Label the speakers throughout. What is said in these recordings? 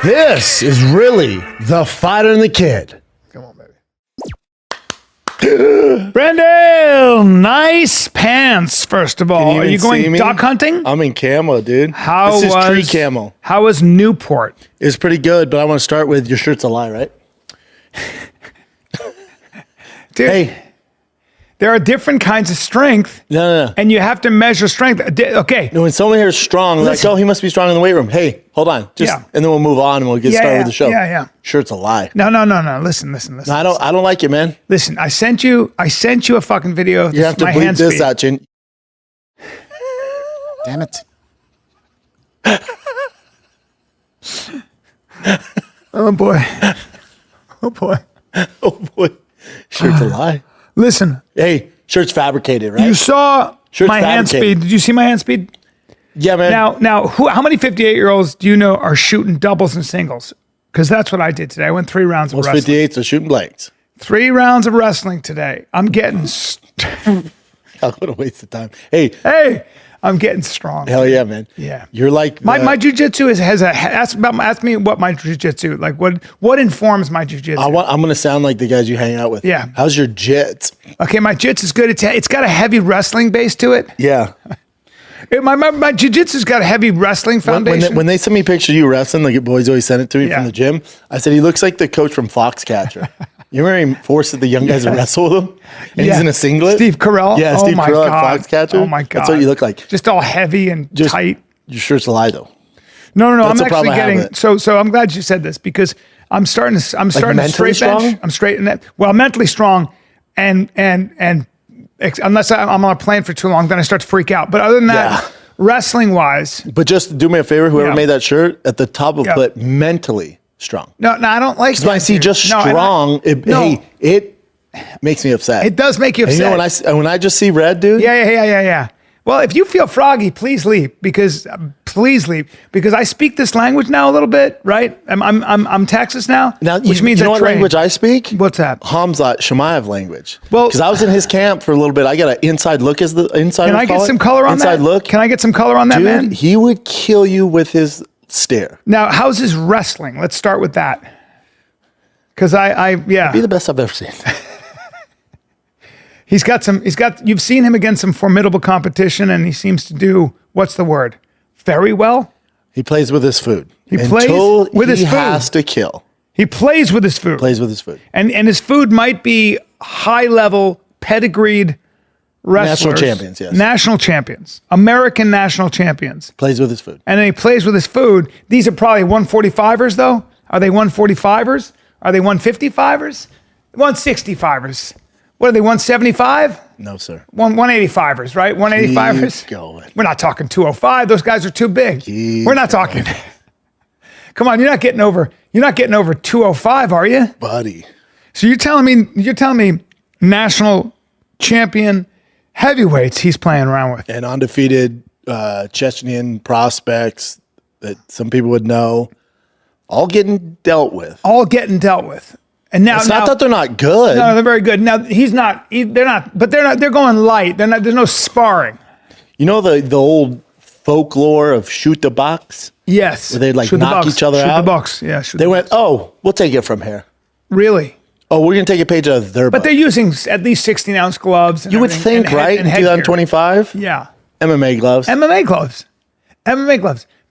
Speaker 1: This is really the fighter and the kid.
Speaker 2: Come on, baby.
Speaker 3: Brendan, nice pants, first of all. Are you going duck hunting?
Speaker 1: I'm in camo, dude.
Speaker 3: This
Speaker 1: is tree camo.
Speaker 3: How was Newport?
Speaker 1: It's pretty good, but I want to start with your shirt's a lie, right?
Speaker 3: Dude,
Speaker 1: hey.
Speaker 3: There are different kinds of strength.
Speaker 1: No.
Speaker 3: And you have to measure strength. Okay.
Speaker 1: No, when someone here is strong, like, oh, he must be strong in the weight room. Hey, hold on. And then we'll move on and we'll get started with the show.
Speaker 3: Yeah.
Speaker 1: Shirt's a lie.
Speaker 3: No. Listen.
Speaker 1: No, I don't like it, man.
Speaker 3: Listen, I sent you a fucking video.
Speaker 1: You have to bleep this out, Chin.
Speaker 2: Damn it.
Speaker 3: Oh boy. Oh boy.
Speaker 1: Oh boy. Shirt's a lie.
Speaker 3: Listen.
Speaker 1: Hey, shirt's fabricated, right?
Speaker 3: You saw my hand speed. Did you see my hand speed?
Speaker 1: Yeah, man.
Speaker 3: Now, how many 58-year-olds do you know are shooting doubles and singles? Because that's what I did today. I went 3 rounds of wrestling.
Speaker 1: Most 58s are shooting blanks.
Speaker 3: 3 rounds of wrestling today. I'm getting...
Speaker 1: What a waste of time. Hey,
Speaker 3: I'm getting strong.
Speaker 1: Hell yeah, man.
Speaker 3: Yeah.
Speaker 1: You're like...
Speaker 3: My jiu-jitsu ask me what my jiu-jitsu, like what informs my jiu-jitsu.
Speaker 1: I'm going to sound like the guys you hang out with.
Speaker 3: Yeah.
Speaker 1: How's your jits?
Speaker 3: Okay, my jits is good. It's got a heavy wrestling base to it.
Speaker 1: Yeah.
Speaker 3: My jiu-jitsu's got a heavy wrestling foundation.
Speaker 1: When they send me pictures of you wrestling, like boys always send it to me from the gym, I said, he looks like the coach from Foxcatcher. You remember he forced the young guys to wrestle with him? And he's in a singlet?
Speaker 3: Steve Carell?
Speaker 1: Yeah, Steve Carell at Foxcatcher.
Speaker 3: Oh my God.
Speaker 1: That's what you look like.
Speaker 3: Just all heavy and tight.
Speaker 1: Your shirt's a lie, though.
Speaker 3: No. I'm actually getting... So I'm glad you said this because I'm starting to straight bench. I'm straight in that. Well, mentally strong and unless I'm on a plane for too long, then I start to freak out. But other than that, wrestling wise.
Speaker 1: But just do me a favor, whoever made that shirt, at the top of it, mentally strong.
Speaker 3: No, I don't like that.
Speaker 1: When I see just strong, it makes me upset.
Speaker 3: It does make you upset.
Speaker 1: And you know, when I just see red, dude.
Speaker 3: Yeah. Well, if you feel froggy, please leave because I speak this language now a little bit, right? I'm Texas now, which means
Speaker 1: you know what language I speak?
Speaker 3: What's that?
Speaker 1: Khamzat Chimaev language.
Speaker 3: Well,
Speaker 1: because I was in his camp for a little bit. I got an inside look as the inside.
Speaker 3: Can I get some color on that?
Speaker 1: Inside look.
Speaker 3: Can I get some color on that,
Speaker 1: dude,
Speaker 3: man?
Speaker 1: He would kill you with his stare.
Speaker 3: Now, how's his wrestling? Let's start with that. Because
Speaker 1: It'd be the best I've ever seen.
Speaker 3: You've seen him against some formidable competition, and he seems to do, what's the word? Very well?
Speaker 1: He plays with his food.
Speaker 3: He plays with his food.
Speaker 1: He has to kill.
Speaker 3: He plays with his food.
Speaker 1: Plays with his food.
Speaker 3: And his food might be high-level, pedigreed wrestlers.
Speaker 1: National champions, yes.
Speaker 3: National champions. American national champions.
Speaker 1: Plays with his food.
Speaker 3: And then he plays with his food. These are probably 145ers, though. Are they 145ers? Are they 155ers? 165ers. What are they, 175?
Speaker 1: No, sir.
Speaker 3: 185ers, right? 185ers?
Speaker 1: Keep going.
Speaker 3: We're not talking 205. Those guys are too big. We're not talking. Come on, you're not getting over 205, are you?
Speaker 1: Buddy.
Speaker 3: So you're telling me national champion heavyweights he's playing around with.
Speaker 1: And undefeated Chechnyan prospects that some people would know, all getting dealt with. And now,
Speaker 3: it's
Speaker 1: not that they're not good.
Speaker 3: No, they're very good. Now they're not, but they're going light. There's no sparring.
Speaker 1: You know the old folklore of shoot the box?
Speaker 3: Yes.
Speaker 1: Where they'd knock each other out?
Speaker 3: Shoot the box, yeah.
Speaker 1: They went, we'll take it from here.
Speaker 3: Really?
Speaker 1: Oh, we're going to take a page out of their book.
Speaker 3: But they're using at least 16-ounce gloves.
Speaker 1: You would think, right? In 2025?
Speaker 3: Yeah.
Speaker 1: MMA
Speaker 3: gloves.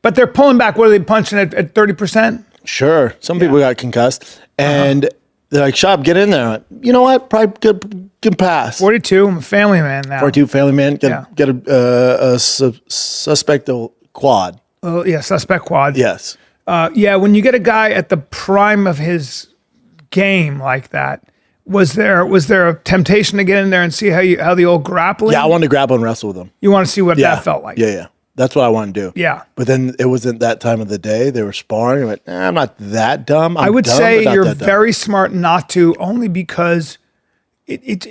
Speaker 3: But they're pulling back. What are they punching at 30%?
Speaker 1: Sure. Some people got concussed. And they're like, Shab, get in there. You know what? Probably good pass.
Speaker 3: 42. I'm a family man now.
Speaker 1: 42, family man. Get a suspect quad.
Speaker 3: Oh, yeah, suspect quad.
Speaker 1: Yes.
Speaker 3: When you get a guy at the prime of his game like that, was there a temptation to get in there and see how the old grappling?
Speaker 1: Yeah, I wanted to grapple and wrestle with him.
Speaker 3: You want to see what that felt like?
Speaker 1: Yeah. That's what I want to do.
Speaker 3: Yeah.
Speaker 1: But then it wasn't that time of the day. They were sparring. I went, I'm not that dumb.
Speaker 3: I would say you're very smart not to, only because it's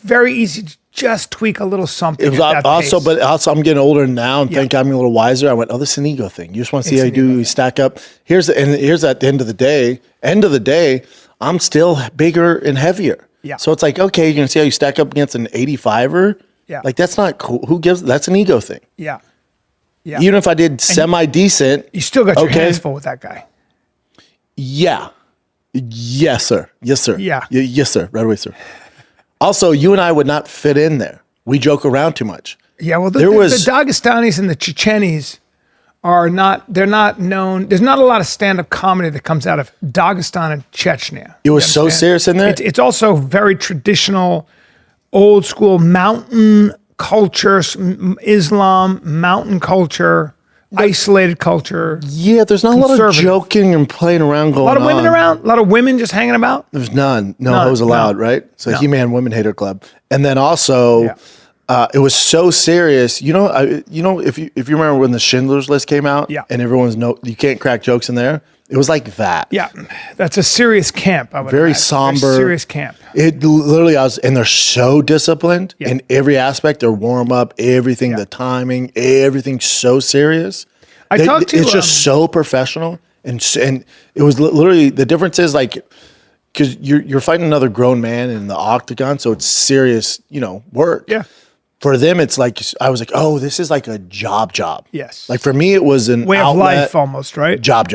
Speaker 3: very easy to just tweak a little something.
Speaker 1: It was also I'm getting older now and think I'm a little wiser. I went, this is an ego thing. You just want to see how you stack up. Here's at the end of the day, I'm still bigger and heavier.
Speaker 3: Yeah.
Speaker 1: So it's like, okay, you're gonna see how you stack up against an 85er.
Speaker 3: Yeah.
Speaker 1: Like that's not cool. That's an ego thing.
Speaker 3: Yeah. Yeah.
Speaker 1: Even if I did semi-decent.
Speaker 3: You still got your hands full with that guy.
Speaker 1: Yeah. Yes, sir. Yes, sir.
Speaker 3: Yeah.
Speaker 1: Yes, sir. Right away, sir. Also, you and I would not fit in there. We joke around too much.
Speaker 3: Yeah, well, the Dagestanis and the Chechenis they're not known. There's not a lot of stand-up comedy that comes out of Dagestan and Chechnya.
Speaker 1: It was so serious in there?
Speaker 3: It's also very traditional, old school mountain culture, Islam, mountain culture, isolated culture.
Speaker 1: Yeah, there's not a lot of joking and playing around going on.
Speaker 3: A lot of women around? A lot of women just hanging about?
Speaker 1: There's none. No hoes allowed, right? So He-Man Women Hater Club. And then also... it was so serious. You know, if you remember when the Schindler's List came out, and everyone's you can't crack jokes in there. It was like that.
Speaker 3: Yeah, that's a serious camp. I would
Speaker 1: very
Speaker 3: imagine.
Speaker 1: somber,
Speaker 3: very serious camp.
Speaker 1: It literally, and they're so disciplined in every aspect. Their warm up, everything, the timing, everything's so serious. It's just so professional, and it was literally the difference is like. Because you're fighting another grown man in the octagon, so it's serious, work.
Speaker 3: Yeah.
Speaker 1: For them, it's like I was like, oh, this is like a job.
Speaker 3: Yes.
Speaker 1: Like for me, it was an
Speaker 3: way of life almost, right?
Speaker 1: Job.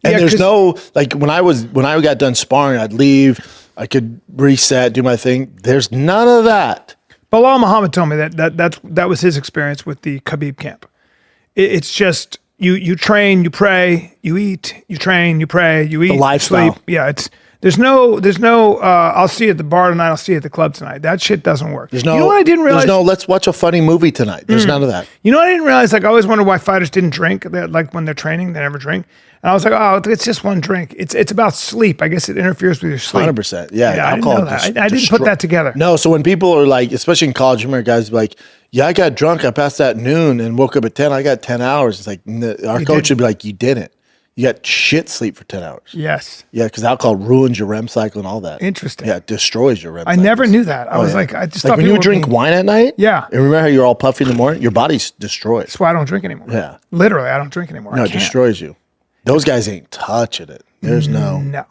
Speaker 1: And there's no like when I got done sparring, I'd leave, I could reset, do my thing. There's none of that.
Speaker 3: Bilal Muhammad told me that was his experience with the Khabib camp. It's just you train, you pray, you eat, you train, you pray, you eat,
Speaker 1: the lifestyle.
Speaker 3: Sleep. Yeah, There's no. I'll see you at the bar tonight. I'll see you at the club tonight. That shit doesn't work.
Speaker 1: There's no.
Speaker 3: You know what I didn't realize?
Speaker 1: There's no. Let's watch a funny movie tonight. There's none of that.
Speaker 3: You know what I didn't realize? Like I always wonder why fighters didn't drink. Like when they're training, they never drink. And I was like, oh, it's just one drink. It's about sleep. I guess it interferes with your sleep.
Speaker 1: 100%. Yeah.
Speaker 3: Alcohol. I didn't put that together.
Speaker 1: No. So when people are like, especially in college, you remember guys be like, yeah, I got drunk. I passed at noon and woke up at 10. I got 10 hours. It's like our coach would be like, you didn't. You got shit sleep for 10 hours.
Speaker 3: Yes.
Speaker 1: Yeah, because alcohol ruins your REM cycle and all that.
Speaker 3: Interesting.
Speaker 1: Yeah, it destroys your REM cycle.
Speaker 3: I never knew that. I was like, I just thought
Speaker 1: when you drink wine at night.
Speaker 3: Yeah.
Speaker 1: And remember how you're all puffy in the morning? Your body's destroyed.
Speaker 3: That's why I don't drink anymore.
Speaker 1: Yeah.
Speaker 3: Literally, I don't drink anymore.
Speaker 1: No, it destroys you. Those guys ain't touching it. There's no.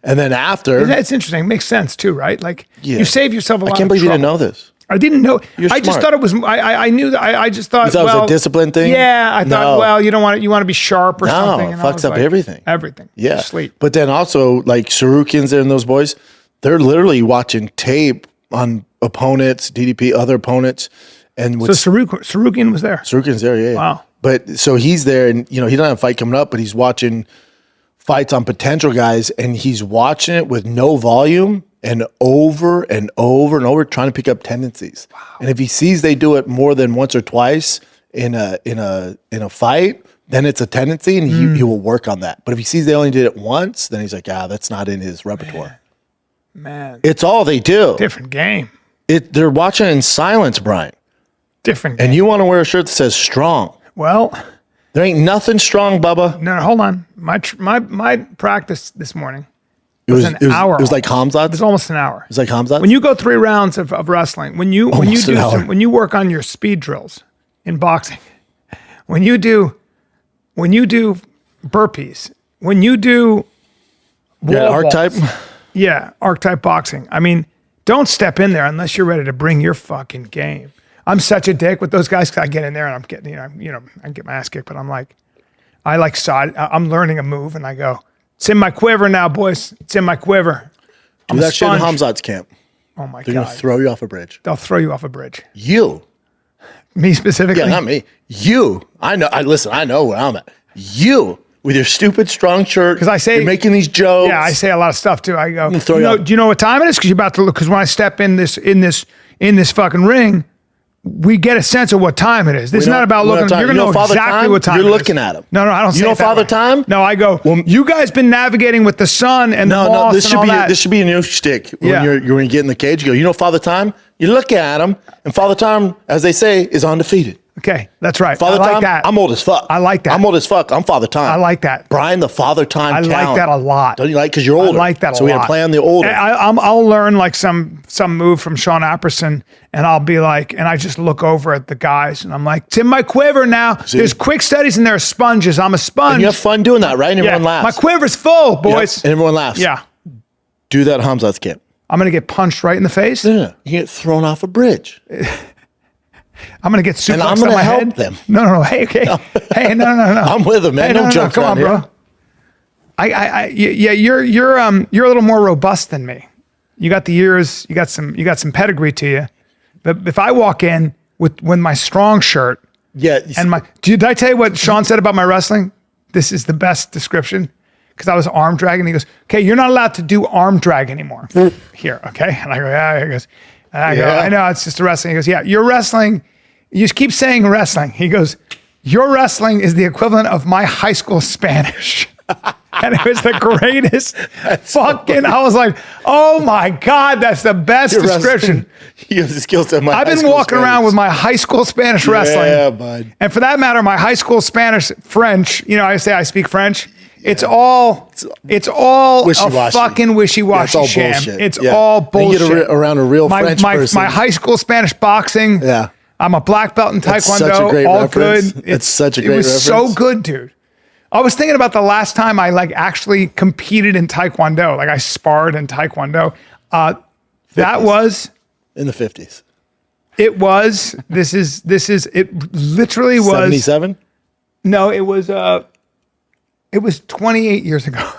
Speaker 1: And then after.
Speaker 3: It's interesting. It makes sense too, right? Like you save yourself a lot of trouble.
Speaker 1: I can't believe you didn't know this.
Speaker 3: I didn't know.
Speaker 1: You're smart.
Speaker 3: Just thought it was. I knew that. I just thought.
Speaker 1: You thought it was a discipline thing.
Speaker 3: Yeah, I thought. Well, you don't want. You want to be sharp or something.
Speaker 1: No, it fucks up everything.
Speaker 3: Everything.
Speaker 1: Yeah.
Speaker 3: Sleep.
Speaker 1: But then also like Sarukians and those boys, they're literally watching tape on opponents, DDP, other opponents, and
Speaker 3: so Sarukian was there.
Speaker 1: Sarukian's there. Yeah.
Speaker 3: Wow.
Speaker 1: But so he's there, and he doesn't have a fight coming up, but he's watching fights on potential guys, and he's watching it with no volume. And over and over and over, trying to pick up tendencies. Wow. And if he sees they do it more than once or twice in a fight, then it's a tendency, and he will work on that. But if he sees they only did it once, then he's like, that's not in his repertoire.
Speaker 3: Man,
Speaker 1: it's all they do.
Speaker 3: Different game.
Speaker 1: They're watching in silence, Brian.
Speaker 3: Different game.
Speaker 1: And you want to wear a shirt that says strong.
Speaker 3: Well,
Speaker 1: there ain't nothing strong, Bubba.
Speaker 3: No, hold on. My practice this morning. It was an hour.
Speaker 1: It was like Khamzat?
Speaker 3: It was almost an hour.
Speaker 1: It was like Khamzat?
Speaker 3: When you go 3 rounds of wrestling, when you work on your speed drills in boxing, when you do burpees, when you do
Speaker 1: archetype?
Speaker 3: Yeah, archetype boxing. I mean, don't step in there unless you're ready to bring your fucking game. I'm such a dick with those guys because I get in there and I'm getting, I get my ass kicked, but I'm learning a move and I go, it's in my quiver now, boys. It's in my quiver.
Speaker 1: Do that shit in Khamzat's camp.
Speaker 3: Oh my God.
Speaker 1: They're going to throw you off a bridge.
Speaker 3: They'll throw you off a bridge.
Speaker 1: You.
Speaker 3: Me specifically?
Speaker 1: Yeah, not me. You. I know. Listen, I know where I'm at. You. With your stupid strong shirt. Because you're making these jokes.
Speaker 3: Yeah, I say a lot of stuff too. I go, do you know what time it is? Because you're about to look. Because when I step in this fucking ring, we get a sense of what time it is. This is not about looking. You're going to know exactly what time it is.
Speaker 1: You're looking at him.
Speaker 3: No, I don't say
Speaker 1: You know Father Time?
Speaker 3: No, I go, you guys been navigating with the sun and the moss
Speaker 1: this should be a new shtick. When you get in the cage, you go, you know Father Time? You look at him, and Father Time, as they say, is undefeated.
Speaker 3: Okay, that's right.
Speaker 1: Father
Speaker 3: I like
Speaker 1: Time,
Speaker 3: that.
Speaker 1: I'm old as fuck.
Speaker 3: I like that.
Speaker 1: I'm old as fuck. I'm Father Time.
Speaker 3: I like that.
Speaker 1: Brian, the Father Time
Speaker 3: I like that a lot.
Speaker 1: Don't you like? Because you're older.
Speaker 3: I like that a lot.
Speaker 1: So we had to play on the older.
Speaker 3: I'll learn like some move from Sean Apperson, and I'll be like, and I just look over at the guys, and I'm like, it's in my quiver now.
Speaker 1: See?
Speaker 3: There's quick studies and there are sponges. I'm a sponge.
Speaker 1: And you have fun doing that, right? And everyone laughs.
Speaker 3: My quiver's full, boys.
Speaker 1: Yep. And everyone laughs.
Speaker 3: Yeah.
Speaker 1: Do that at Khamzat's camp.
Speaker 3: I'm going to get punched right in the face?
Speaker 1: No. You get thrown off a bridge.
Speaker 3: I'm going to get suplexed
Speaker 1: And I'm going
Speaker 3: on
Speaker 1: to
Speaker 3: my
Speaker 1: help
Speaker 3: head.
Speaker 1: them.
Speaker 3: No. Hey, okay. Hey, no.
Speaker 1: I'm with them, man.
Speaker 3: Hey,
Speaker 1: No jokes
Speaker 3: come on,
Speaker 1: around
Speaker 3: bro.
Speaker 1: here.
Speaker 3: Yeah, you're a little more robust than me. You got the years, you got some pedigree to you. But if I walk in with my strong shirt, and did I tell you what Sean said about my wrestling? This is the best description. Because I was arm dragging. He goes, okay, you're not allowed to do arm drag anymore. Here, okay? And I go, yeah. He goes, I know, it's just a wrestling. He goes, yeah, you're wrestling. You just keep saying wrestling. He goes, your wrestling is the equivalent of my high school Spanish. And it was the greatest fucking, I was like, oh my God, that's the best description.
Speaker 1: You have the skill set.
Speaker 3: I've been walking around with my high school Spanish wrestling.
Speaker 1: Yeah, bud.
Speaker 3: And for that matter, my high school Spanish, French, I say I speak French. It's all a fucking wishy-washy sham.
Speaker 1: Bullshit.
Speaker 3: It's all bullshit.
Speaker 1: You get around a real French person.
Speaker 3: My high school Spanish boxing.
Speaker 1: Yeah.
Speaker 3: I'm a black belt in Taekwondo.
Speaker 1: Such a great
Speaker 3: all
Speaker 1: reference.
Speaker 3: good.
Speaker 1: It's such a great reference.
Speaker 3: It was so good, dude. I was thinking about the last time I actually competed in Taekwondo. I sparred in Taekwondo. That was
Speaker 1: in the 50s.
Speaker 3: It was. It literally was
Speaker 1: 77?
Speaker 3: No, it was 28 years ago.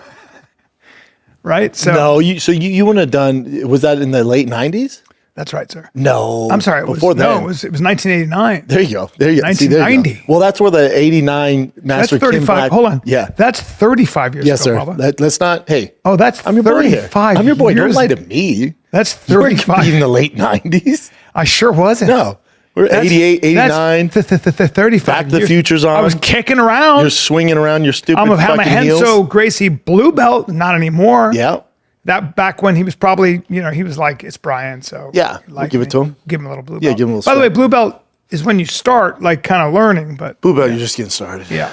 Speaker 3: Right? So
Speaker 1: no, you wouldn't have done, was that in the late 90s?
Speaker 3: That's right, sir.
Speaker 1: No.
Speaker 3: I'm sorry.
Speaker 1: Before then.
Speaker 3: No, it was 1989.
Speaker 1: There you go.
Speaker 3: 1990.
Speaker 1: Well, that's where the 89 Master
Speaker 3: That's 35.
Speaker 1: Kim Black.
Speaker 3: Hold on.
Speaker 1: Yeah.
Speaker 3: That's 35 years
Speaker 1: Yes,
Speaker 3: ago,
Speaker 1: sir.
Speaker 3: Bubba.
Speaker 1: Let's not, hey.
Speaker 3: Oh, that's
Speaker 1: I'm your boy here.
Speaker 3: 35
Speaker 1: I'm your boy. Don't
Speaker 3: years.
Speaker 1: lie to me.
Speaker 3: That's
Speaker 1: You weren't
Speaker 3: 35.
Speaker 1: competing in the late 90s.
Speaker 3: I sure wasn't.
Speaker 1: No. We're 88, 89.
Speaker 3: 35
Speaker 1: Back to the
Speaker 3: years.
Speaker 1: Future's on.
Speaker 3: I was kicking around.
Speaker 1: You're swinging around your stupid
Speaker 3: I'm a
Speaker 1: fucking heels.
Speaker 3: Hamahenso Gracie blue belt. Not anymore.
Speaker 1: Yeah.
Speaker 3: That back when he was probably, he was like, it's Brian. So
Speaker 1: yeah, we'll give it to him.
Speaker 3: Give him a little blue belt.
Speaker 1: Yeah, give him a little
Speaker 3: By the way, blue belt is when you start kind of learning, but
Speaker 1: blue belt, you're just getting started.
Speaker 3: Yeah.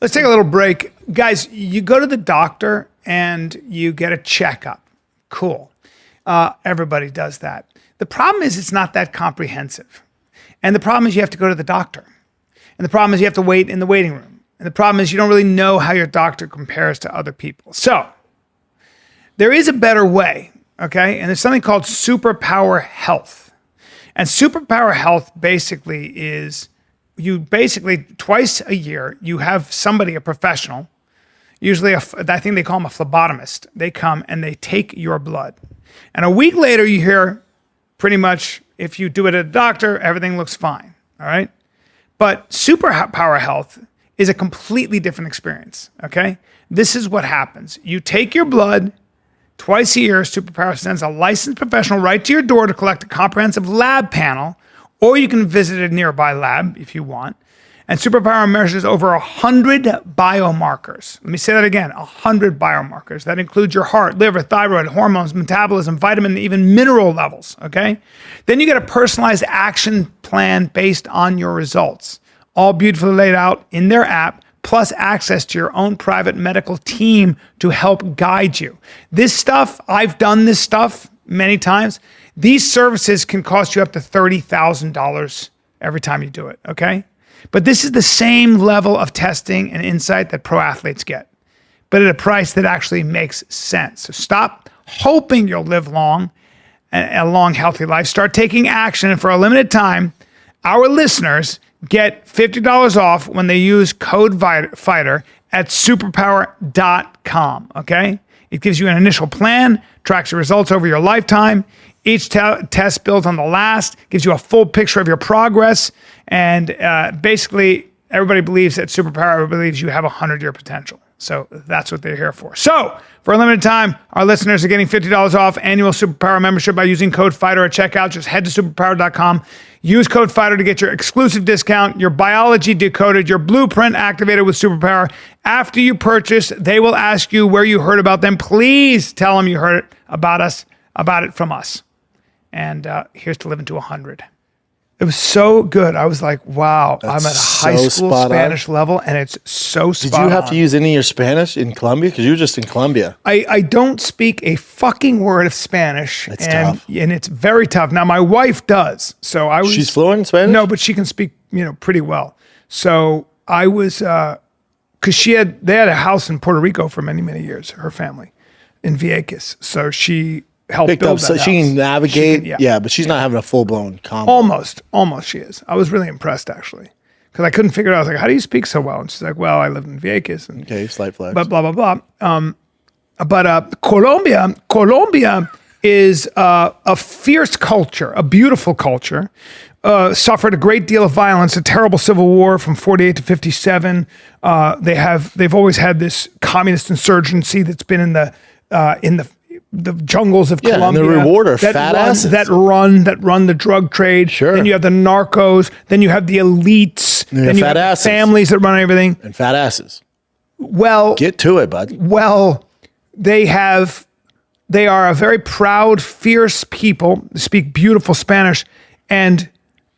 Speaker 3: Let's take a little break. Guys, you go to the doctor and you get a checkup. Cool. Everybody does that. The problem is it's not that comprehensive. And the problem is you have to go to the doctor. And the problem is you have to wait in the waiting room. And the problem is you don't really know how your doctor compares to other people. So there is a better way, okay? And there's something called Superpower Health. And Superpower Health basically is twice a year, you have somebody, a professional, usually I think they call them a phlebotomist. They come and they take your blood. And a week later, you hear pretty much, if you do it at a doctor, everything looks fine, all right? But Superpower Health is a completely different experience, okay? This is what happens. You take your blood. Twice a year, Superpower sends a licensed professional right to your door to collect a comprehensive lab panel, or you can visit a nearby lab if you want. And Superpower measures over 100 biomarkers. Let me say that again, 100 biomarkers. That includes your heart, liver, thyroid, hormones, metabolism, vitamin, even mineral levels, okay? Then you get a personalized action plan based on your results, all beautifully laid out in their app, plus access to your own private medical team to help guide you. This stuff, I've done this stuff many times. These services can cost you up to $30,000 every time you do it, okay? But this is the same level of testing and insight that pro athletes get, but at a price that actually makes sense. So stop hoping you'll live long, a long, healthy life. Start taking action, and for a limited time, our listeners get $50 off when they use code FIGHTER at superpower.com, okay? It gives you an initial plan, tracks your results over your lifetime. Each test builds on the last, gives you a full picture of your progress, and basically everybody believes at Superpower believes you have 100-year potential. So that's what they're here for. So for a limited time, our listeners are getting $50 off annual Superpower membership by using code FIGHTER at checkout. Just head to superpower.com. Use code FIGHTER to get your exclusive discount, your biology decoded, your blueprint activated with Superpower. After you purchase, they will ask you where you heard about them. Please tell them you heard it about it from us. And here's to living to 100. It was so good. I was like, wow, I'm at a high school Spanish level, and it's so spot on.
Speaker 1: Did you have to use any of your Spanish in Colombia? Because you were just in Colombia.
Speaker 3: I don't speak a fucking word of Spanish.
Speaker 1: It's tough.
Speaker 3: And it's very tough. Now, my wife does. So I was...
Speaker 1: She's fluent in Spanish?
Speaker 3: No, but she can speak, pretty well. So I was... Because they had a house in Puerto Rico for many, many years, her family, in Vieques. So she help
Speaker 1: picked
Speaker 3: build
Speaker 1: up,
Speaker 3: that
Speaker 1: so
Speaker 3: house.
Speaker 1: she can navigate.
Speaker 3: She can,
Speaker 1: yeah, but she's not having a full blown combo.
Speaker 3: Almost she is. I was really impressed actually, because I couldn't figure it out. I was like, "How do you speak so well?" And she's like, "Well, I lived in Vieques." And,
Speaker 1: Okay, slight flex.
Speaker 3: but blah blah blah. But Colombia is a fierce culture, a beautiful culture. Suffered a great deal of violence, a terrible civil war from 48 to 57. They've always had this communist insurgency that's been in the jungles of Colombia.
Speaker 1: And the reward are fat asses
Speaker 3: that run the drug trade.
Speaker 1: Sure.
Speaker 3: Then you have the narcos. Then you have the elites. Then you have the families that run everything.
Speaker 1: And fat asses.
Speaker 3: Well,
Speaker 1: get to it, bud.
Speaker 3: Well, they are a very proud, fierce people. They speak beautiful Spanish, and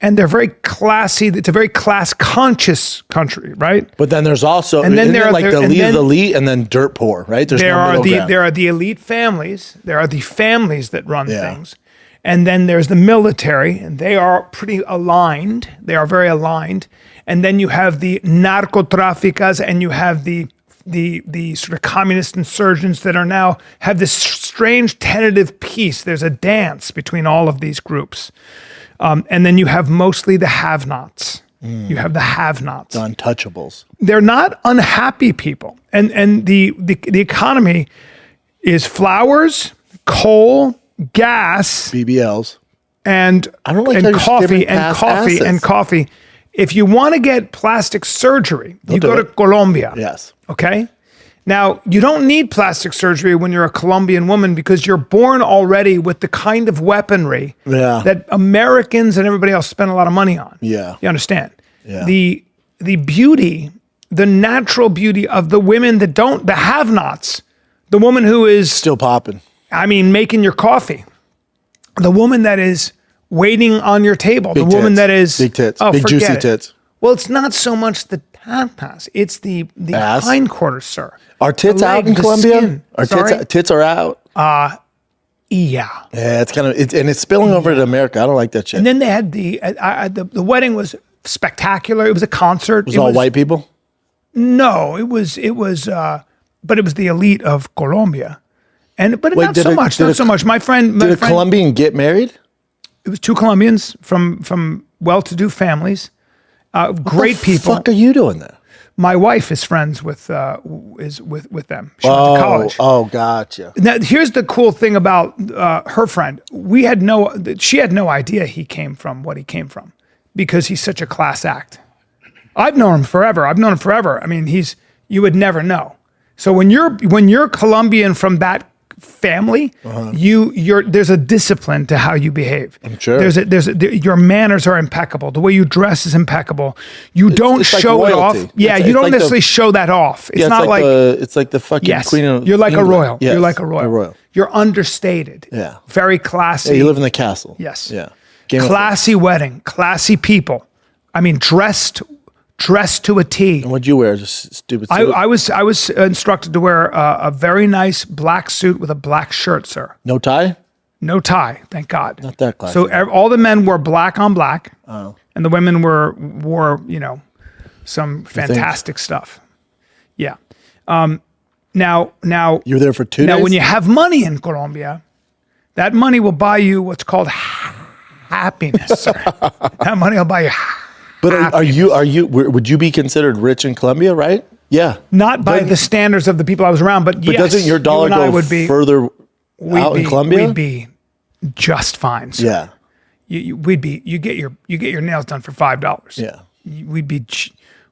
Speaker 3: they're very classy. It's a very class-conscious country, right?
Speaker 1: But then there's also, and then there like the elite and then dirt poor, right?
Speaker 3: There are the elite families. There are the families that run things, and then there's the military, and they are pretty aligned. They are very aligned, and then you have the narcotraficas, and you have the sort of communist insurgents that are now have this strange tentative peace. There's a dance between all of these groups. And then you have mostly the have-nots. You have the have-nots.
Speaker 1: The untouchables.
Speaker 3: They're not unhappy people. And the economy is flowers, coal, gas,
Speaker 1: BBLs.
Speaker 3: And
Speaker 1: I don't like
Speaker 3: and coffee. If you want to get plastic surgery, you go to Colombia.
Speaker 1: Yes.
Speaker 3: Okay? Now, you don't need plastic surgery when you're a Colombian woman because you're born already with the kind of weaponry that Americans and everybody else spend a lot of money on.
Speaker 1: Yeah.
Speaker 3: You understand?
Speaker 1: Yeah.
Speaker 3: The beauty, the natural beauty of the women that don't, the have-nots, the woman who is
Speaker 1: still popping.
Speaker 3: I mean, making your coffee. The woman that is waiting on your table.
Speaker 1: Big
Speaker 3: the woman
Speaker 1: tits.
Speaker 3: that is
Speaker 1: big tits. Big juicy tits.
Speaker 3: Well, it's not so much the tatas. It's the hindquarters, sir.
Speaker 1: Are tits out in Colombia? Tits are out?
Speaker 3: Yeah.
Speaker 1: Yeah, it's kind of, and it's spilling over to America. I don't like that shit.
Speaker 3: And then they had the wedding was spectacular. It was a concert.
Speaker 1: It was all white people?
Speaker 3: No, it was, but it was the elite of Colombia. But not so much. My friend.
Speaker 1: Did a Colombian get married?
Speaker 3: It was two Colombians from well-to-do families. Great people.
Speaker 1: What the fuck are you doing there?
Speaker 3: My wife is friends with them. She went to college.
Speaker 1: Oh, gotcha.
Speaker 3: Now, here's the cool thing about her friend. She had no idea he came from what he came from because he's such a class act. I've known him forever. I mean, you would never know. So when you're Colombian from that family, there's a discipline to how you behave.
Speaker 1: I'm sure.
Speaker 3: Your manners are impeccable. The way you dress is impeccable. You don't show it off. Yeah, you don't necessarily show that off. It's not like
Speaker 1: it's like the fucking Queen of
Speaker 3: You're like
Speaker 1: England.
Speaker 3: a royal.
Speaker 1: Yes,
Speaker 3: you're like a royal. You're understated.
Speaker 1: Yeah.
Speaker 3: Very classy.
Speaker 1: Yeah, you live in the castle.
Speaker 3: Yes.
Speaker 1: Yeah.
Speaker 3: Classy wedding. Classy people. I mean, dressed to a T.
Speaker 1: And what'd you wear? Just stupid suit?
Speaker 3: I was instructed to wear a very nice black suit with a black shirt, sir.
Speaker 1: No tie?
Speaker 3: No tie, thank God.
Speaker 1: Not that classy.
Speaker 3: So all the men wore black on black, and the women wore some fantastic stuff. Yeah. Now
Speaker 1: you were there for 2 days?
Speaker 3: Now, when you have money in Colombia, that money will buy you what's called happiness, sir. That money will buy you.
Speaker 1: But would you be considered rich in Colombia, right? Yeah.
Speaker 3: Not by the standards of the people I was around, but yes.
Speaker 1: But doesn't your dollar go further out in Colombia?
Speaker 3: We'd be just fine, sir.
Speaker 1: Yeah.
Speaker 3: You get your nails done for $5.
Speaker 1: Yeah.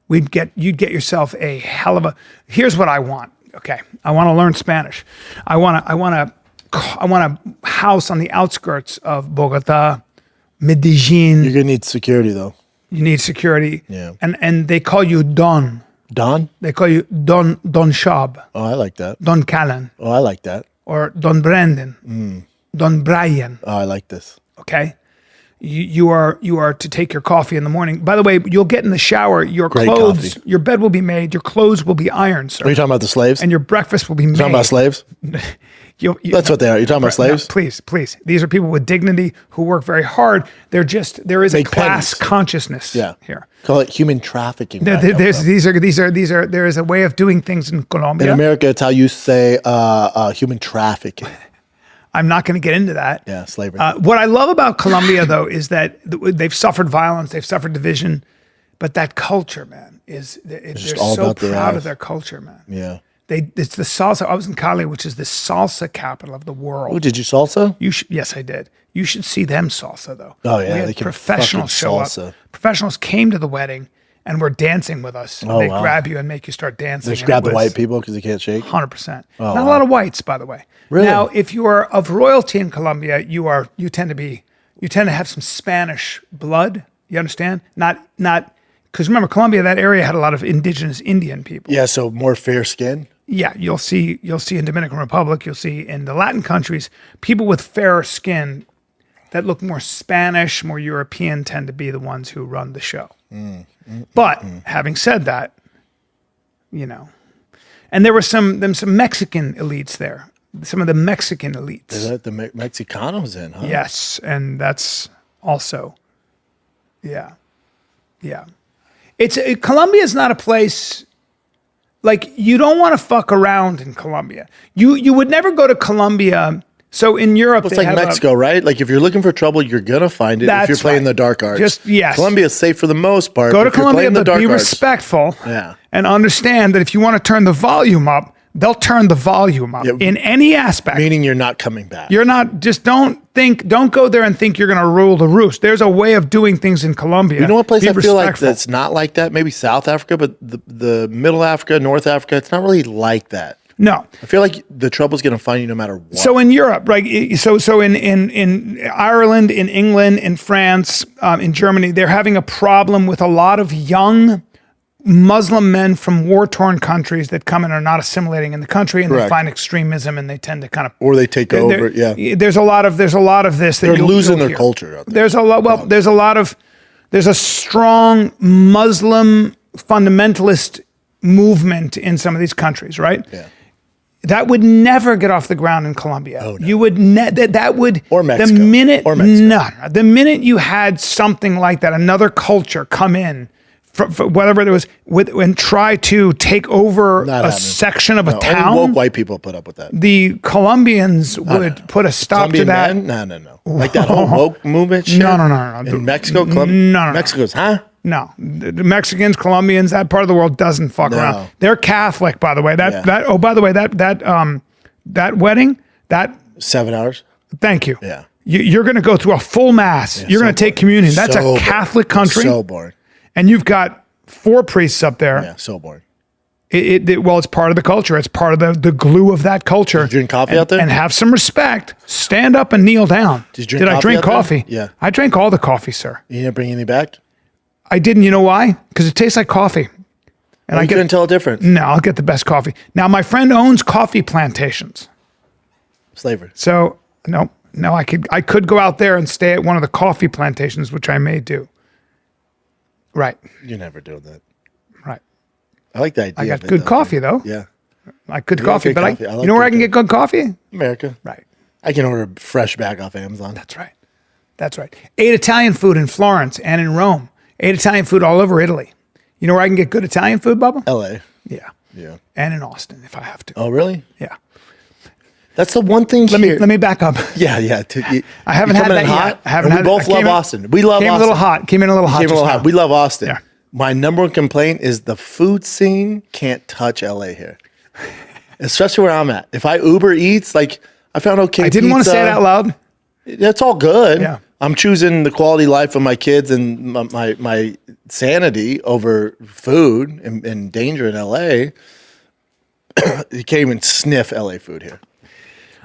Speaker 3: You'd get yourself a hell of a. Here's what I want. Okay. I want to learn Spanish. I want a house on the outskirts of Bogota, Medellin.
Speaker 1: You're gonna need security though.
Speaker 3: You need security.
Speaker 1: Yeah.
Speaker 3: And they call you Don.
Speaker 1: Don?
Speaker 3: They call you Don Shab.
Speaker 1: Oh, I like that.
Speaker 3: Don Callan.
Speaker 1: Oh, I like that.
Speaker 3: Or Don Brendan. Don Bryan.
Speaker 1: Oh, I like this.
Speaker 3: Okay? You are to take your coffee in the morning. By the way, you'll get in the shower. Your clothes, your bed will be made. Your clothes will be ironed, sir.
Speaker 1: Are you talking about the slaves?
Speaker 3: And your breakfast will be made.
Speaker 1: Talking about slaves? That's what they are. You're talking about slaves?
Speaker 3: No, please. These are people with dignity who work very hard. There is a class consciousness here.
Speaker 1: Call it human trafficking.
Speaker 3: There is a way of doing things in Colombia.
Speaker 1: In America, it's how you say human trafficking.
Speaker 3: I'm not going to get into that.
Speaker 1: Yeah, slavery.
Speaker 3: What I love about Colombia, though, is that they've suffered violence, they've suffered division, but that culture, man, they're so proud of their culture, man.
Speaker 1: Yeah.
Speaker 3: It's the salsa. I was in Cali, which is the salsa capital of the world.
Speaker 1: Oh, did you salsa?
Speaker 3: Yes, I did. You should see them salsa, though.
Speaker 1: Oh, yeah.
Speaker 3: We had professionals show up. Professionals came to the wedding and were dancing with us. And they grab you and make you start dancing.
Speaker 1: They just grab the white people because they can't shake?
Speaker 3: 100%. Not a lot of whites, by the way.
Speaker 1: Really?
Speaker 3: Now, if you are of royalty in Colombia, you tend to have some Spanish blood. You understand? Not because remember, Colombia, that area had a lot of indigenous Indian people.
Speaker 1: Yeah, so more fair skin.
Speaker 3: Yeah, you'll see in Dominican Republic, you'll see in the Latin countries, people with fairer skin that look more Spanish, more European tend to be the ones who run the show. But having said that, and there were some Mexican elites there, some of the Mexican elites.
Speaker 1: Is that the Mexicanos in, huh?
Speaker 3: Yes, and that's also, yeah. Colombia is not a place. Like, you don't want to fuck around in Colombia. You would never go to Colombia. So in Europe,
Speaker 1: it's like Mexico, right? Like, if you're looking for trouble, you're gonna find it if you're playing the dark arts. Colombia's safe for the most part.
Speaker 3: Go to Colombia, but be respectful.
Speaker 1: Yeah.
Speaker 3: And understand that if you want to turn the volume up, they'll turn the volume up in any aspect.
Speaker 1: Meaning you're not coming back.
Speaker 3: You're not, just don't go there and think you're going to rule the roost. There's a way of doing things in Colombia.
Speaker 1: You know what place I feel like that's not like that? Maybe South Africa, but the Middle Africa, North Africa, it's not really like that.
Speaker 3: No.
Speaker 1: I feel like the trouble's going to find you no matter what.
Speaker 3: So in Europe, right? So in Ireland, in England, in France, in Germany, they're having a problem with a lot of young Muslim men from war-torn countries that come and are not assimilating in the country, and they find extremism, and they tend to kind of,
Speaker 1: or they take over. Yeah,
Speaker 3: there's a lot of this.
Speaker 1: They're losing their culture out there.
Speaker 3: There's a lot. Well, there's a strong Muslim fundamentalist movement in some of these countries, right?
Speaker 1: Yeah.
Speaker 3: That would never get off the ground in Colombia.
Speaker 1: Oh, no.
Speaker 3: You would that would,
Speaker 1: or Mexico.
Speaker 3: The minute you had something like that, another culture come in, for whatever it was, and try to take over section of a town.
Speaker 1: Only woke white people put up with that.
Speaker 3: The Colombians would put a stop to that.
Speaker 1: No. Like that whole woke movement shit?
Speaker 3: No.
Speaker 1: In Mexico?
Speaker 3: No.
Speaker 1: Mexico's, huh?
Speaker 3: No. The Mexicans, Colombians, that part of the world doesn't fuck around. They're Catholic, by the way. That wedding,
Speaker 1: 7 hours?
Speaker 3: Thank you.
Speaker 1: Yeah.
Speaker 3: You're going to go through a full mass. You're going to take communion. That's a Catholic country.
Speaker 1: So boring.
Speaker 3: And you've got 4 priests up there.
Speaker 1: Yeah, so boring.
Speaker 3: Well, it's part of the culture. It's part of the glue of that culture.
Speaker 1: Did you drink coffee out there?
Speaker 3: And have some respect. Stand up and kneel down.
Speaker 1: Did I
Speaker 3: drink coffee?
Speaker 1: Yeah.
Speaker 3: I drank all the coffee, sir.
Speaker 1: You didn't bring any back?
Speaker 3: I didn't. You know why? Because it tastes like coffee. And
Speaker 1: I couldn't tell a difference.
Speaker 3: No, I'll get the best coffee. Now, my friend owns coffee plantations.
Speaker 1: Slavery.
Speaker 3: So, no, I could go out there and stay at one of the coffee plantations, which I may do. Right.
Speaker 1: You're never doing that.
Speaker 3: Right.
Speaker 1: I like the idea.
Speaker 3: I got good coffee, though.
Speaker 1: Yeah.
Speaker 3: Like good coffee. But
Speaker 1: like
Speaker 3: you know where I can get good coffee?
Speaker 1: America.
Speaker 3: Right.
Speaker 1: I can order fresh back off Amazon.
Speaker 3: That's right. Ate Italian food in Florence and in Rome. Ate Italian food all over Italy. You know where I can get good Italian food, Bubba?
Speaker 1: LA.
Speaker 3: Yeah. And in Austin, if I have to.
Speaker 1: Oh, really?
Speaker 3: Yeah.
Speaker 1: That's the one thing
Speaker 3: Let me back up.
Speaker 1: Yeah.
Speaker 3: I haven't had that yet.
Speaker 1: We both love Austin. We love Austin.
Speaker 3: Came in a little hot.
Speaker 1: We love Austin.
Speaker 3: Yeah.
Speaker 1: My number one complaint is the food scene can't touch LA here. Especially where I'm at. If I Uber Eats, like, I found okay
Speaker 3: I didn't want to say it out loud.
Speaker 1: It's all good.
Speaker 3: Yeah.
Speaker 1: I'm choosing the quality of life of my kids and my sanity over food and danger in LA. You can't even sniff LA food here.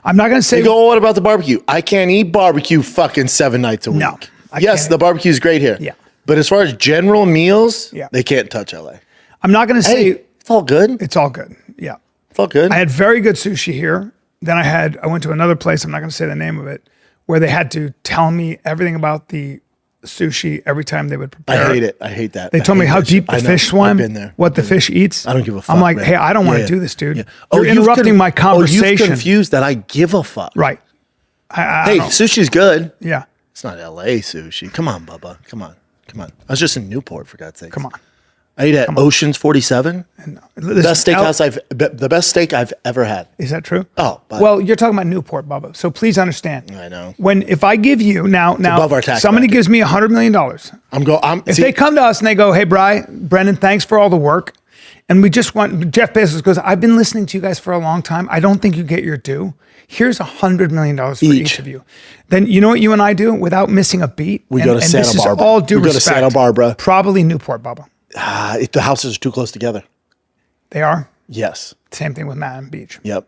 Speaker 3: I'm not going to say.
Speaker 1: You go, what about the barbecue? I can't eat barbecue fucking 7 nights a week.
Speaker 3: No.
Speaker 1: Yes, the barbecue is great here.
Speaker 3: Yeah.
Speaker 1: But as far as general meals, they can't touch LA.
Speaker 3: I'm not going to say.
Speaker 1: It's all good.
Speaker 3: It's all good. Yeah.
Speaker 1: It's all good.
Speaker 3: I had very good sushi here. Then I went to another place. I'm not going to say the name of it, where they had to tell me everything about the sushi every time they would prepare.
Speaker 1: I hate it. I hate that.
Speaker 3: They told me how deep the fish swim,
Speaker 1: I've been there.
Speaker 3: what the fish eats.
Speaker 1: I don't give a fuck.
Speaker 3: I'm like,
Speaker 1: man.
Speaker 3: hey, I don't want to do this, dude.
Speaker 1: Yeah.
Speaker 3: You're interrupting my conversation.
Speaker 1: You've confused that I give a fuck.
Speaker 3: Right.
Speaker 1: Hey, sushi's good.
Speaker 3: Yeah.
Speaker 1: It's not LA sushi. Come on, Bubba. Come on. I was just in Newport, for God's sake.
Speaker 3: Come on.
Speaker 1: I ate at Ocean's 47. The best steak I've ever had.
Speaker 3: Is that true?
Speaker 1: Oh,
Speaker 3: well, you're talking about Newport, Bubba. So please understand.
Speaker 1: I know.
Speaker 3: If I give you now,
Speaker 1: above our tax
Speaker 3: somebody
Speaker 1: bracket.
Speaker 3: gives me $100 million. If they come to us and they go, "Hey, Brendan, thanks for all the work," and we just want Jeff Bezos goes, "I've been listening to you guys for a long time. I don't think you get your due. Here's $100 million for each of you." Then you know what you and I do without missing a beat.
Speaker 1: We go to Santa Barbara.
Speaker 3: This is all due respect.
Speaker 1: We go to Santa Barbara.
Speaker 3: Probably Newport, Bubba.
Speaker 1: The houses are too close together.
Speaker 3: They are?
Speaker 1: Yes.
Speaker 3: Same thing with Manhattan Beach.
Speaker 1: Yep.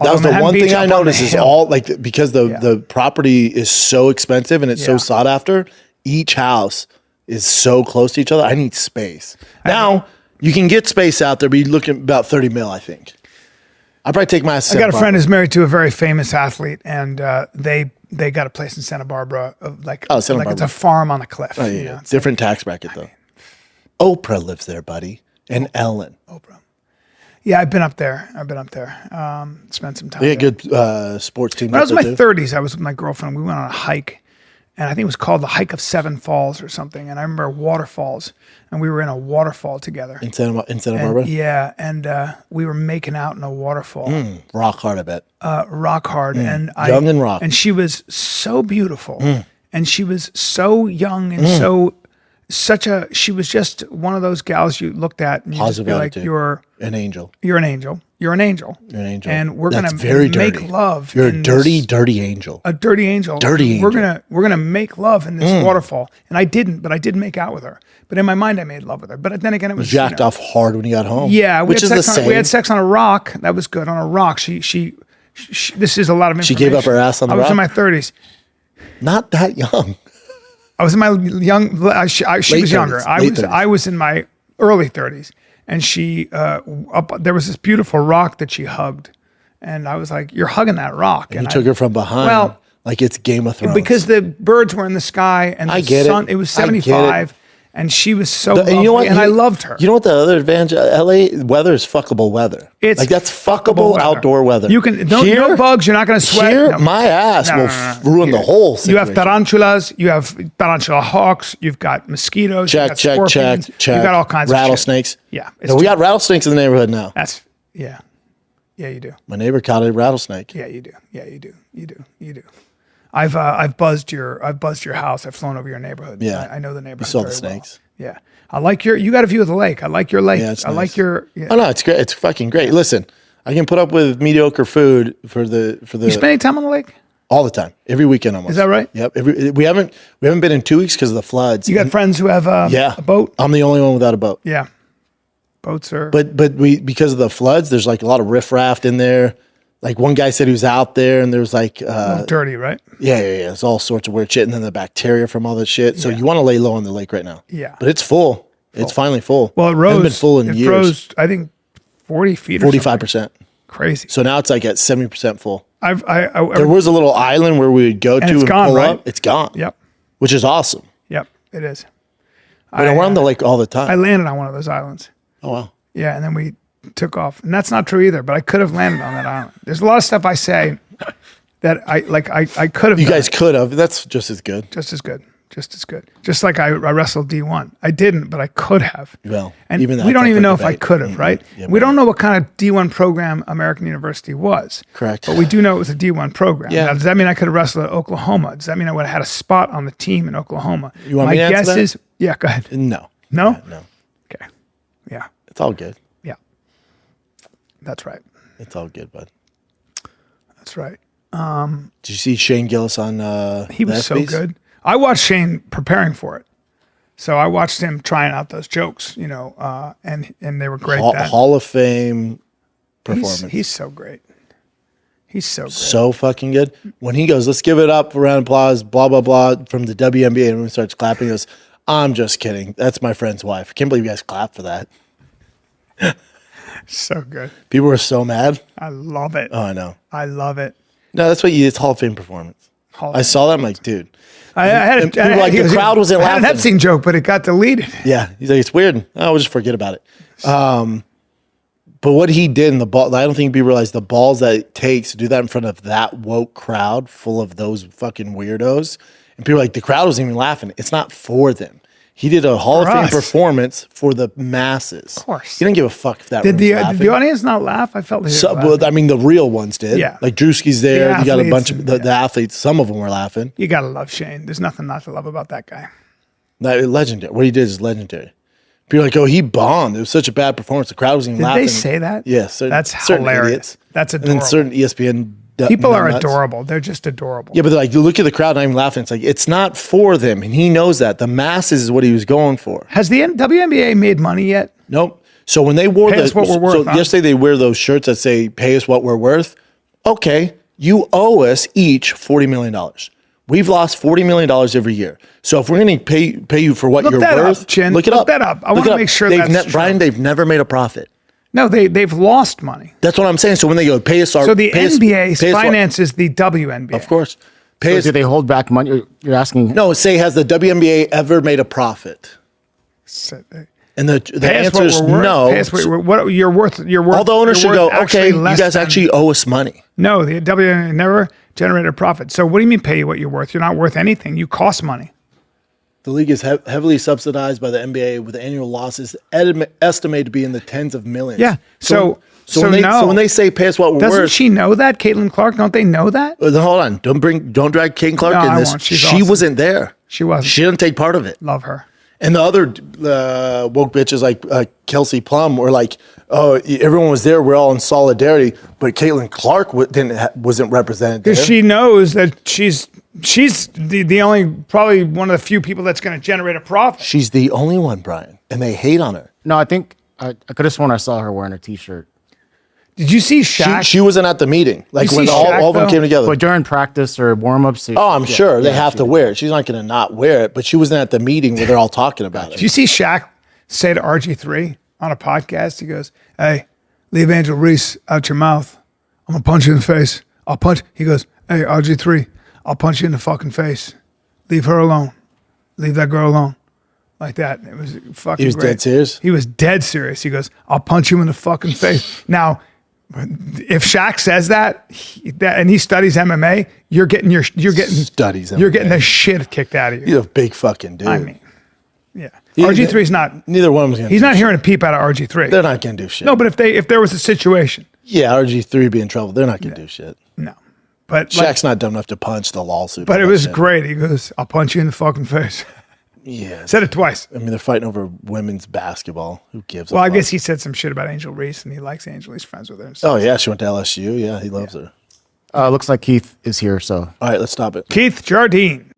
Speaker 1: That was the one thing I noticed is all like, because the property is so expensive and it's so sought after, each house is so close to each other. I need space. Now you can get space out there, but you're looking about 30 mil, I think. I'd probably take my.
Speaker 3: I got a friend who's married to a very famous athlete, and they got a place in Santa Barbara, Santa Barbara. It's a farm on a cliff.
Speaker 1: Oh, yeah, yeah. Different tax bracket though. Oprah lives there, buddy, and Ellen.
Speaker 3: Oprah. Yeah, I've been up there. Spent some time.
Speaker 1: We had a good sports team.
Speaker 3: When I was in my 30s, I was with my girlfriend. We went on a hike, and I think it was called the Hike of Seven Falls or something. And I remember waterfalls, and we were in a waterfall together
Speaker 1: in Santa Barbara.
Speaker 3: Yeah, and we were making out in a waterfall.
Speaker 1: Rock hard, I bet.
Speaker 3: Rock hard, and
Speaker 1: young and rock.
Speaker 3: And she was so beautiful, and she was so young and she was just one of those gals you looked at and you just feel like you're
Speaker 1: an angel.
Speaker 3: You're an angel. You're an angel.
Speaker 1: You're an angel.
Speaker 3: And we're going to make love.
Speaker 1: You're a dirty angel.
Speaker 3: A dirty angel.
Speaker 1: Dirty angel.
Speaker 3: We're gonna make love in this waterfall. And I didn't, but I did make out with her. But in my mind I made love with her. But then again it was
Speaker 1: jacked off hard when you got home.
Speaker 3: Yeah,
Speaker 1: which is the same.
Speaker 3: We had sex on a rock. That was good. On a rock. She this is a lot of information.
Speaker 1: She gave up her ass on the rock?
Speaker 3: I was in my 30s.
Speaker 1: Not that young.
Speaker 3: I was in my she was younger. I was in my early 30s, and she there was this beautiful rock that she hugged, and I was like, "You're hugging that rock."
Speaker 1: And you took her from behind, like it's Game of Thrones.
Speaker 3: Because the birds were in the sky, and the sun. It was 75, and she was so lovely, and you know what? I loved her.
Speaker 1: You know what the other advantage? LA weather is fuckable weather. It's like that's fuckable outdoor weather.
Speaker 3: You can no bugs. You're not going to sweat.
Speaker 1: Here, my ass will ruin the whole situation.
Speaker 3: You have tarantulas. You have tarantula hawks. You've got mosquitoes.
Speaker 1: Check.
Speaker 3: You've got all kinds
Speaker 1: rattlesnakes.
Speaker 3: Of shit. Yeah,
Speaker 1: we got rattlesnakes in the neighborhood now.
Speaker 3: Yeah, you do.
Speaker 1: My neighbor caught a rattlesnake.
Speaker 3: Yeah, you do. You do. I've buzzed your house. I've flown over your neighborhood.
Speaker 1: Yeah,
Speaker 3: I know the neighborhood.
Speaker 1: You saw
Speaker 3: very
Speaker 1: the snakes.
Speaker 3: Well. Yeah, I like you got a view of the lake. I like your lake.
Speaker 1: Yeah, it's
Speaker 3: I
Speaker 1: nice.
Speaker 3: like your. Yeah.
Speaker 1: Oh no, it's great. It's fucking great. Listen, I can put up with mediocre food for the.
Speaker 3: You spend any time on the lake?
Speaker 1: All the time, every weekend almost.
Speaker 3: Is that right?
Speaker 1: Yep. We haven't been in 2 weeks because of the floods.
Speaker 3: You got friends who have a boat?
Speaker 1: I'm the only one without a boat.
Speaker 3: Yeah, boats are.
Speaker 1: But because of the floods, there's like a lot of riffraff in there. Like one guy said he was out there and there was like
Speaker 3: dirty, right?
Speaker 1: Yeah. It's all sorts of weird shit, and then the bacteria from all that shit. So you want to lay low on the lake right now.
Speaker 3: Yeah,
Speaker 1: but it's full. It's finally full.
Speaker 3: Well, it rose.
Speaker 1: Hasn't been full in years. It rose,
Speaker 3: I think, 40 feet.
Speaker 1: 45%.
Speaker 3: Crazy.
Speaker 1: So now it's like at 70% full.
Speaker 3: There
Speaker 1: was a little island where we would go to and
Speaker 3: gone,
Speaker 1: pull
Speaker 3: right?
Speaker 1: up. It's gone.
Speaker 3: Yep.
Speaker 1: Which is awesome.
Speaker 3: Yep, it is.
Speaker 1: But we're on the lake all the time.
Speaker 3: I landed on one of those islands.
Speaker 1: Oh wow.
Speaker 3: Yeah, and then we took off, and that's not true either. But I could have landed on that island. There's a lot of stuff I say that I could have.
Speaker 1: You guys could have. That's just as good.
Speaker 3: Just as good. Just like I wrestled D1. I didn't, but I could have.
Speaker 1: Well,
Speaker 3: and
Speaker 1: even
Speaker 3: we don't even know if I could have, right?
Speaker 1: Yeah,
Speaker 3: we don't know what kind of D1 program American University was.
Speaker 1: Correct.
Speaker 3: But we do know it was a D1 program.
Speaker 1: Yeah.
Speaker 3: Now, does that mean I could have wrestled at Oklahoma? Does that mean I would have had a spot on the team in Oklahoma?
Speaker 1: You want me to answer that?
Speaker 3: Is, yeah, go ahead.
Speaker 1: No.
Speaker 3: No?
Speaker 1: Yeah, no.
Speaker 3: Okay. Yeah.
Speaker 1: It's all good.
Speaker 3: Yeah. That's right.
Speaker 1: It's all good, bud.
Speaker 3: That's right.
Speaker 1: Did you see Shane Gillis on
Speaker 3: He was so good. I watched Shane preparing for it. So I watched him trying out those jokes, and they were great.
Speaker 1: Hall of Fame performance.
Speaker 3: He's so great. He's so great.
Speaker 1: So fucking good. When he goes, let's give it up, a round of applause, blah, blah, blah, from the WNBA, and everyone starts clapping, he goes, I'm just kidding. That's my friend's wife. I can't believe you guys clapped for that.
Speaker 3: So good.
Speaker 1: People were so mad.
Speaker 3: I love it.
Speaker 1: Oh, I know.
Speaker 3: I love it.
Speaker 1: No, that's what it's Hall of Fame performance. I saw that. I'm like, dude.
Speaker 3: The
Speaker 1: crowd wasn't laughing.
Speaker 3: I had an Epstein joke, but it got deleted.
Speaker 1: Yeah. He's like, it's weird. Oh, we'll just forget about it. But what he did in the ball, I don't think people realize the balls that it takes to do that in front of that woke crowd full of those fucking weirdos. And people are like, the crowd wasn't even laughing. It's not for them. He did a Hall of Fame performance for the masses. Of
Speaker 3: course.
Speaker 1: He didn't give a fuck if that
Speaker 3: did the audience not laugh? I felt
Speaker 1: well, I mean, the real ones did.
Speaker 3: Yeah.
Speaker 1: Like Drewski's there. You got a bunch of the athletes. Some of them were laughing.
Speaker 3: You got to love Shane. There's nothing not to love about that guy.
Speaker 1: Legendary. What he did is legendary. People are like, oh, he bombed. It was such a bad performance. The crowd was even laughing.
Speaker 3: Did they say that?
Speaker 1: Yes. Yeah,
Speaker 3: that's hilarious.
Speaker 1: Idiots.
Speaker 3: That's adorable.
Speaker 1: And then certain ESPN
Speaker 3: people are adorable. They're just adorable.
Speaker 1: Yeah, but they're like, you look at the crowd, not even laughing. It's like, it's not for them. And he knows that. The masses is what he was going for.
Speaker 3: Has the WNBA made money yet?
Speaker 1: Nope. So when they wore
Speaker 3: us what we're worth,
Speaker 1: yesterday they wear those shirts that say, pay us what we're worth. Okay, you owe us each $40 million. We've lost $40 million every year. So if we're going to pay you for what you're worth, look it up.
Speaker 3: Look that up. I want to make sure that's true.
Speaker 1: Brian, they've never made a profit.
Speaker 3: No, they've lost money.
Speaker 1: That's what I'm saying. So when they go, pay us our...
Speaker 3: So the NBA finances the WNBA.
Speaker 1: Of course.
Speaker 2: So do they hold back money? You're asking...
Speaker 1: No, say, has the WNBA ever made a profit? And the answer is no.
Speaker 3: What you're worth.
Speaker 1: All the owners should go, okay, you guys actually owe us money.
Speaker 3: No, the WNBA never generated a profit. So what do you mean pay you what you're worth? You're not worth anything. You cost money.
Speaker 1: The league is heavily subsidized by the NBA with annual losses estimated to be in the tens of millions.
Speaker 3: Yeah. So
Speaker 1: when they say pay us what we're worth.
Speaker 3: Doesn't she know that? Caitlin Clark, don't they know that?
Speaker 1: Hold on. Don't drag Caitlin Clark in this. She wasn't there.
Speaker 3: She wasn't.
Speaker 1: She didn't take part of it.
Speaker 3: Love her.
Speaker 1: And the other woke bitches like Kelsey Plum were like, oh, everyone was there. We're all in solidarity. But Caitlin Clark wasn't represented there.
Speaker 3: Because she knows that she's the only, probably one of the few people that's going to generate a profit.
Speaker 1: She's the only one, Brian. And they hate on her.
Speaker 2: No, I think I could have sworn I saw her wearing a T-shirt.
Speaker 3: Did you see Shaq?
Speaker 1: She wasn't at the meeting. Like when all of them came together.
Speaker 2: But during practice or warm-ups.
Speaker 1: Oh, I'm sure they have to wear it. She's not going to not wear it. But she wasn't at the meeting where they're all talking about it.
Speaker 3: Did you see Shaq say to RG3 on a podcast? He goes, hey, leave Angel Reese out your mouth. I'm going to punch you in the face. I'll punch. He goes, hey, RG3, I'll punch you in the fucking face. Leave her alone. Leave that girl alone. Like that. It was fucking
Speaker 1: He was
Speaker 3: great.
Speaker 1: dead serious?
Speaker 3: He was dead serious. He goes, I'll punch you in the fucking face. Now, if Shaq says that and he studies MMA, you're getting the shit kicked out of you.
Speaker 1: He's a big fucking dude.
Speaker 3: I mean, yeah. RG3's not.
Speaker 1: Neither one of them's gonna.
Speaker 3: He's not hearing a peep out of RG3.
Speaker 1: They're not gonna do shit.
Speaker 3: No, but if there was a situation.
Speaker 1: Yeah, RG3 be in trouble. They're not gonna do shit.
Speaker 3: No, but
Speaker 1: Shaq's not dumb enough to punch the lawsuit.
Speaker 3: But it was great. He goes, "I'll punch you in the fucking face."
Speaker 1: Yeah.
Speaker 3: Said it twice.
Speaker 1: I mean, they're fighting over women's basketball. Who gives a
Speaker 3: fuck?
Speaker 1: fuck?
Speaker 3: I guess he said some shit about Angel Reese, and he likes Angel. He's friends with her.
Speaker 1: Oh, yeah. She went to LSU. Yeah, he loves her.
Speaker 2: Looks like Keith is here, so.
Speaker 1: All right, let's stop it.
Speaker 3: Keith Jardine.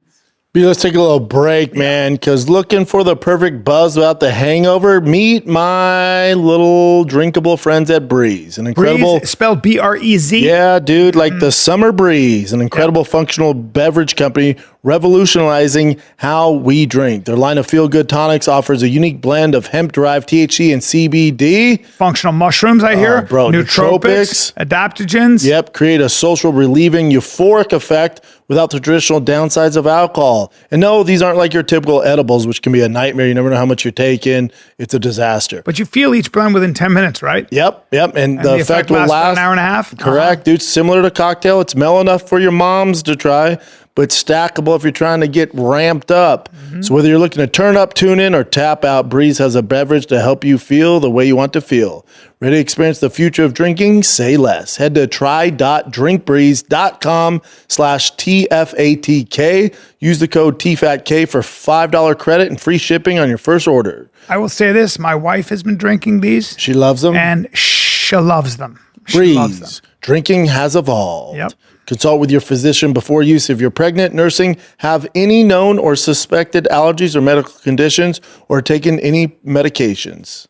Speaker 1: Let's take a little break, man, because looking for the perfect buzz without the hangover, meet my little drinkable friends at Breeze. An incredible...
Speaker 3: Breeze, spelled B-R-E-Z?
Speaker 1: Yeah, dude, like the Summer Breeze, an incredible functional beverage company revolutionizing how we drink. Their line of feel-good tonics offers a unique blend of hemp-derived THC and CBD.
Speaker 3: Functional mushrooms, I hear.
Speaker 1: Bro,
Speaker 3: nootropics, adaptogens.
Speaker 1: Yep, create a social, relieving, euphoric effect without the traditional downsides of alcohol. And no, these aren't like your typical edibles, which can be a nightmare. You never know how much you're taking. It's a disaster.
Speaker 3: But you feel each blend within 10 minutes, right?
Speaker 1: Yep. And the effect will last
Speaker 3: an hour and a half?
Speaker 1: Correct, dude. Similar to cocktail. It's mellow enough for your moms to try, but stackable if you're trying to get ramped up. So whether you're looking to turn up, tune in, or tap out, Breeze has a beverage to help you feel the way you want to feel. Ready to experience the future of drinking? Say less. Head to try.drinkbreeze.com/TFATK. Use the code TFATK for $5 credit and free shipping on your first order.
Speaker 3: I will say this. My wife has been drinking these.
Speaker 1: She loves them?
Speaker 3: And she loves them.
Speaker 1: Breeze. Loves them. Drinking has evolved.
Speaker 3: Yep.
Speaker 1: Consult with your physician before use if you're pregnant, nursing, have any known or suspected allergies or medical conditions, or taken any medications.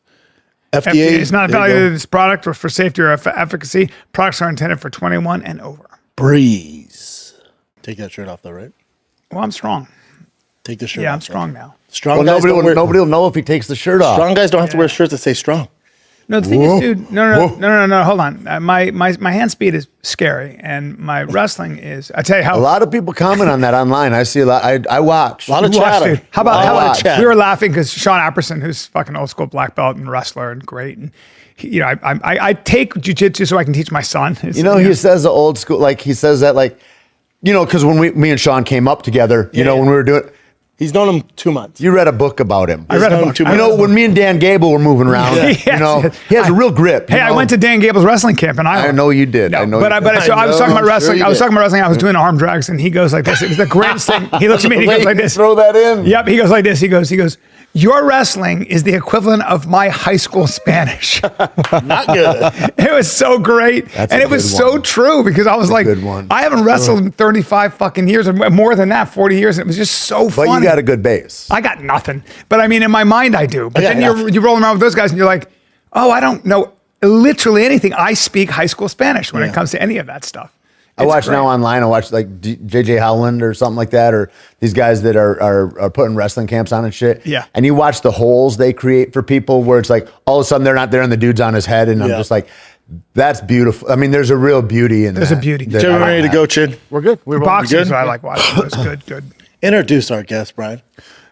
Speaker 1: FDA
Speaker 3: is not evaluated this product or for safety or efficacy. Products are intended for 21 and over.
Speaker 1: Breeze. Take that shirt off though, right?
Speaker 3: Well, I'm strong.
Speaker 1: Take the shirt off.
Speaker 3: Yeah, I'm strong now.
Speaker 1: Strong
Speaker 4: guys nobody will know if he takes the shirt off.
Speaker 1: Strong guys don't have to wear shirts that say strong.
Speaker 3: No, the thing is, dude, no, hold on. My hand speed is scary, and my wrestling is, I tell you how.
Speaker 4: A lot of people comment on that online. I see a lot. I watch.
Speaker 1: A lot of chatter.
Speaker 3: Dude. How about we were laughing because Sean Apperson, who's fucking old school black belt and wrestler and great, and he, I take jiu-jitsu so I can teach my son.
Speaker 4: He says the old school, like he says that, like, because when me and Sean came up together, when we were doing,
Speaker 1: He's known him 2 months.
Speaker 4: You read a book about him.
Speaker 3: I read a book.
Speaker 1: Too
Speaker 4: You know, when me and Dan Gable were moving around,
Speaker 3: Yes.
Speaker 4: you know, he has a real grip.
Speaker 3: Hey,
Speaker 4: you
Speaker 3: I
Speaker 4: know?
Speaker 3: went to Dan Gable's wrestling camp in Iowa.
Speaker 4: I know you did.
Speaker 3: No,
Speaker 4: I know.
Speaker 3: but
Speaker 4: you did.
Speaker 3: so I was talking about wrestling.
Speaker 1: you
Speaker 3: I was
Speaker 1: did.
Speaker 3: talking about wrestling. I was doing arm drags, and he goes like this. It was the greatest thing. He looks at me and he goes like this.
Speaker 4: Throw that in.
Speaker 3: Yep. He goes like this. He goes. Your wrestling is the equivalent of my high school Spanish.
Speaker 1: Not good.
Speaker 3: It was so great.
Speaker 4: That's
Speaker 3: And
Speaker 4: a
Speaker 3: it was
Speaker 4: good
Speaker 3: so
Speaker 4: one.
Speaker 3: true because I was like,
Speaker 4: good one.
Speaker 3: I haven't wrestled in 35 fucking years, or more than that, 40 years. And it was just so
Speaker 4: But
Speaker 3: funny.
Speaker 4: you got a good base.
Speaker 3: I got nothing. But I mean, in my mind, I do. But
Speaker 1: I got
Speaker 3: then
Speaker 1: nothing.
Speaker 3: you're rolling around with those guys and you're like, oh, I don't know literally anything. I speak high school Spanish when it comes to any of that stuff.
Speaker 4: I
Speaker 3: It's
Speaker 4: watch
Speaker 3: great.
Speaker 4: now online. I watch like JJ Howland or something like that, or these guys that are putting wrestling camps on and shit.
Speaker 3: Yeah.
Speaker 4: And you watch the holes they create for people where it's like all of a sudden they're not there and the dude's on his head, and I'm
Speaker 1: Yeah.
Speaker 4: just like, that's beautiful. I mean, there's a real beauty in
Speaker 3: There's
Speaker 4: that.
Speaker 3: a beauty.
Speaker 4: that
Speaker 1: Jim,
Speaker 4: I
Speaker 1: ready to
Speaker 4: like.
Speaker 1: go, Chin?
Speaker 2: We're good. We're
Speaker 3: Boxing is
Speaker 1: good?
Speaker 3: what I like watching. It was good.
Speaker 1: Introduce our guest, Brian.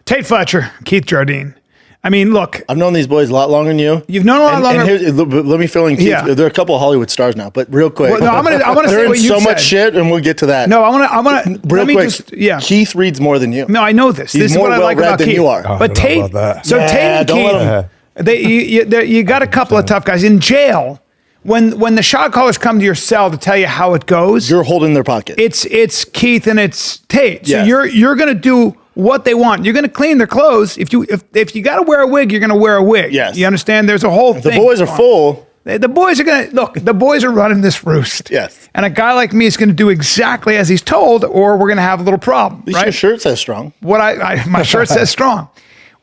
Speaker 3: Tait Fletcher, Keith Jardine. I mean, look,
Speaker 1: I've known these boys a lot longer than you.
Speaker 3: You've known a lot longer.
Speaker 1: And here's, let me fill in Keith.
Speaker 3: Yeah.
Speaker 1: There are a couple of Hollywood stars now, but real quick.
Speaker 3: Well, no, I wanna say
Speaker 1: They're in
Speaker 3: what you
Speaker 1: so
Speaker 3: said.
Speaker 1: much shit, and we'll get to that.
Speaker 3: no, I want to.
Speaker 1: real
Speaker 3: Let me
Speaker 1: quick.
Speaker 3: just, yeah.
Speaker 1: Keith reads more than you.
Speaker 3: No, I know this.
Speaker 1: He's
Speaker 3: This is
Speaker 1: more
Speaker 3: what I like
Speaker 1: well-read
Speaker 3: about
Speaker 1: than
Speaker 3: Keith.
Speaker 1: you are.
Speaker 5: Oh, I
Speaker 3: But
Speaker 5: don't know
Speaker 3: Tait,
Speaker 5: about that.
Speaker 3: so
Speaker 1: Yeah,
Speaker 3: Tait and
Speaker 1: don't let
Speaker 3: Keith, you got a couple of tough guys in jail. When the shot callers come to your cell to tell you how it goes,
Speaker 1: You're holding their pocket.
Speaker 3: it's Keith and it's Tait. So
Speaker 1: Yes.
Speaker 3: you're gonna do what they want. You're gonna clean their clothes. If you got to wear a wig, you're gonna wear a wig.
Speaker 1: Yes.
Speaker 3: You understand? There's a whole
Speaker 1: the
Speaker 3: thing.
Speaker 1: boys are full.
Speaker 3: The boys are gonna look. The boys are running this roost.
Speaker 1: Yes.
Speaker 3: And a guy like me is gonna do exactly as he's told, or we're gonna have a little problem.
Speaker 1: At least
Speaker 3: right?
Speaker 1: your shirt says strong.
Speaker 3: What my shirt says strong.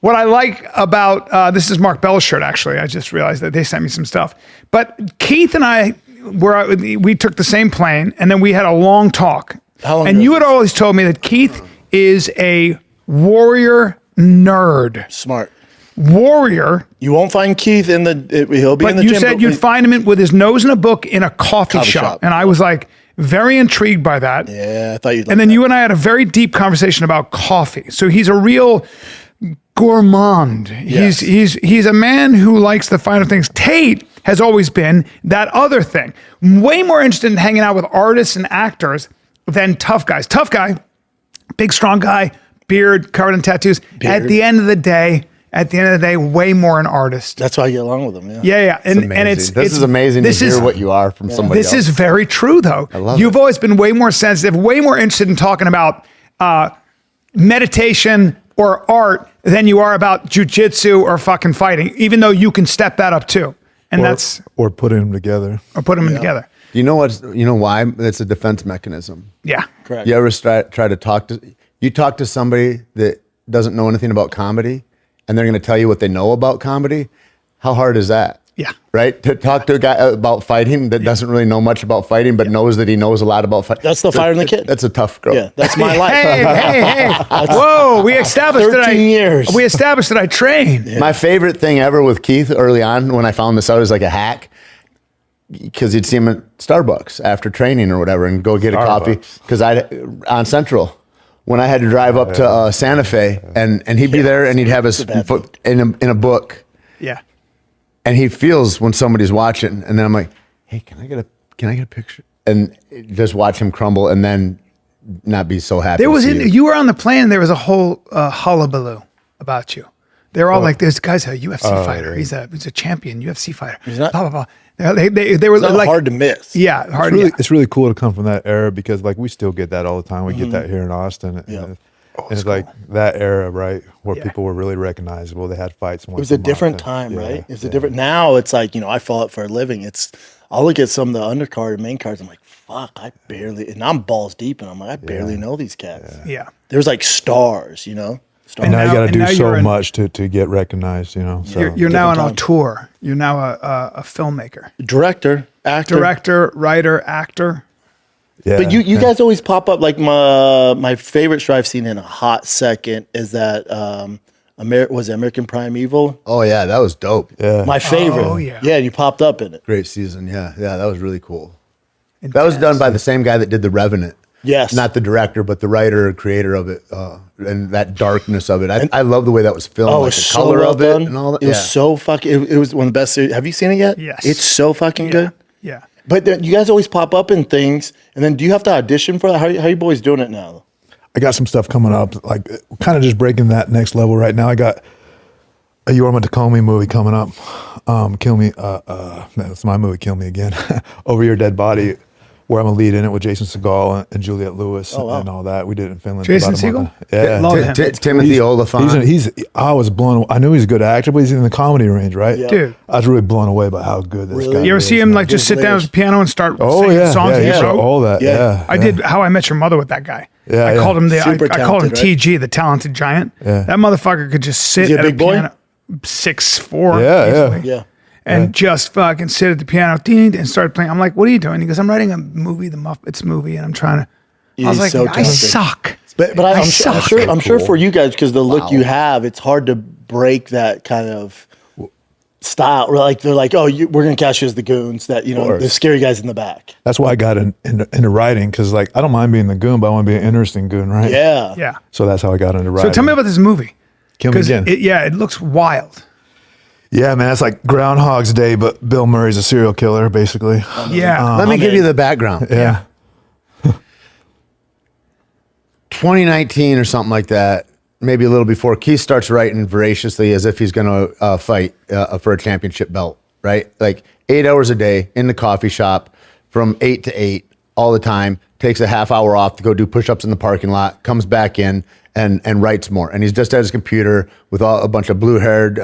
Speaker 3: What I like about this is Mark Bell's shirt. Actually, I just realized that they sent me some stuff. But Keith and I we took the same plane, and then we had a long talk.
Speaker 1: How long
Speaker 3: And
Speaker 1: ago
Speaker 3: you
Speaker 1: was
Speaker 3: had always told me that Keith is a warrior nerd.
Speaker 1: Smart.
Speaker 3: Warrior.
Speaker 1: You won't find Keith in the. He'll be in
Speaker 3: But
Speaker 1: the
Speaker 3: you
Speaker 1: gym.
Speaker 3: said you'd find him with his nose in a book in a coffee
Speaker 1: Coffee
Speaker 3: shop.
Speaker 1: shop.
Speaker 3: And I was like very intrigued by that.
Speaker 1: Yeah, I thought you'd. Like
Speaker 3: And then
Speaker 1: that.
Speaker 3: you and I had a very deep conversation about coffee. So he's a real gourmand.
Speaker 1: Yes.
Speaker 3: He's a man who likes the finer things. Tait has always been that other thing. Way more interested in hanging out with artists and actors than tough guys. Tough guy, big strong guy, beard, covered in tattoos. At the end of the day, way more an artist.
Speaker 1: That's why I get along with him. Yeah.
Speaker 3: Yeah. And it's
Speaker 4: This is amazing
Speaker 3: this
Speaker 4: to hear
Speaker 3: is-
Speaker 4: what you are from somebody
Speaker 3: This
Speaker 4: else.
Speaker 3: is very true, though.
Speaker 4: love
Speaker 3: You've
Speaker 4: it.
Speaker 3: always been way more sensitive, way more interested in talking about meditation or art than you are about jujitsu or fucking fighting, even though you can step that up too. And
Speaker 5: or putting them together.
Speaker 3: or put them together.
Speaker 4: You know why? It's a defense mechanism.
Speaker 3: Yeah.
Speaker 1: Correct.
Speaker 4: You ever try to talk to somebody that doesn't know anything about comedy, and they're going to tell you what they know about comedy? How hard is that?
Speaker 3: Yeah.
Speaker 4: Right? To talk to a guy about fighting that doesn't really know much about fighting, but knows that he knows a lot about fighting.
Speaker 1: That's the fire in the kid.
Speaker 4: That's a tough girl.
Speaker 1: Yeah, that's my life.
Speaker 3: Hey. Whoa, we established
Speaker 1: 13 years.
Speaker 3: We established that I train.
Speaker 4: My favorite thing ever with Keith early on when I found this out is like a hack. Because you'd see him at Starbucks after training or whatever and go get a coffee. Because on Central, when I had to drive up to Santa Fe and he'd be there and he'd have his
Speaker 1: bad
Speaker 4: foot in a book.
Speaker 3: Yeah.
Speaker 4: And he feels when somebody's watching, and then I'm like, "Hey, can I get a picture?" And just watch him crumble, and then not be so happy.
Speaker 3: There was
Speaker 4: to see
Speaker 3: you were on the plane and there was a whole hullabaloo about you. They were all like, "This guy's a UFC fighter. He's a champion UFC fighter."
Speaker 1: He's not-
Speaker 3: blah blah blah. They were
Speaker 1: It's not
Speaker 3: like
Speaker 1: hard to miss.
Speaker 3: Yeah, hard.
Speaker 5: It's really cool to come from that era because like we still get that all the time. We get that here in Austin. And it's like that era, right, where people were really recognizable. They had fights.
Speaker 1: It was a different time, right? It was a different. Now it's like, I follow it for a living. I'll look at some of the undercard and main cards. I'm like, fuck, and I'm balls deep, and I'm like, I barely know these cats.
Speaker 3: Yeah.
Speaker 1: There's like stars, Stars.
Speaker 3: And
Speaker 5: Now you got to
Speaker 3: and
Speaker 5: do
Speaker 3: now you're
Speaker 5: so
Speaker 3: an-
Speaker 5: much to get recognized, So
Speaker 3: You're now an
Speaker 1: different time.
Speaker 3: auteur. You're now a filmmaker,
Speaker 1: Director, actor.
Speaker 3: director, writer, actor.
Speaker 5: yeah.
Speaker 1: But you guys always pop up. Like my favorite show I've seen in a hot second is that was it American Primeval?
Speaker 4: Oh yeah, that was dope.
Speaker 5: Yeah.
Speaker 1: My favorite.
Speaker 3: Oh, yeah.
Speaker 1: Yeah, you popped up in it.
Speaker 4: Great season. Yeah, that was really cool. That was done by the same guy that did The Revenant.
Speaker 1: Yes.
Speaker 4: Not the director, but the writer or creator of it, and that darkness of it. I love the way that was filmed,
Speaker 1: Oh,
Speaker 4: like
Speaker 1: it's
Speaker 4: the
Speaker 1: so
Speaker 4: color
Speaker 1: well
Speaker 4: of
Speaker 1: done.
Speaker 4: it and all that.
Speaker 1: It was so fucking. It was one of the best series. Have you seen it yet?
Speaker 3: Yes.
Speaker 1: It's so fucking good.
Speaker 3: Yeah.
Speaker 1: But then you guys always pop up in things, and then do you have to audition for that? How you boys doing it now?
Speaker 5: I got some stuff coming up, like kind of just breaking that next level right now. I got a Yorma Takomi movie coming up. Kill Me, that's my movie, Kill Me Again. Over Your Dead Body, where I'm a lead in it with Jason Segel and Juliette Lewis and all that. We did it in Finland.
Speaker 3: Jason
Speaker 5: Segel?
Speaker 3: Yeah.
Speaker 4: Timothy Olyphant.
Speaker 5: I was blown. I knew he's a good actor, but he's in the comedy range, right?
Speaker 1: Yeah.
Speaker 3: Dude.
Speaker 5: I was really blown away by how good this guy is.
Speaker 3: You ever see him
Speaker 5: man.
Speaker 3: like just sit down at the piano and start
Speaker 5: Oh
Speaker 3: singing
Speaker 5: yeah,
Speaker 3: songs
Speaker 5: yeah,
Speaker 3: he wrote?
Speaker 5: all that. Yeah,
Speaker 3: I did How I Met Your Mother with that guy.
Speaker 5: Yeah,
Speaker 3: I called him I
Speaker 1: Super
Speaker 3: called him
Speaker 1: talented, right?
Speaker 3: TG, the talented giant.
Speaker 5: Yeah.
Speaker 3: That motherfucker could just sit
Speaker 1: Is he a
Speaker 3: at
Speaker 1: big
Speaker 3: a
Speaker 1: boy?
Speaker 3: piano, 6'4",
Speaker 5: Yeah,
Speaker 3: easily,
Speaker 1: Yeah.
Speaker 3: and just fucking sit at the piano and start playing. I'm like, what are you doing? He goes, I'm writing a movie, the Muppets movie, and I'm trying to. I was
Speaker 1: He's
Speaker 3: like,
Speaker 1: so
Speaker 3: I
Speaker 1: talented.
Speaker 3: suck.
Speaker 1: But I'm sure for you guys, because the look you have, it's hard to break that kind of style. Like they're like, oh, we're gonna cast you as the goons, that the scary guys in the back.
Speaker 5: That's why I got into writing, because like I don't mind being the goon, but I want to be an interesting goon, right?
Speaker 1: Yeah.
Speaker 3: Yeah.
Speaker 5: So that's how I got into writing.
Speaker 3: So tell me about this movie.
Speaker 5: Kill Me Again.
Speaker 3: It looks wild.
Speaker 5: Yeah, man, it's like Groundhog's Day, but Bill Murray's a serial killer, basically.
Speaker 3: Yeah.
Speaker 4: Let me give you the background.
Speaker 5: Yeah.
Speaker 4: 2019 or something like that, maybe a little before, Keith starts writing voraciously as if he's going to fight for a championship belt, right? Like 8 hours a day in the coffee shop from 8 to 8 all the time, takes a half hour off to go do push-ups in the parking lot, comes back in and writes more. And he's just at his computer with a bunch of blue-haired,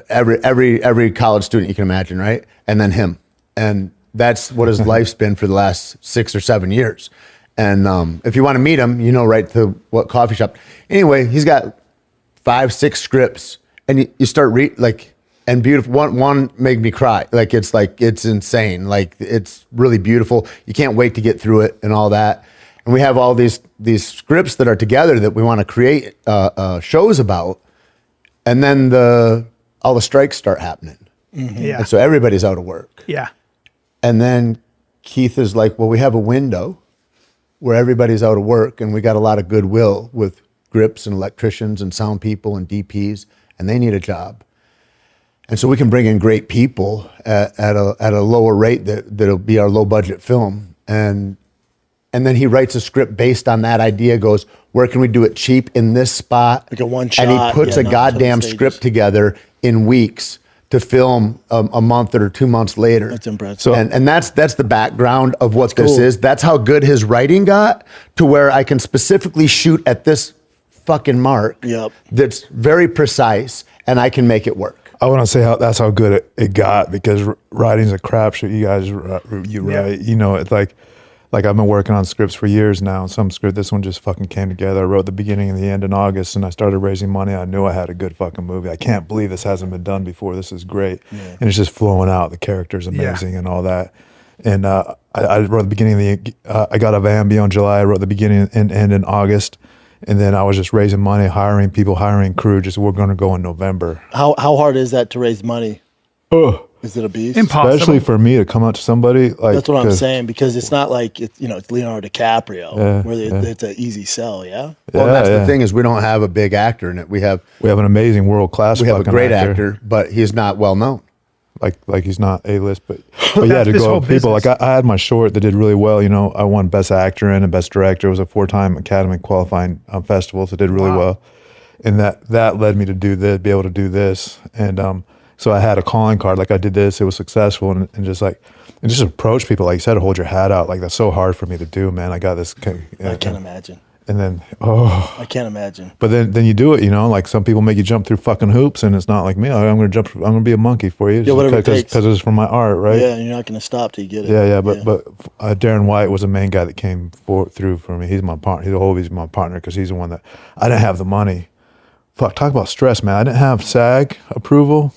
Speaker 4: every college student you can imagine, right? And then him. And that's what his life's been for the last 6 or 7 years. And if you want to meet him, right to what coffee shop. Anyway, he's got 5, 6 scripts, and you start and beautiful. One made me cry. It's insane. Like, it's really beautiful. You can't wait to get through it and all that. And we have all these scripts that are together that we want to create shows about. And then all the strikes start happening.
Speaker 3: Mm-hmm. Yeah.
Speaker 4: And so everybody's out of work.
Speaker 3: Yeah.
Speaker 4: And then Keith is like, well, we have a window where everybody's out of work, and we got a lot of goodwill with grips and electricians and sound people and DPs, and they need a job. And so we can bring in great people at a lower rate that'll be our low budget film. And then he writes a script based on that idea, goes, where can we do it cheap in this spot?
Speaker 1: Like a one shot.
Speaker 4: And he puts a goddamn script together in weeks to film a month or 2 months later.
Speaker 1: That's impressive.
Speaker 4: So, and that's the background of what this is. That's how good his writing got, to where I can specifically shoot at this fucking mark.
Speaker 1: Yep.
Speaker 4: That's very precise, and I can make it work.
Speaker 5: I want to say that's how good it got, because writing's a crapshoot. You guys, you write, it's like I've been working on scripts for years now. This one just fucking came together. I wrote the beginning and the end in August, and I started raising money. I knew I had a good fucking movie. I can't believe this hasn't been done before. This is great. Yeah. And it's just flowing out. The character's amazing and all that. And I wrote the beginning of I got a Bambi on July. I wrote the beginning and end in August. And then I was just raising money, hiring people, hiring crew. We're going to go in November.
Speaker 1: How hard is that to raise money?
Speaker 5: Oh.
Speaker 1: Is it a beast?
Speaker 3: Impossible.
Speaker 5: Especially for me to come out to somebody like.
Speaker 1: That's what I'm saying, because it's not like it's Leonardo DiCaprio where it's an easy sell. Yeah.
Speaker 4: Well, that's the thing, is we don't have a big actor in it. We have
Speaker 5: an amazing world class.
Speaker 4: We have a great actor, but he's not well known.
Speaker 5: Like he's not A-list, but yeah, to go up people. Like I had my short that did really well. I won Best Actor and Best Director. It was a 4-time Academy qualifying festival, so it did really well. And that led me to do this, be able to do this. And so I had a calling card, like I did this, it was successful, and just approach people, like you said, hold your hat out. Like, that's so hard for me to do, man. I got this.
Speaker 1: I can't imagine.
Speaker 5: And then,
Speaker 1: I can't imagine.
Speaker 5: But then you do it, like some people make you jump through fucking hoops, and it's not like me. I'm going to be a monkey for you.
Speaker 1: Yeah, whatever it takes.
Speaker 5: Because it's from my art, right?
Speaker 1: Yeah, and you're not going to stop till you get it.
Speaker 5: Yeah, but Darren White was the main guy that came through for me. He's my partner. He's always my partner, because he's the one that, I didn't have the money. Fuck, talk about stress, man. I didn't have SAG approval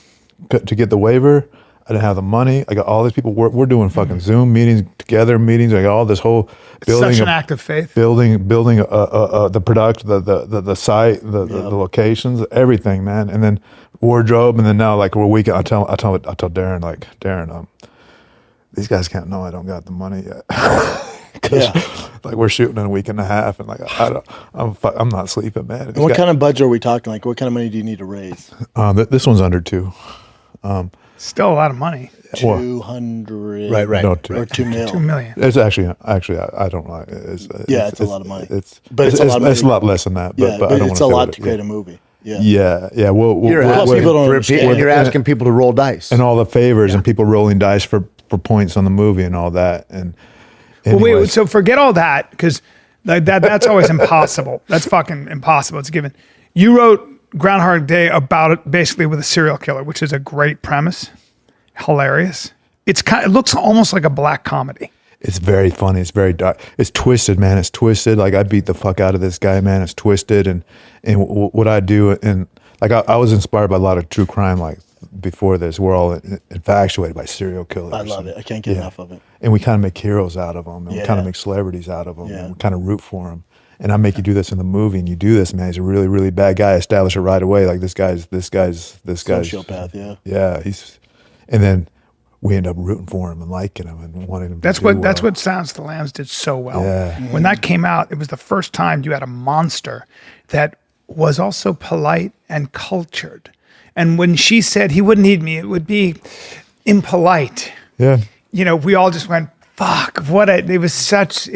Speaker 5: to get the waiver. I didn't have the money. I got all these people. We're doing fucking Zoom meetings, together meetings. I got all this whole building.
Speaker 3: Such an act of faith.
Speaker 5: Building the product, the site, the locations, everything, man. And then wardrobe, and then now like we're weekend. I tell Darren, like, Darren, these guys can't know I don't got the money yet. Like we're shooting in a week and a half, and like I'm not sleeping, man.
Speaker 1: And what kind of budget are we talking? Like, what kind of money do you need to raise?
Speaker 5: This one's under 2.
Speaker 3: Still a lot of money.
Speaker 1: 200.
Speaker 4: Right.
Speaker 5: No,
Speaker 1: Or 2 mil.
Speaker 3: 2 million.
Speaker 5: It's actually, I don't know. It's
Speaker 1: a lot of money.
Speaker 5: But it's a lot.
Speaker 1: money.
Speaker 5: It's a lot less than that.
Speaker 1: Yeah,
Speaker 5: but I don't
Speaker 1: it's
Speaker 5: wanna
Speaker 1: a
Speaker 5: say
Speaker 1: lot
Speaker 5: what
Speaker 1: to
Speaker 5: it-
Speaker 1: create a movie. Yeah.
Speaker 5: Yeah. Well,
Speaker 4: You're
Speaker 1: Plus, people don't understand.
Speaker 4: you're asking people to roll dice.
Speaker 5: and all the favors and people rolling dice for points on the movie and all that. And
Speaker 3: Well, wait,
Speaker 5: anyways,
Speaker 3: so forget all that because that's always impossible. That's fucking impossible. It's a given. You wrote Groundhog Day about it basically with a serial killer, which is a great premise, hilarious. It looks almost like a black comedy.
Speaker 5: it's very funny. It's very dark. It's twisted, man. It's twisted. Like I beat the fuck out of this guy, man. It's twisted. And what I do, and like I was inspired by a lot of true crime. Like before this, we're all infatuated by serial killers.
Speaker 1: I love it. I can't get enough of it.
Speaker 5: And we kind of make heroes out of them, and we kind
Speaker 1: Yeah.
Speaker 5: of make celebrities out of them,
Speaker 1: Yeah.
Speaker 5: and we kind of root for them. And I make you do this in the movie, and you do this, man. He's a really, really bad guy. Establish it right away. Like this guy's.
Speaker 1: Sociopath, yeah.
Speaker 5: Yeah, and then we end up rooting for him and liking him and wanting him.
Speaker 3: That's
Speaker 5: to do
Speaker 3: what
Speaker 5: well.
Speaker 3: Sounds of the Lambs did so well.
Speaker 5: Yeah.
Speaker 3: When that came out, it was the first time you had a monster that was also polite and cultured. And when she said he wouldn't eat me, it would be impolite.
Speaker 5: Yeah.
Speaker 3: You know, we all just went, fuck, it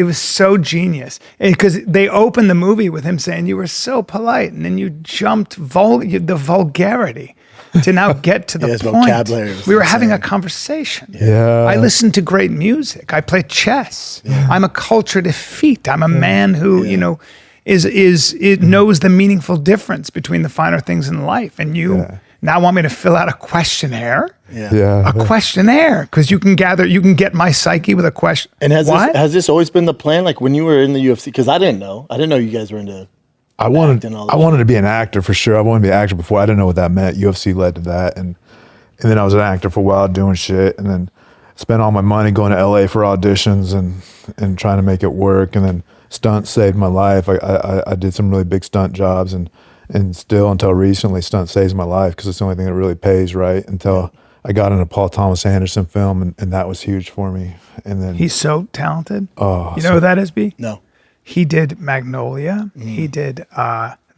Speaker 3: was so genius. Because they opened the movie with him saying, you were so polite. And then you jumped the vulgarity to now get to the
Speaker 1: his
Speaker 3: point.
Speaker 1: vocabulary was
Speaker 3: We were having a
Speaker 1: insane.
Speaker 3: conversation.
Speaker 5: Yeah.
Speaker 3: I listen to great music. I play chess. I'm a cultured effete. I'm a man who, you know, knows the meaningful difference between the finer things in life. And you now want me to fill out a questionnaire?
Speaker 5: Yeah.
Speaker 3: A questionnaire, because you can get my psyche with a question.
Speaker 1: And has
Speaker 3: What?
Speaker 1: this always been the plan? Like when you were in the UFC? Because I didn't know you guys were into.
Speaker 5: I wanted
Speaker 1: and all that
Speaker 5: to be an actor for sure. I wanted to be an actor before. I didn't know what that meant. UFC led to that, and then I was an actor for a while doing shit, and then spent all my money going to LA for auditions and trying to make it work, and then stunts saved my life. I did some really big stunt jobs, and still until recently, stunt saves my life because it's the only thing that really pays, right? Until I got into Paul Thomas Anderson film, and that was huge for me. And then
Speaker 3: He's so talented.
Speaker 5: Oh,
Speaker 3: you know who that is, B?
Speaker 1: No.
Speaker 3: He did Magnolia. He did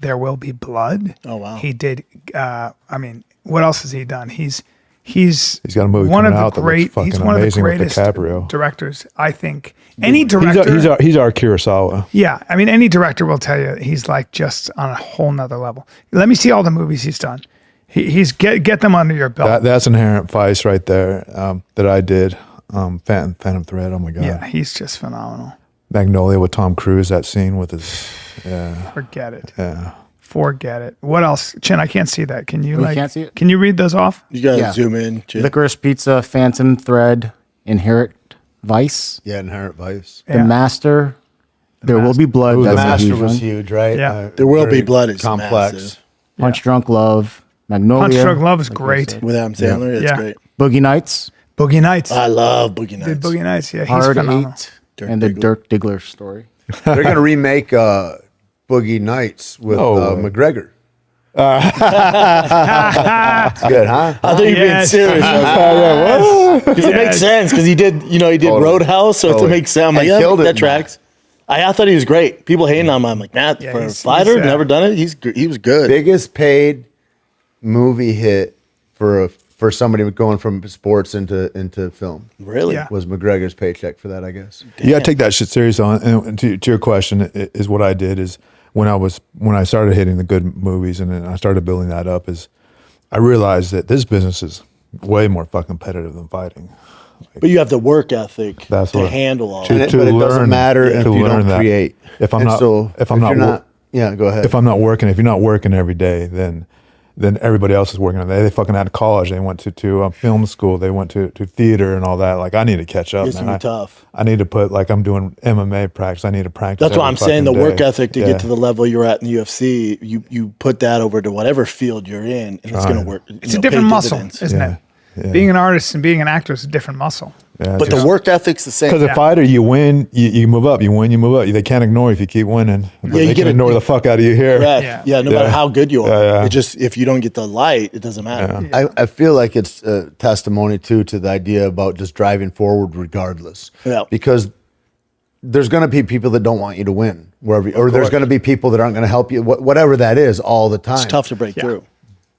Speaker 3: There Will Be Blood.
Speaker 1: Oh, wow.
Speaker 3: He did. What else has he done? He's
Speaker 5: got a movie
Speaker 3: one of
Speaker 5: coming
Speaker 3: the
Speaker 5: out that looks
Speaker 3: great.
Speaker 5: fucking
Speaker 3: He's one of the
Speaker 5: amazing with
Speaker 3: greatest
Speaker 5: DiCaprio.
Speaker 3: directors. I think any director.
Speaker 5: he's our Kurosawa.
Speaker 3: Yeah, I mean, any director will tell you he's like just on a whole nother level. Let me see all the movies he's done. He's get them under your belt.
Speaker 5: That's Inherent Vice right there that I did. Phantom Thread. Oh my god.
Speaker 3: Yeah, he's just phenomenal.
Speaker 5: Magnolia with Tom Cruise. That scene with his.
Speaker 3: Forget it.
Speaker 5: Yeah.
Speaker 3: Forget it. What else? Chin, I can't see that. Can you
Speaker 2: can't see it?
Speaker 3: Can you read those off?
Speaker 1: You gotta
Speaker 2: Yeah.
Speaker 1: zoom in. Jim.
Speaker 2: Licorice Pizza, Phantom Thread, Inherent Vice,
Speaker 4: Yeah, Inherent Vice.
Speaker 2: The Master, There Will Be Blood.
Speaker 5: Ooh,
Speaker 2: That's
Speaker 5: The
Speaker 2: a
Speaker 4: Master
Speaker 2: huge
Speaker 4: was
Speaker 2: one.
Speaker 4: huge, right?
Speaker 3: Yeah.
Speaker 1: There Will
Speaker 4: very
Speaker 1: Be Blood is
Speaker 4: complex.
Speaker 1: massive.
Speaker 2: Punch Drunk Love, Magnolia.
Speaker 3: Punch Drunk Love is
Speaker 2: like we
Speaker 3: great.
Speaker 2: said.
Speaker 1: With Adam Sandler, that's
Speaker 3: Yeah.
Speaker 1: great.
Speaker 2: Boogie Nights,
Speaker 3: Boogie Nights.
Speaker 1: I love Boogie Nights.
Speaker 3: Did Boogie Nights. Yeah, he's
Speaker 2: Hard
Speaker 3: phenomenal.
Speaker 2: 8,
Speaker 1: Dirk
Speaker 2: and the
Speaker 1: Diggler.
Speaker 2: Dirk Diggler story.
Speaker 4: They're going to remake Boogie Nights with
Speaker 5: No way.
Speaker 4: McGregor. It's good, huh?
Speaker 1: I think you're being
Speaker 3: Yes.
Speaker 1: serious. Because it makes sense. Because he did
Speaker 4: Totally.
Speaker 1: Roadhouse, so
Speaker 4: Totally.
Speaker 1: it makes sense. I'm like,
Speaker 4: And
Speaker 1: yeah,
Speaker 4: killed it
Speaker 1: that
Speaker 4: in
Speaker 1: tracks. I thought he was great. People hating on him. I'm like, man, for a
Speaker 3: he's-
Speaker 1: fighter,
Speaker 3: he's,
Speaker 1: never done it. He was good.
Speaker 4: Biggest paid movie hit for somebody going from sports into film
Speaker 1: Really?
Speaker 3: Yeah.
Speaker 4: was McGregor's paycheck for that, I guess.
Speaker 5: You gotta take that shit serious. And to your question, is what I did is when I started hitting the good movies and then I started building that up, is I realized that this business is way more fucking competitive than fighting.
Speaker 1: But you have the work ethic
Speaker 5: That's
Speaker 1: to
Speaker 5: what-
Speaker 1: handle all
Speaker 5: to-
Speaker 1: that.
Speaker 4: But it doesn't
Speaker 5: learn-
Speaker 4: matter
Speaker 5: to
Speaker 4: if you
Speaker 5: learn
Speaker 4: don't
Speaker 5: that.
Speaker 4: create.
Speaker 5: If I'm
Speaker 4: And
Speaker 5: not-
Speaker 4: so
Speaker 5: if I'm
Speaker 4: you're
Speaker 5: not
Speaker 4: yeah, go ahead.
Speaker 5: If I'm not working, if you're not working every day, then everybody else is working on that. They fucking out of college. They went to film school. They went to theater and all that. Like I need to catch up,
Speaker 1: It's
Speaker 5: man.
Speaker 1: gonna be tough.
Speaker 5: I need to put like I'm doing MMA practice. I need to practice.
Speaker 1: That's why
Speaker 5: every
Speaker 1: I'm saying the
Speaker 5: fucking
Speaker 1: work
Speaker 5: day.
Speaker 1: ethic to
Speaker 5: Yeah.
Speaker 1: get to the level you're at in the UFC. You put that over to whatever field you're in, and it's going to
Speaker 5: Trying.
Speaker 1: work.
Speaker 3: It's a different muscle, isn't
Speaker 5: Yeah.
Speaker 3: it?
Speaker 5: Yeah.
Speaker 3: Being an artist and being an actor is a different muscle.
Speaker 5: Yeah,
Speaker 1: But the work ethic's the same.
Speaker 5: because a fighter, you win, you move up. You win, you move up. They can't ignore you if you keep winning. But
Speaker 1: you
Speaker 5: they
Speaker 1: get
Speaker 5: can
Speaker 1: a-
Speaker 5: ignore the fuck out of you here.
Speaker 1: Correct.
Speaker 3: Yeah.
Speaker 1: Yeah, no matter
Speaker 5: Yeah.
Speaker 1: how good you are.
Speaker 5: Yeah.
Speaker 1: It just, if you don't get the light, it doesn't matter.
Speaker 4: I feel like it's a testimony too to the idea about just driving forward regardless.
Speaker 1: Yeah.
Speaker 4: Because there's going to be people that don't want you to win or there's going to be people that aren't going to help you, whatever that is, all the time.
Speaker 1: It's tough to break through.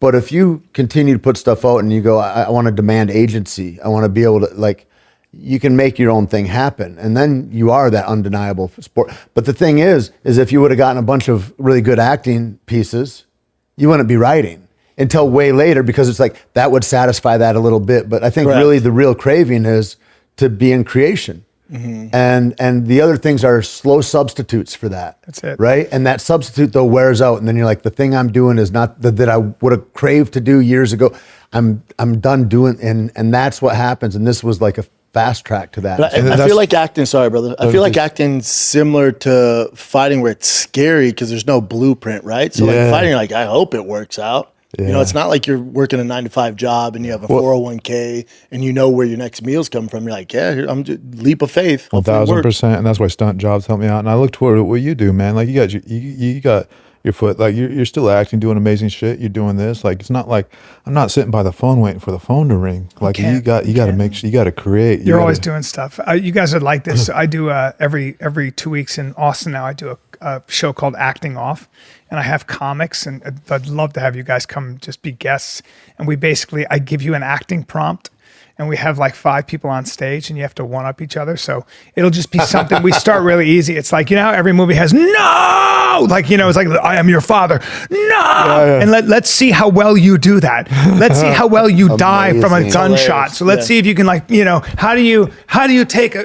Speaker 4: But if you continue to put stuff out and you go, I want to demand agency, I want to be able to, like, you can make your own thing happen. And then you are that undeniable sport. But the thing is if you would have gotten a bunch of really good acting pieces, you wouldn't be writing until way later, because it's like, that would satisfy that a little bit. But I think really the real craving is to be in creation. And the other things are slow substitutes for that.
Speaker 3: That's it.
Speaker 4: Right? And that substitute though wears out, and then you're like, the thing I'm doing is not that I would have craved to do years ago. I'm done doing, and that's what happens. And this was like a fast track to that.
Speaker 1: But I feel like acting, sorry brother, I feel like acting's similar to fighting, where it's scary because there's no blueprint, right? So like fighting, you're like, I hope it works out. You know, it's not like you're working a 9-to-5 job and you have a 401k and you know where your next meal's coming from. You're like, yeah, I'm just leap of faith.
Speaker 5: 1,000%, and that's why stunt jobs help me out. And I look toward what you do, man. Like you got your foot, like you're still acting, doing amazing shit. You're doing this. Like, it's not like I'm not sitting by the phone waiting for the phone to ring. Like you got to make sure, you got to create.
Speaker 3: You're always doing stuff. You guys are like this. I do every 2 weeks in Austin now. I do a show called Acting Off, and I have comics, and I'd love to have you guys come just be guests. And I give you an acting prompt, and we have like 5 people on stage, and you have to one up each other. So it'll just be something. We start really easy. It's like, you know how every movie has no, like, you know, it's like, I am your father. No. And let's see how well you do that. Let's see how well you die from a gunshot. So let's see if you can, like, you know, how do you take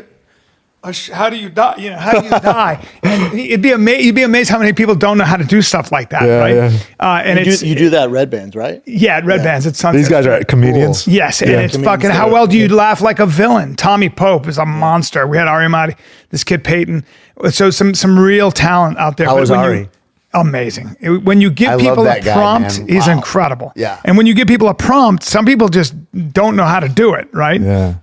Speaker 3: how do you die? You know, how do you die? And you'd be amazed how many people don't know how to do stuff like that, right? And
Speaker 1: you do that at Red Bands, right?
Speaker 3: Yeah, at Red Bands. It's something.
Speaker 5: These guys are comedians.
Speaker 3: Cool. Yes, and it's fucking. How well do you laugh like a villain? Tommy Pope is a monster. We had Ari Mahdi, this kid Peyton. So some real talent out there.
Speaker 4: How was Ari?
Speaker 3: Amazing. When you give people a prompt, he's incredible.
Speaker 4: Yeah.
Speaker 3: And when you give people a prompt, some people just don't know how to do it, right?
Speaker 5: Yeah.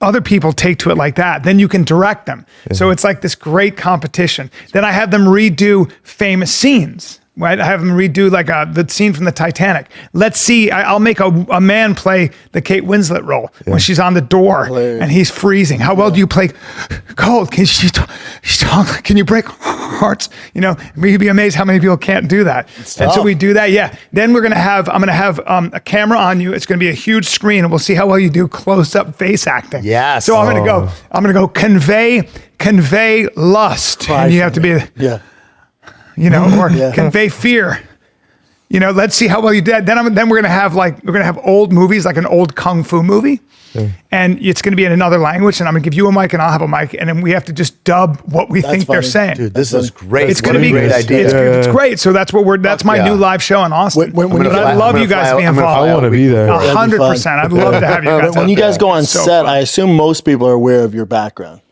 Speaker 3: Other people take to it like that. Then you can direct them. So it's like this great competition. Then I have them redo famous scenes. Right? I have them redo like the scene from the Titanic. Let's see. I'll make a man play the Kate Winslet role when she's on the door and he's freezing. How well do you play cold? Can you talk? Can you break hearts? You know, you'd be amazed how many people can't do that. And so we do that. Yeah. Then I'm going to have a camera on you. It's going to be a huge screen, and we'll see how well you do close-up face acting.
Speaker 4: Yes.
Speaker 3: So I'm going to go convey lust. And you have to be you know, or convey fear. You know, let's see how well you did. Then we're gonna have old movies, like an old kung fu movie, and it's gonna be in another language. And I'm gonna give you a mic, and I'll have a mic, and then we have to just dub what we think they're saying.
Speaker 4: Dude, this is great.
Speaker 3: It's gonna be a great idea. It's great. So that's my new live show in Austin. I'd love you guys to be involved.
Speaker 5: I want to be there.
Speaker 3: 100%. I'd love to have you guys.
Speaker 1: When you guys go on set, I assume most people are aware of your background.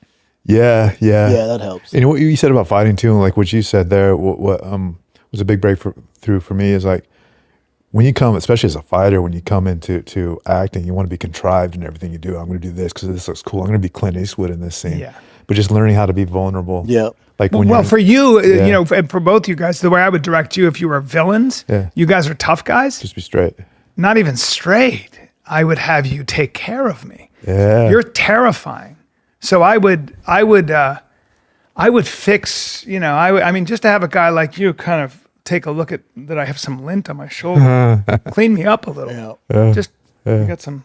Speaker 5: Yeah,
Speaker 1: that helps.
Speaker 5: And what you said about fighting too, and like what you said there, what was a big breakthrough for me is like, when you come, especially as a fighter, when you come into acting, you want to be contrived in everything you do. I'm going to do this because this looks cool. I'm going to be Clint Eastwood in this scene. Yeah. But just learning how to be vulnerable.
Speaker 1: Yeah.
Speaker 5: Like
Speaker 3: for you, you know, for both you guys, the way I would direct you, if you were villains, you guys are tough guys.
Speaker 5: Just be straight.
Speaker 3: Not even straight. I would have you take care of me.
Speaker 5: Yeah.
Speaker 3: You're terrifying. So I would fix, you know, I mean, just to have a guy like you kind of take a look at that I have some lint on my shoulder, clean me up a little. Just I got some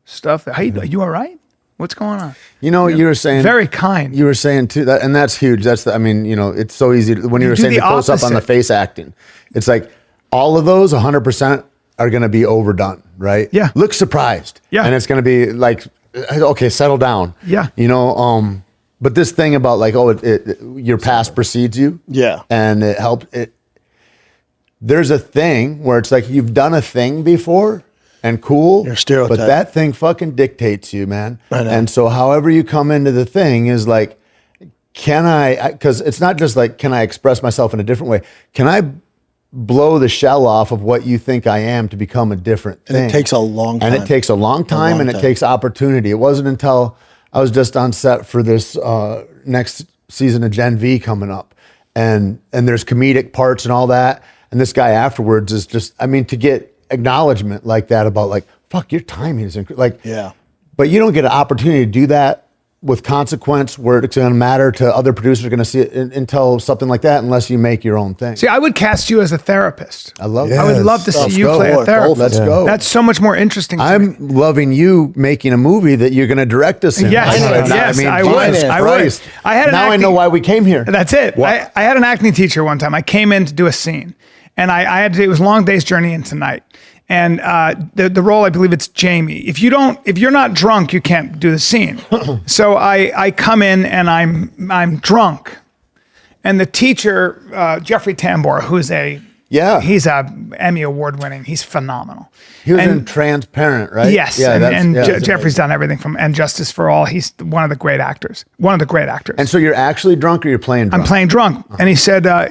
Speaker 3: stuff. You all right? What's going on?
Speaker 4: You know, you were saying
Speaker 3: very kind.
Speaker 4: You were saying too that, and that's huge. I mean, you know, it's so easy when you were saying the close up on the face acting. It's like all of those 100% are going to be overdone, right?
Speaker 3: Yeah.
Speaker 4: Look surprised.
Speaker 3: Yeah.
Speaker 4: And it's going to be like, okay, settle down.
Speaker 3: Yeah.
Speaker 4: You know, but this thing about like, your past precedes you.
Speaker 1: Yeah.
Speaker 4: And it helps. There's a thing where it's like you've done a thing before and cool.
Speaker 1: You're stereotyped.
Speaker 4: But that thing fucking dictates you, man.
Speaker 1: I know.
Speaker 4: And so however you come into the thing is like, because it's not just like, can I express myself in a different way? Can I blow the shell off of what you think I am to become a different thing?
Speaker 1: And it takes a long time.
Speaker 4: And it takes a long time, and it takes opportunity. It wasn't until I was just on set for this next season of Gen V coming up, and there's comedic parts and all that. And this guy afterwards is just, I mean, to get acknowledgement like that about like, fuck, your timing is like,
Speaker 1: yeah.
Speaker 4: But you don't get an opportunity to do that with consequence where it's going to matter to other producers are going to see it until something like that, unless you make your own thing.
Speaker 3: See, I would cast you as a therapist.
Speaker 4: I love
Speaker 3: I would love to see you play a therapist.
Speaker 4: Let's go.
Speaker 3: That's so much more interesting to
Speaker 4: I'm
Speaker 3: me.
Speaker 4: loving you making a movie that you're going to direct us in.
Speaker 3: Yes, I would. I would.
Speaker 4: I know why we came here.
Speaker 3: That's it. I had an acting teacher one time. I came in to do a scene, and I had to. It was a long day's journey into night. And the role, I believe it's Jamie. If you're not drunk, you can't do the scene. So I come in and I'm drunk, and the teacher, Jeffrey Tambor, he's a Emmy Award winning. He's phenomenal.
Speaker 4: He was in Transparent, right?
Speaker 3: Yes, Jeffrey's done everything from And Justice for All. He's one of the great actors.
Speaker 4: And so you're actually drunk, or you're playing drunk?
Speaker 3: I'm playing drunk, and he said, I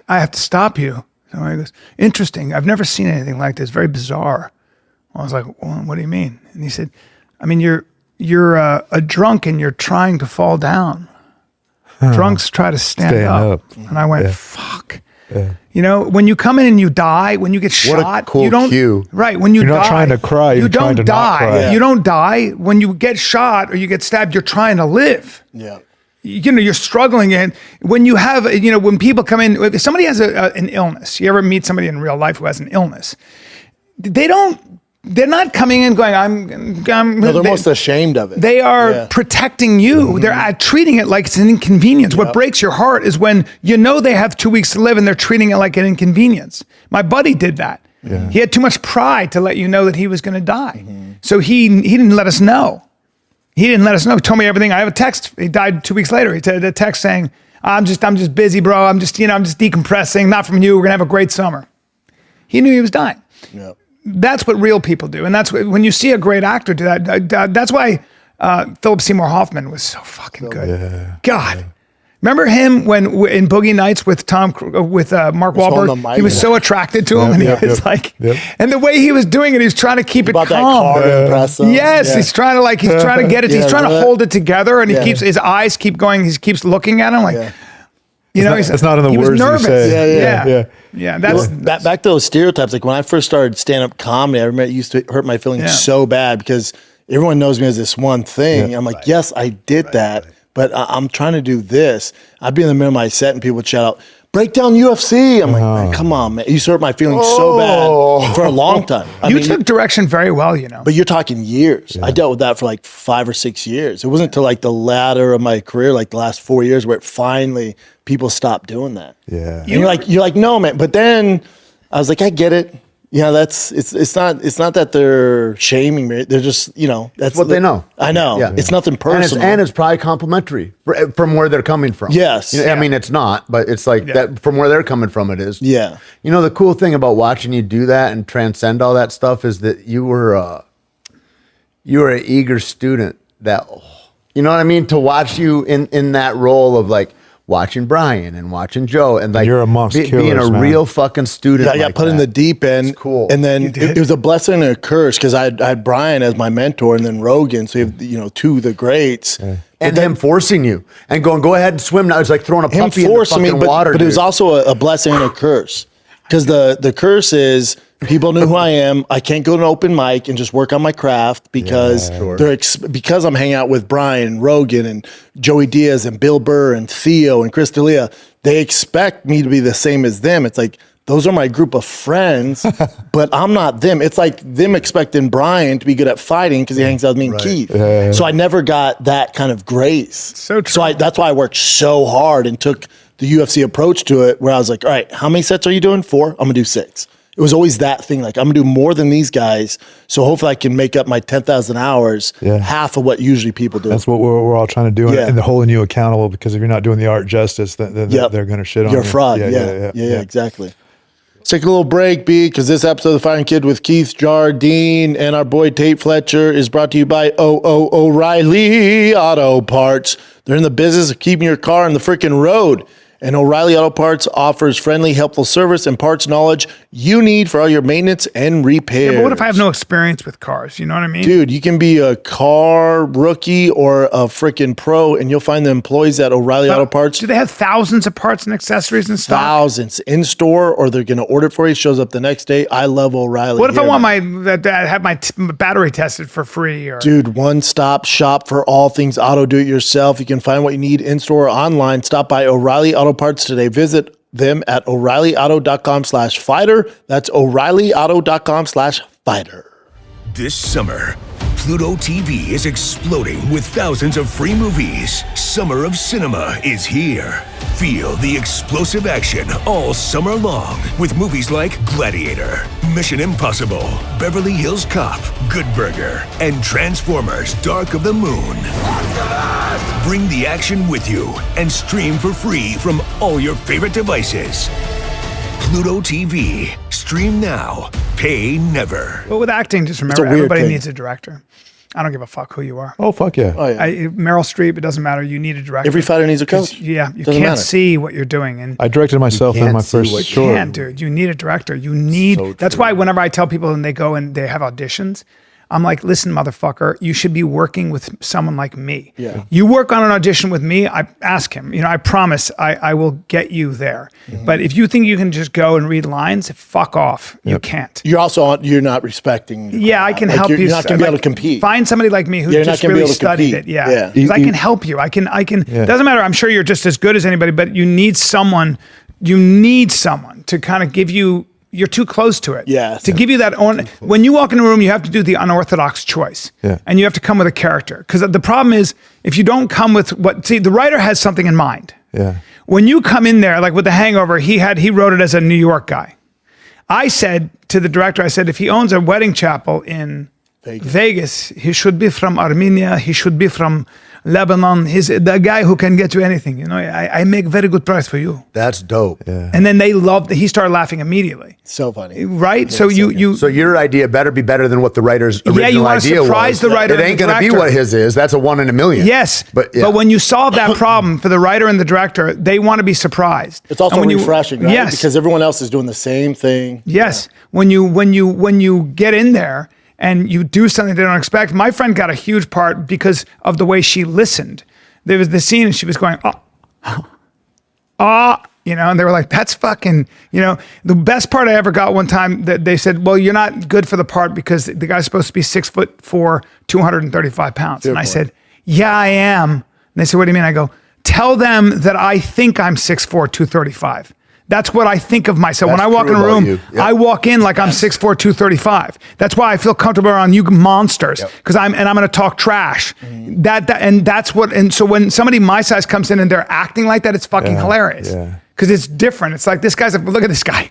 Speaker 3: have to stop you. So he goes, interesting. I've never seen anything like this. Very bizarre. I was like, well, what do you mean? And he said, I mean, you're a drunk and you're trying to fall down. Drunks try to stand up. And I went, fuck. Yeah. You know, when you come in and you die, when you get shot,
Speaker 4: what a cool
Speaker 3: you don't.
Speaker 4: cue.
Speaker 3: Right. When you're
Speaker 5: not trying to cry.
Speaker 3: You
Speaker 5: You're trying
Speaker 3: don't
Speaker 5: to not
Speaker 3: die.
Speaker 5: cry.
Speaker 3: Yeah. You don't die. When you get shot or you get stabbed, you're trying to live.
Speaker 1: Yeah.
Speaker 3: You know, you're struggling. And when you have, you know, when people come in, if somebody has an illness, you ever meet somebody in real life who has an illness, they're not coming in going,
Speaker 1: no, they're most ashamed of it.
Speaker 3: They are protecting you. Mm-hmm. They're treating it like it's an inconvenience. Yep. What breaks your heart is when you know they have 2 weeks to live and they're treating it like an inconvenience. My buddy did that. Yeah. He had too much pride to let you know that he was going to die. Mm-hmm. So he didn't let us know. He didn't let us know. He told me everything. I have a text. He died 2 weeks later. He said a text saying, I'm just busy, bro. I'm just decompressing. Not from you. We're going to have a great summer. He knew he was dying. Yep. That's what real people do. And that's when you see a great actor do that. That's why Philip Seymour Hoffman was so fucking good. Yeah. God. Yeah. Remember him when in Boogie Nights with Mark Wahlberg? He was so attracted to him, and he was like, and the way he was doing it, he was trying to keep it calm. Yes, he's trying to get it. He's trying to hold it together, and his eyes keep going. He keeps looking at him like, you know,
Speaker 5: it's not in the
Speaker 3: he
Speaker 5: words
Speaker 3: was nervous.
Speaker 5: you say.
Speaker 3: Yeah.
Speaker 1: That's back to those stereotypes. Like when I first started stand-up comedy, I remember it used to hurt my feelings so bad because everyone knows me as this one thing. Yeah. I'm like, yes, I did that. But I'm trying to do this. I'd be in the middle of my set and people would shout out, break down UFC. I'm like, man, come on, man. You hurt my feelings so bad for a long time.
Speaker 3: You took direction very well, you know.
Speaker 1: But you're talking years. Yeah. I dealt with that for like 5 or 6 years. It wasn't until like the latter of my career, like the last 4 years, where it finally people stopped doing that.
Speaker 5: Yeah.
Speaker 1: And you're like, no, man. But then I was like, I get it. Yeah, it's not that they're shaming me. They're just, you know, that's
Speaker 4: what they know.
Speaker 1: I know. Yeah. It's nothing personal.
Speaker 4: And it's probably complimentary from where they're coming from.
Speaker 1: Yes.
Speaker 4: You know, I mean, it's not, but it's like that from where they're coming from, it is.
Speaker 1: Yeah.
Speaker 4: You know, the cool thing about watching you do that and transcend all that stuff is that you were an eager student that, you know what I mean? To watch you in that role of like, watching Brian and watching Joe and like
Speaker 5: you're amongst killers,
Speaker 4: being a real fucking student.
Speaker 1: I got put in the deep end.
Speaker 4: It's cool.
Speaker 1: And then it was a blessing and a curse because I had Brian as my mentor and then Rogan. So you have two of the greats. Yeah.
Speaker 4: And him forcing you and going, go ahead and swim now. It's like throwing a puppy in the fucking water.
Speaker 1: But it was also a blessing and a curse. Because the curse is people knew who I am. I can't go to an open mic and just work on my craft because because I'm hanging out with Brian and Rogan and Joey Diaz and Bill Burr and Theo and Chris D'Elia. They expect me to be the same as them. It's like those are my group of friends, but I'm not them. It's like them expecting Brian to be good at fighting because he hangs out with me and Keith. Yeah. So I never got that kind of grace.
Speaker 3: So true.
Speaker 1: So that's why I worked so hard and took the UFC approach to it where I was like, all right, how many sets are you doing? 4? I'm going to do 6. It was always that thing. Like, I'm going to do more than these guys. So hopefully I can make up my 10,000 hours, half of what usually people do.
Speaker 5: That's what we're all trying to do. And they're holding you accountable because if you're not doing the art justice, then they're going to shit on you.
Speaker 1: You're a fraud. Yeah, exactly. Let's take a little break, B, because this episode of The Fighting Kid with Keith Jardine and our boy Tait Fletcher is brought to you by O'Reilly Auto Parts. They're in the business of keeping your car on the freaking road. And O'Reilly Auto Parts offers friendly, helpful service and parts knowledge you need for all your maintenance and repairs.
Speaker 3: Yeah, but what if I have no experience with cars? You know what I mean?
Speaker 1: Dude, you can be a car rookie or a freaking pro, and you'll find the employees at O'Reilly Auto Parts.
Speaker 3: Do they have thousands of parts and accessories in stock?
Speaker 1: Thousands in store, or they're going to order it for you. Shows up the next day. I love O'Reilly.
Speaker 3: What if I want have my battery tested for free? Or
Speaker 1: dude, one-stop shop for all things auto do-it-yourself. You can find what you need in store or online. Stop by O'Reilly Auto Parts today. Visit them at O'ReillyAuto.com/fighter. That's O'ReillyAuto.com/fighter.
Speaker 6: This summer, Pluto TV is exploding with thousands of free movies. Summer of Cinema is here. Feel the explosive action all summer long with movies like Gladiator, Mission Impossible, Beverly Hills Cop, Good Burger, and Transformers: Dark of the Moon. Bring the action with you and stream for free from all your favorite devices. Pluto TV. Stream now. Pay never.
Speaker 3: But with acting, just remember, everybody needs a director. I don't give a fuck who you are.
Speaker 5: Oh, fuck yeah.
Speaker 1: Oh, yeah.
Speaker 3: Meryl Streep, it doesn't matter. You need a director.
Speaker 1: Every fighter needs a coach.
Speaker 3: Yeah, you
Speaker 1: Doesn't
Speaker 3: can't
Speaker 1: matter.
Speaker 3: see what you're doing. And
Speaker 5: I directed myself in my first
Speaker 3: you
Speaker 5: short.
Speaker 3: can't, dude. You need a director. You need. That's why whenever I tell people and they go and they have auditions, I'm like, listen, motherfucker, you should be working with someone like me.
Speaker 1: Yeah.
Speaker 3: You work on an audition with me, I ask him, I promise I will get you there. Mm-hmm. But if you think you can just go and read lines, fuck off. Yep. You can't.
Speaker 1: You're not respecting.
Speaker 3: Yeah, I can help you.
Speaker 1: You're not going to be able to compete.
Speaker 3: Find somebody like me who just really studied it. Yeah. Because I can help you. I can, doesn't matter. I'm sure you're just as good as anybody, but you need someone to kind of give you, you're too close to it.
Speaker 1: Yeah.
Speaker 3: To give you that when you walk in a room, you have to do the unorthodox choice. Yeah. And you have to come with a character. Because the problem is, if you don't come with the writer has something in mind. Yeah. When you come in there, like with The Hangover, he wrote it as a New York guy. I said to the director, if he owns a wedding chapel in Vegas, he should be from Armenia. He should be from Lebanon. He's the guy who can get you anything. I make very good price for you.
Speaker 4: That's dope.
Speaker 3: Yeah. And then he started laughing immediately.
Speaker 1: So funny.
Speaker 3: Right?
Speaker 4: Yeah, so your idea better be better than what the writer's original idea was. Yeah, you want to surprise
Speaker 3: the writer.
Speaker 4: It ain't going to be what his is. That's a 1 in a million.
Speaker 3: Yes. But when you solve that problem for the writer and the director, they want to be surprised.
Speaker 1: It's also refreshing, right? Yes. Because everyone else is doing the same thing.
Speaker 3: Yes. Yeah. When you get in there and you do something they don't expect. My friend got a huge part because of the way she listened. There was the scene and she was going, and they were like, that's fucking, the best part I ever got one time that they said, well, you're not good for the part because the guy's supposed to be 6'4", 235 pounds. And I said, yeah, I am. And they said, what do you mean? I go, tell them that I think I'm 6'4", 235. That's what I think of myself. When I walk in a room, yep. I walk in like I'm 6'4", 235. That's why I feel comfortable around you monsters because I'm going to talk trash. Mm-hmm. So when somebody my size comes in and they're acting like that, it's fucking hilarious. Yeah. Because it's different. It's like this guy's like, look at this guy.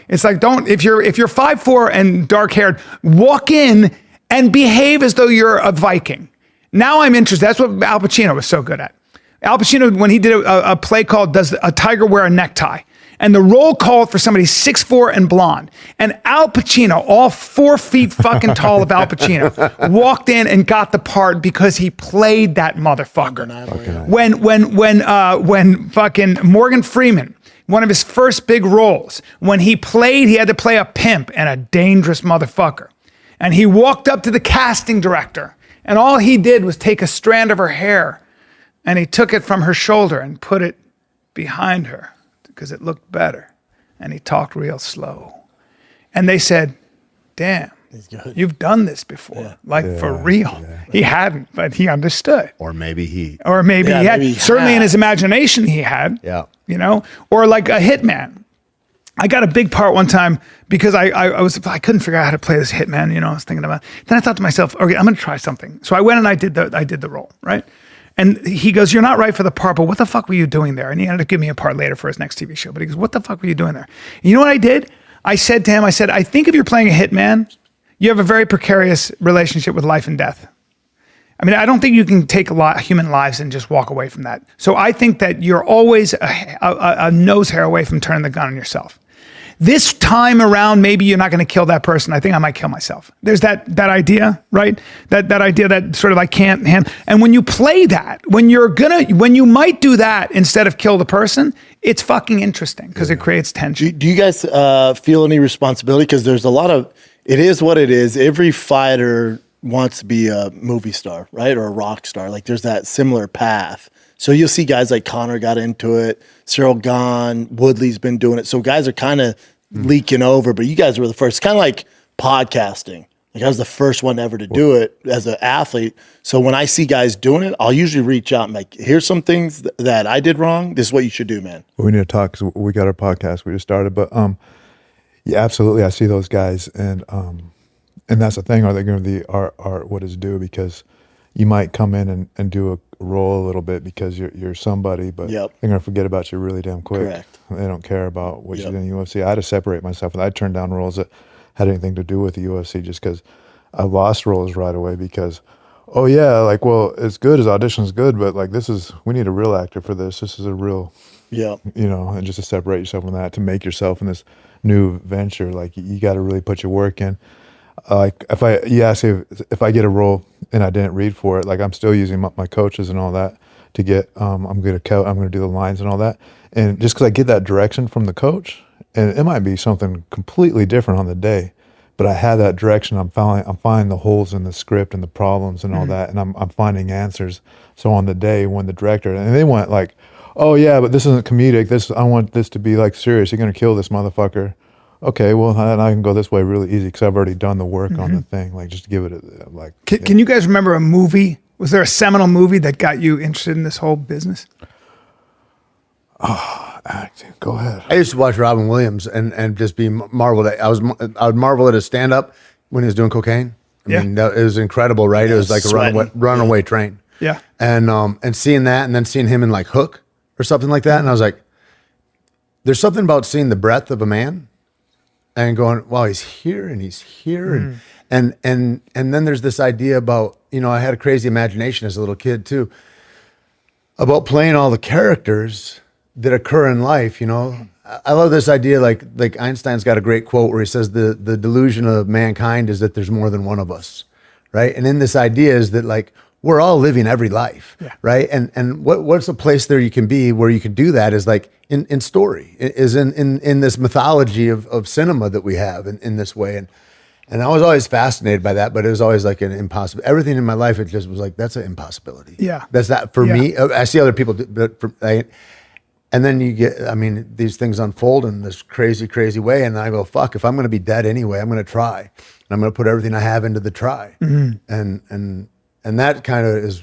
Speaker 3: It's like if you're 5'4" and dark haired, walk in and behave as though you're a Viking. Now I'm interested. That's what Al Pacino was so good at. Al Pacino, when he did a play called Does a Tiger Wear a Necktie? And the role called for somebody 6'4" and blonde. And Al Pacino, all 4 feet fucking tall of Al Pacino, walked in and got the part because he played that motherfucker. When fucking Morgan Freeman, one of his first big roles, when he had to play a pimp and a dangerous motherfucker. And he walked up to the casting director and all he did was take a strand of her hair and he took it from her shoulder and put it behind her because it looked better. And he talked real slow. And they said, damn, you've done this before. For real. Yeah. He hadn't, but he understood.
Speaker 4: Or maybe he
Speaker 3: had. Certainly in his imagination he had. Yeah. Or like a hitman. I got a big part one time because I couldn't figure out how to play this hitman, I was thinking about it. Then I thought to myself, okay, I'm going to try something. So I went and I did the role, right? And he goes, you're not right for the part, but what the fuck were you doing there? And he ended up giving me a part later for his next TV show. But he goes, what the fuck were you doing there? And you know what I did? I said to him, I think if you're playing a hitman, you have a very precarious relationship with life and death. I mean, I don't think you can take human lives and just walk away from that. So I think that you're always a nose hair away from turning the gun on yourself. this time around, maybe you're not going to kill that person. I think I might kill myself. There's that idea, right? That idea that sort of I can't handle. And when you play that, when you might do that instead of kill the person, it's fucking interesting because it creates tension.
Speaker 1: Do you guys feel any responsibility? Because there's a lot of, it is what it is. Every fighter wants to be a movie star, right? Or a rock star. Like there's that similar path. So you'll see guys like Connor got into it, Cyril Gahn, Woodley's been doing it. So guys are kind of leaking over, but you guys were the first. It's kind of like podcasting. Like I was the first one ever to do it as an athlete. So when I see guys doing it, I'll usually reach out and like, here's some things that I did wrong. This is what you should do, man.
Speaker 5: We need to talk because we got our podcast. We just started, but yeah, absolutely. I see those guys, and that's the thing. Are they going to be art what is due? Because you might come in and do a role a little bit because you're somebody, but they're going to forget about you really damn quick. Correct. They don't care about what you did in the UFC. I had to separate myself. I turned down roles that had anything to do with the UFC just because I lost roles right away because, oh yeah, like, well, it's good, his audition's good, but like we need a real actor for this. This is a real, you know, and just to separate yourself from that, to make yourself in this new venture, like you got to really put your work in. Like you ask if I get a role and I didn't read for it, like I'm still using my coaches and all that to get, I'm going to do the lines and all that. And just because I get that direction from the coach, and it might be something completely different on the day, but I have that direction. I'm finding the holes in the script and the problems and all that, and I'm finding answers. So on the day when the director, and they went like, oh yeah, but this isn't comedic. I want this to be like serious. You're going to kill this motherfucker. Okay, well, then I can go this way really easy because I've already done the work on the thing. Like, just give it a, like.
Speaker 3: Can you guys remember a movie? Was there a seminal movie that got you interested in this whole business?
Speaker 5: Oh, acting. Go ahead.
Speaker 4: I used to watch Robin Williams and just be marveled at. I would marvel at his stand up when he was doing cocaine. I mean, it was incredible, right? It was like a runaway train.
Speaker 3: Yeah.
Speaker 4: And seeing that, and then seeing him in like Hook or something like that, and I was like, there's something about seeing the breadth of a man. And going, wow, he's here and he's here. And then there's this idea about, you know, I had a crazy imagination as a little kid too, about playing all the characters that occur in life, you know. I love this idea, like Einstein's got a great quote where he says the delusion of mankind is that there's more than one of us, right? And in this idea is that like, we're all living every life, right? And what's a place there you can be where you can do that is like in story, is in this mythology of cinema that we have in this way. And I was always fascinated by that, but it was always like an impossible. Everything in my life, it just was like, that's an impossibility.
Speaker 3: Yeah.
Speaker 4: That's not for me. I see other people do, but and then you get, I mean, these things unfold in this crazy, crazy way. And I go, fuck, if I'm going to be dead anyway, I'm going to try. And I'm going to put everything I have into the try. And that kind of is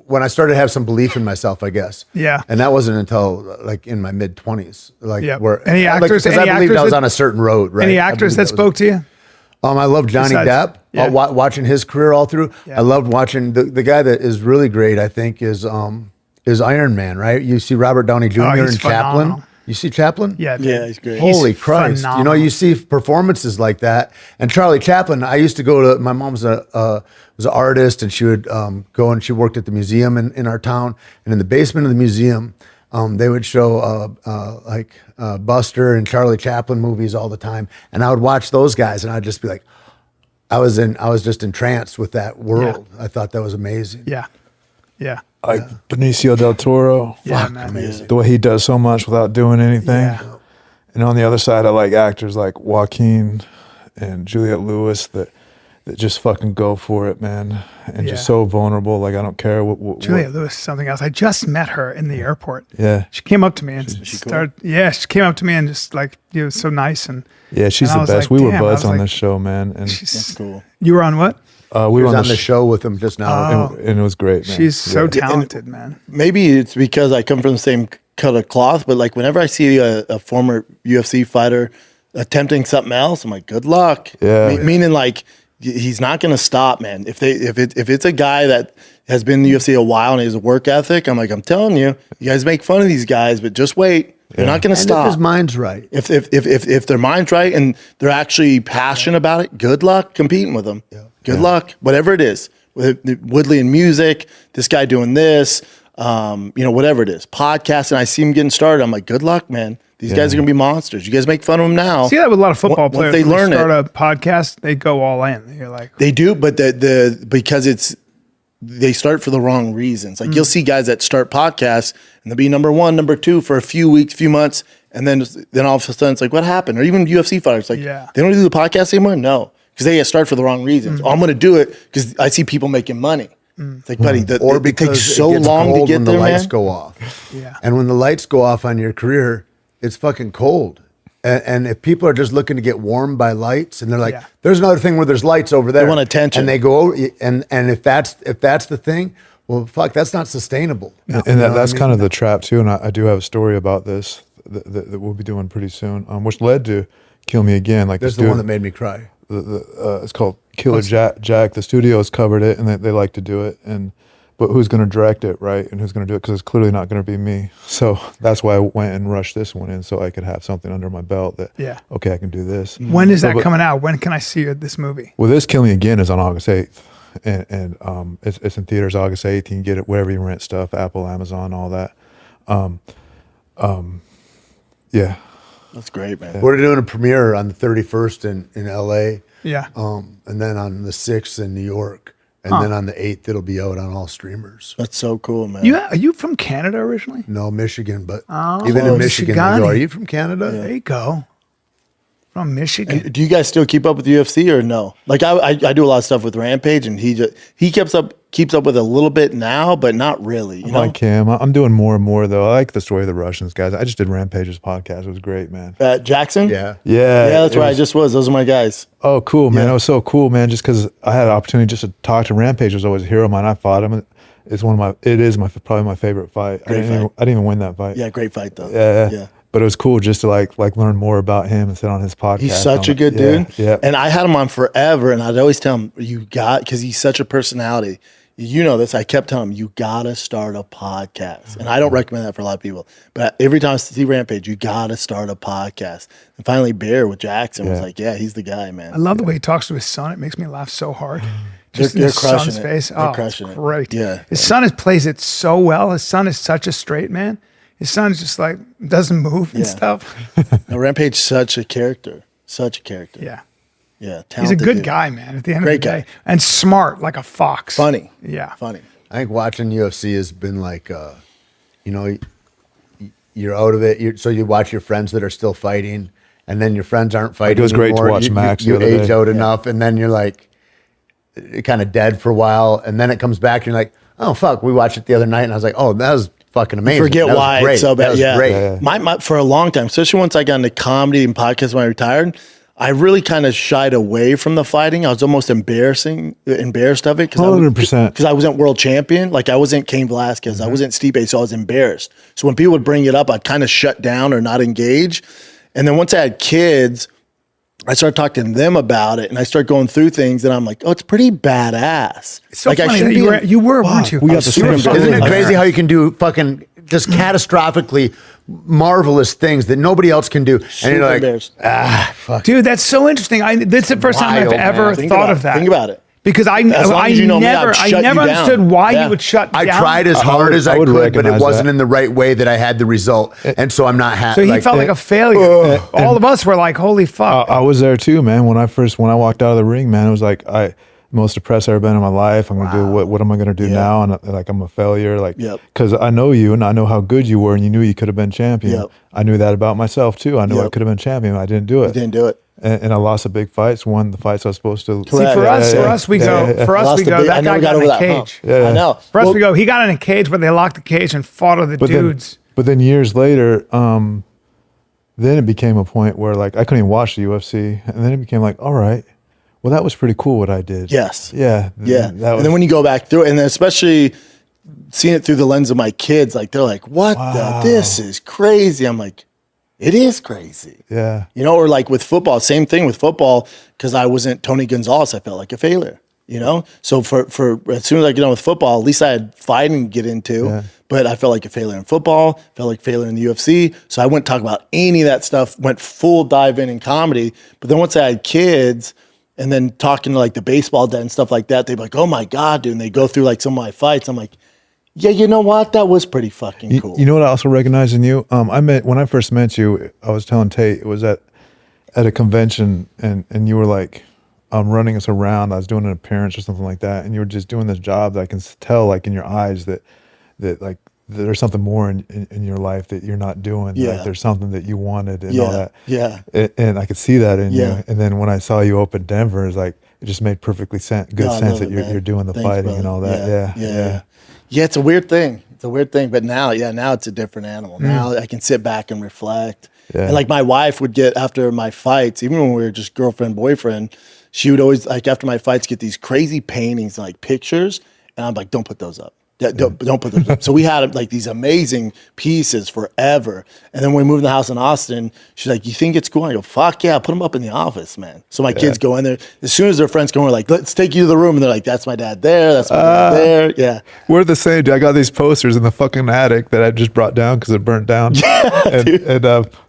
Speaker 4: when I started to have some belief in myself, I guess.
Speaker 3: Yeah.
Speaker 4: And that wasn't until like in my mid 20s. Like where
Speaker 3: any actors?
Speaker 4: Because I believed I was on a certain road, right?
Speaker 3: Any actors that spoke to you?
Speaker 4: I love Johnny Depp. Watching his career all through. I loved watching the guy that is really great. I think is Iron Man, right? You see Robert Downey Jr. and Chaplin. You see Chaplin?
Speaker 3: Yeah,
Speaker 1: he's great.
Speaker 4: Holy Christ. Phenomenal. You know, you see performances like that. And Charlie Chaplin, I used to go to, my mom was an artist, and she would go, and she worked at the museum in our town. And in the basement of the museum, they would show Buster and Charlie Chaplin movies all the time. And I would watch those guys, and I'd just be like, I was just entranced with that world. I thought that was amazing.
Speaker 3: Yeah. Yeah.
Speaker 5: Like Benicio del Toro.
Speaker 3: Yeah, man.
Speaker 5: Amazing. The way he does so much without doing anything. Yeah. And on the other side, I like actors like Joaquin and Juliette Lewis that just fucking go for it, man. And just so vulnerable. Like, I don't care what
Speaker 3: Juliette Lewis is something else. I just met her in the airport.
Speaker 5: Yeah.
Speaker 3: She came up to me and started, she came up to me and just like, you know, so nice. And
Speaker 5: yeah, she's the best. Like, we were buds on this show, man. And
Speaker 1: that's cool.
Speaker 3: You were on what?
Speaker 4: We were on the show with him just now.
Speaker 5: And it was great, man.
Speaker 3: She's so talented, man.
Speaker 1: Maybe it's because I come from the same cut of cloth, but like whenever I see a former UFC fighter attempting something else, I'm like, good luck.
Speaker 5: Yeah.
Speaker 1: Meaning like, he's not going to stop, man. If it's a guy that has been in the UFC a while and he has a work ethic, I'm like, I'm telling you, you guys make fun of these guys, but just wait. They're not going to stop.
Speaker 4: If his mind's right.
Speaker 1: If their mind's right and they're actually passionate about it, good luck competing with them. Yeah. Good luck, whatever it is. With Woodley in music, this guy doing this, whatever it is, podcast, and I see them getting started. I'm like, good luck, man. These guys are going to be monsters. You guys make fun of them now.
Speaker 3: See that with a lot of football players.
Speaker 1: Once they learn
Speaker 3: start a podcast, they go all in. You're like,
Speaker 1: they do, but because they start for the wrong reasons. Like you'll see guys that start podcasts and they'll be number 1, number 2 for a few weeks, few months, and then all of a sudden it's like, what happened? Or even UFC fighters, like they don't do the podcast anymore. No, because they start for the wrong reasons. Oh, I'm going to do it because I see people making money. It's like, buddy, it takes so long to get there,
Speaker 7: when the lights
Speaker 1: man.
Speaker 7: go off.
Speaker 3: Yeah.
Speaker 7: And when the lights go off on your career, it's fucking cold. And if people are just looking to get warmed by lights, and they're like, "There's another thing where there's lights over there,"
Speaker 1: They want attention,
Speaker 7: and they go, and if that's the thing, well, fuck, that's not sustainable.
Speaker 5: And that's kind of the trap too. And I do have a story about this that we'll be doing pretty soon, which led to Kill Me Again. Like
Speaker 7: There's the one that made me cry.
Speaker 5: It's called Killer Jack. The studios covered it, and they like to do it. But who's going to direct it, right? And who's going to do it? Because it's clearly not going to be me. So that's why I went and rushed this one in, so I could have something under my belt that, okay, I can do this.
Speaker 3: When is that coming out? When can I see this movie?
Speaker 5: Well, this Kill Me Again is on August 8th. And it's in theaters August 8th. You can get it wherever you rent stuff, Apple, Amazon, all that. Yeah.
Speaker 1: That's great, man.
Speaker 7: We're doing a premiere on the 31st in LA.
Speaker 3: Yeah.
Speaker 7: And then on the 6th in New York. And then on the 8th, it'll be out on all streamers.
Speaker 1: That's so cool, man.
Speaker 3: Are you from Canada originally?
Speaker 7: No, Michigan, but even in Michigan, they go, "Are you from Canada?"
Speaker 3: There you go. From Michigan.
Speaker 1: And do you guys still keep up with UFC or no? Like I do a lot of stuff with Rampage, and he keeps up with a little bit now, but not really. You know?
Speaker 5: Like him, I'm doing more and more though. I like the story of the Russians, guys. I just did Rampage's podcast. It was great, man.
Speaker 1: Jackson?
Speaker 7: Yeah.
Speaker 1: That's where I just was. Those are my guys.
Speaker 5: Oh, cool, man. It was so cool, man. Just because I had an opportunity just to talk to Rampage, was always a hero of mine. I fought him. It's probably my favorite fight. I didn't even win that fight.
Speaker 1: Yeah, great fight though.
Speaker 5: Yeah. But it was cool just to like learn more about him and sit on his podcast.
Speaker 1: He's such a good dude. Yeah. And I had him on forever, and I'd always tell him, because he's such a personality. You know this. I kept telling him, you gotta start a podcast. And I don't recommend that for a lot of people. But every time I see Rampage, you gotta start a podcast. And finally Bear with Jackson was like, he's the guy, man.
Speaker 3: I love the way he talks to his son. It makes me laugh so hard. Just
Speaker 1: They're
Speaker 3: in his
Speaker 1: crushing
Speaker 3: son's
Speaker 1: it.
Speaker 3: face.
Speaker 1: They're
Speaker 3: Oh,
Speaker 1: crushing
Speaker 3: it's
Speaker 1: it.
Speaker 3: great.
Speaker 1: Yeah.
Speaker 3: His son plays it so well. His son is such a straight man. His son's just like doesn't move and stuff.
Speaker 1: No, Rampage, such a character.
Speaker 3: Yeah.
Speaker 1: Yeah,
Speaker 3: He's a
Speaker 1: talented
Speaker 3: good
Speaker 1: dude.
Speaker 3: guy, man, at the end
Speaker 1: Great
Speaker 3: of the day.
Speaker 1: guy.
Speaker 3: And smart, like a fox.
Speaker 1: Funny.
Speaker 3: Yeah.
Speaker 1: Funny.
Speaker 7: I think watching UFC has been like, you're out of it. So you watch your friends that are still fighting, and then your friends aren't fighting.
Speaker 5: It was great to
Speaker 7: anymore.
Speaker 5: watch Max the
Speaker 7: You
Speaker 5: other
Speaker 7: age
Speaker 5: day.
Speaker 7: out enough, and then you're like, kind of dead for a while, and then it comes back, and you're like, oh fuck, we watched it the other night, and I was like, oh, that was fucking amazing.
Speaker 1: Forget
Speaker 7: That was
Speaker 1: why
Speaker 7: great.
Speaker 1: it's so bad.
Speaker 7: That was
Speaker 1: Yeah.
Speaker 7: great.
Speaker 1: My for a long time, especially once I got into comedy and podcasts when I retired, I really kind of shied away from the fighting. I was almost embarrassed of it
Speaker 5: 100%.
Speaker 1: because I wasn't world champion. Like I wasn't Cain Velasquez. I wasn't Stipe, so I was embarrassed. So when people would bring it up, I'd kind of shut down or not engage. And then once I had kids, I started talking to them about it, and I started going through things, and I'm like, oh, it's pretty badass.
Speaker 3: It's so
Speaker 1: like
Speaker 3: funny that you were, weren't you?
Speaker 5: We got the same
Speaker 7: Isn't it crazy how you can do fucking just catastrophically marvelous things that nobody else can do? And you're like,
Speaker 1: embarrassed.
Speaker 7: fuck.
Speaker 3: Dude, that's so interesting. That's the first time I've
Speaker 7: Wild,
Speaker 3: ever
Speaker 7: man.
Speaker 1: Think
Speaker 3: thought
Speaker 1: about
Speaker 3: of
Speaker 1: it.
Speaker 3: that.
Speaker 1: Think about it.
Speaker 3: Because I
Speaker 1: As long as you know me,
Speaker 3: never
Speaker 1: I'd shut you down.
Speaker 3: understood why
Speaker 1: Yeah.
Speaker 3: you would shut
Speaker 7: I
Speaker 3: down.
Speaker 7: tried as hard as I
Speaker 5: would
Speaker 7: could, but it
Speaker 5: recognize
Speaker 7: wasn't
Speaker 5: that.
Speaker 7: in the right way that I had the result. And so I'm not happy.
Speaker 3: So he felt like a failure. All of us were like, holy fuck.
Speaker 5: I was there too, man. When I walked out of the ring, man, it was like most depressed I've ever been in my life. I'm gonna do what am I gonna do now? And like I'm a failure, like because I know you and I know how good you were, and you knew you could have been champion.
Speaker 1: Yep.
Speaker 5: I knew that about myself too. I knew I
Speaker 1: Yep.
Speaker 5: could have been champion. I didn't do it.
Speaker 1: You didn't do it.
Speaker 5: And I lost the big fights. Won the fights I was supposed to.
Speaker 3: See,
Speaker 1: Correct.
Speaker 3: for us,
Speaker 1: Yeah.
Speaker 3: we go.
Speaker 1: Lost the big- I
Speaker 3: That
Speaker 1: never
Speaker 3: guy got
Speaker 1: over
Speaker 3: in a
Speaker 1: that hump.
Speaker 3: cage.
Speaker 1: I know.
Speaker 3: For us,
Speaker 1: Well,
Speaker 3: we go. He got in a cage where they locked the cage and fought other dudes.
Speaker 5: But then years later, then it became a point where like I couldn't even watch the UFC, and then it became like, all right, well that was pretty cool what I did.
Speaker 1: Yes.
Speaker 5: Yeah.
Speaker 1: Yeah.
Speaker 5: That was,
Speaker 1: And then when you go back through it, and then especially seeing it through the lens of my kids, like they're like, what this is crazy. I'm like, it is crazy.
Speaker 5: yeah.
Speaker 1: You know, or like with football, same thing with football, because I wasn't Tony Gonzalez, I felt like a failure, you know? So for as soon as I get on with football, at least I had fighting to get into, but I felt like a failure in football, felt like a failure in the UFC. So I wouldn't talk about any of that stuff, went full dive in comedy. But then once I had kids, and then talking to like the baseball dad and stuff like that, they'd be like, oh my God, dude. And they go through like some of my fights. I'm like, Yeah, you know what? That was pretty fucking cool.
Speaker 5: You know what I also recognize in you? When I first met you, I was telling Tate, it was at a convention, and you were like, running us around. I was doing an appearance or something like that, and you were just doing this job that I can tell, like in your eyes, that like there's something more in your life that you're not doing.
Speaker 1: Yeah.
Speaker 5: Like there's something that you wanted and all that.
Speaker 1: Yeah.
Speaker 5: And I could see that in
Speaker 1: Yeah.
Speaker 5: you. And then when I saw you up in Denver, it's like it just made perfectly sense that you're doing the
Speaker 1: Thanks,
Speaker 5: fighting
Speaker 1: brother.
Speaker 5: and all that.
Speaker 1: Yeah, it's a weird thing. But now it's a different animal. Now I can sit back and reflect.
Speaker 5: Yeah.
Speaker 1: And like my wife would get, after my fights, even when we were just girlfriend, boyfriend, she would always, like after my fights, get these crazy paintings, like pictures. And I'm like, don't put those up. Don't put those up. So we had like these amazing pieces forever. And then when we moved in the house in Austin, she's like, you think it's cool? I go, fuck yeah, put them up in the office, man. So my kids go in there. As soon as their friends come over, like, let's take you to the room. And they're like, that's my dad there. That's my dad there. Yeah.
Speaker 5: We're the same, dude. I got these posters in the fucking attic that I just brought down because it burnt down.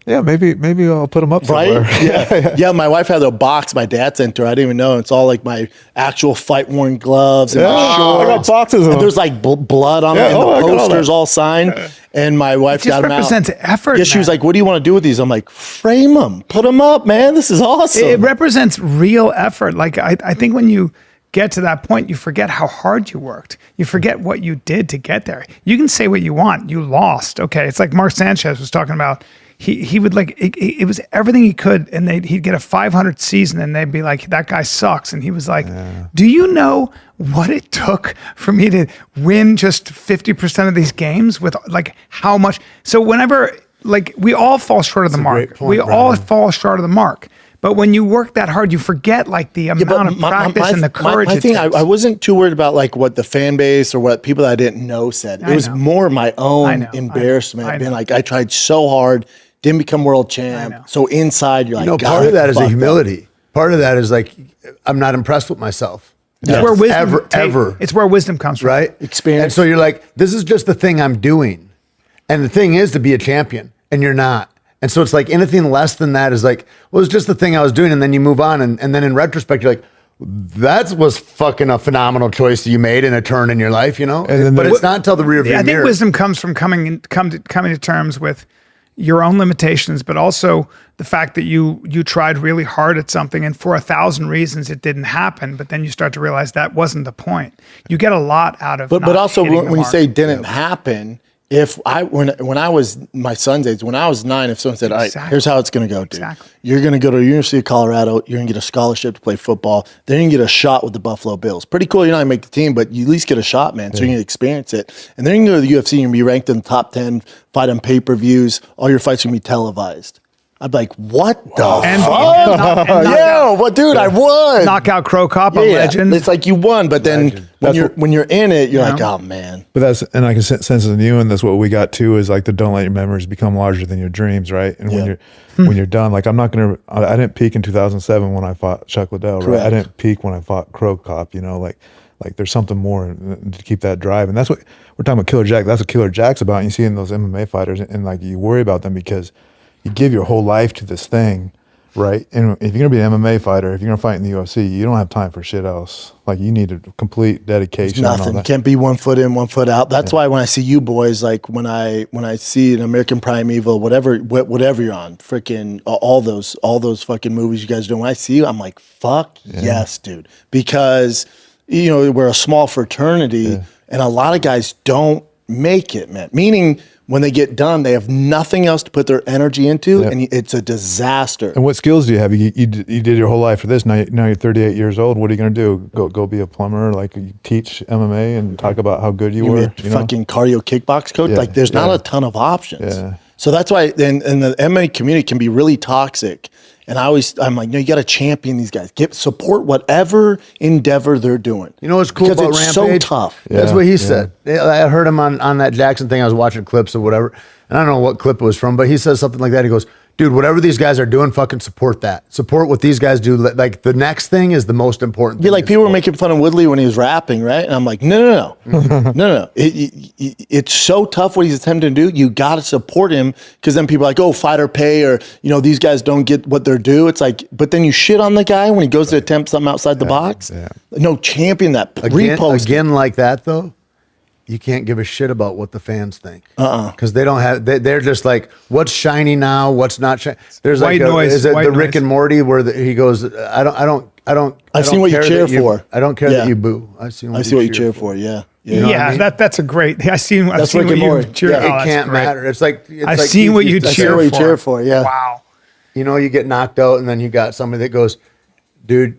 Speaker 5: Yeah, maybe I'll put them up somewhere.
Speaker 1: Right? Yeah. My wife had a box my dad sent her. I didn't even know. It's all like my actual fight-worn gloves and my shorts.
Speaker 5: I got boxes of them.
Speaker 1: And there's like blood on them, and the posters all signed. And my wife got them out.
Speaker 3: It represents effort.
Speaker 1: Yeah, she was like, what do you want to do with these? I'm like, frame them. Put them up, man. This is awesome.
Speaker 3: It represents real effort. Like, I think when you get to that point, you forget how hard you worked. You forget what you did to get there. You can say what you want. You lost. Okay. It's like Mark Sanchez was talking about. He would like, it was everything he could, and he'd get a 500 season, and they'd be like, that guy sucks. And he was like, do you know what it took for me to win just 50% of these games with like how much? So whenever, like, we all fall short of the mark. We all fall short of the mark. But when you work that hard, you forget like the amount of practice and the courage.
Speaker 1: My thing, I wasn't too worried about like what the fan base or what people that I didn't know said. It was more my own embarrassment. Being like, I tried so hard, didn't become world champ. So inside, you're like,
Speaker 7: part of that is a humility. Part of that is like, I'm not impressed with myself.
Speaker 3: It's where wisdom, it's where wisdom comes from.
Speaker 7: Right?
Speaker 1: Experience.
Speaker 7: And so you're like, this is just the thing I'm doing. And the thing is to be a champion, and you're not. And so it's like anything less than that is like, well, it's just the thing I was doing. And then you move on. And then in retrospect, you're like, that was fucking a phenomenal choice you made in a turn in your life, you know? But it's not until the rear view mirror.
Speaker 3: I think wisdom comes from coming to terms with your own limitations, but also the fact that you tried really hard at something, and for 1,000 reasons it didn't happen. But then you start to realize that wasn't the point. You get a lot out of.
Speaker 1: But also when you say didn't happen, when I was my son's age, when I was 9, if someone said, all right, here's how it's going to go, dude. You're going to go to the University of Colorado. You're going to get a scholarship to play football. Then you can get a shot with the Buffalo Bills. Pretty cool. You're not going to make the team, but you at least get a shot, man. So you're going to experience it. And then you can go to the UFC and be ranked in the top 10, fight on pay-per-views. All your fights are going to be televised. I'd be like, what the fuck? Yeah, but dude, I won.
Speaker 3: Knockout Crow Cop, a legend.
Speaker 1: It's like you won, but then when you're in it, you're like, oh man.
Speaker 5: But and I can sense in you, and that's what we got too, is like the don't let your memories become larger than your dreams, right? And when you're done, like I didn't peak in 2007 when I fought Chuck Liddell, right? I didn't peak when I fought Crow Cop, you know, like there's something more to keep that drive. And that's what we're talking about. Killer Jack, that's what Killer Jack's about. And you see in those MMA fighters, and like you worry about them because you give your whole life to this thing, right? And if you're gonna be an MMA fighter, if you're gonna fight in the UFC, you don't have time for shit else. Like you need a complete dedication.
Speaker 1: It's nothing. Can't be 1 foot in, 1 foot out. That's why when I see you boys, like when I see an American Primeval, whatever you're on, freaking all those fucking movies you guys do. When I see you, I'm like, fuck yes, dude, because you know we're a small fraternity, and a lot of guys don't make it, man. Meaning, when they get done, they have nothing else to put their energy into, and it's a disaster.
Speaker 5: And what skills do you have? You did your whole life for this. Now you're 38 years old. What are you going to do? Go be a plumber? Like you teach MMA and talk about how good you were?
Speaker 1: Fucking cardio kickbox coach? Like there's not a ton of options. Yeah. So that's why, and the MMA community can be really toxic. And I'm like, no, you got to champion these guys. Support whatever endeavor they're doing.
Speaker 7: You know what's cool about
Speaker 1: it's
Speaker 7: Rampage?
Speaker 1: So tough.
Speaker 7: That's what he said. I heard him on that Jackson thing. I was watching clips or whatever. And I don't know what clip it was from, but he says something like that. He goes, dude, whatever these guys are doing, fucking support that. Support what these guys do. Like the next thing is the most important thing.
Speaker 1: Yeah, like people were making fun of Woodley when he was rapping, right? And I'm like, no. It's so tough what he's attempting to do. You got to support him, because then people are like, oh, fighter pay, or these guys don't get what they're due. It's like, but then you shit on the guy when he goes to attempt something outside the box. No, champion that. Repost
Speaker 7: again like that though. you can't give a shit about what the fans think. Because they don't have, they're just like, what's shiny now? What's not shiny? There's
Speaker 3: White
Speaker 7: like,
Speaker 3: noise,
Speaker 7: is it
Speaker 3: white
Speaker 7: the
Speaker 3: noise.
Speaker 7: Rick and Morty where he goes,
Speaker 1: I've seen what you cheer for.
Speaker 7: I don't care
Speaker 1: Yeah.
Speaker 7: that you boo. I see
Speaker 1: what you cheer for. Yeah.
Speaker 3: Yeah,
Speaker 7: what I mean?
Speaker 3: that's a great. I've seen
Speaker 1: That's
Speaker 3: what
Speaker 1: Rick and
Speaker 3: you
Speaker 1: Morty.
Speaker 3: cheer.
Speaker 1: Yeah.
Speaker 3: Oh,
Speaker 7: It
Speaker 3: that's
Speaker 7: can't
Speaker 3: great.
Speaker 7: matter. It's like,
Speaker 3: I've seen what you
Speaker 1: I see
Speaker 3: cheer
Speaker 1: what you
Speaker 3: for.
Speaker 1: cheer for. Yeah.
Speaker 3: Wow.
Speaker 7: You know, you get knocked out, and then you got somebody that goes, dude,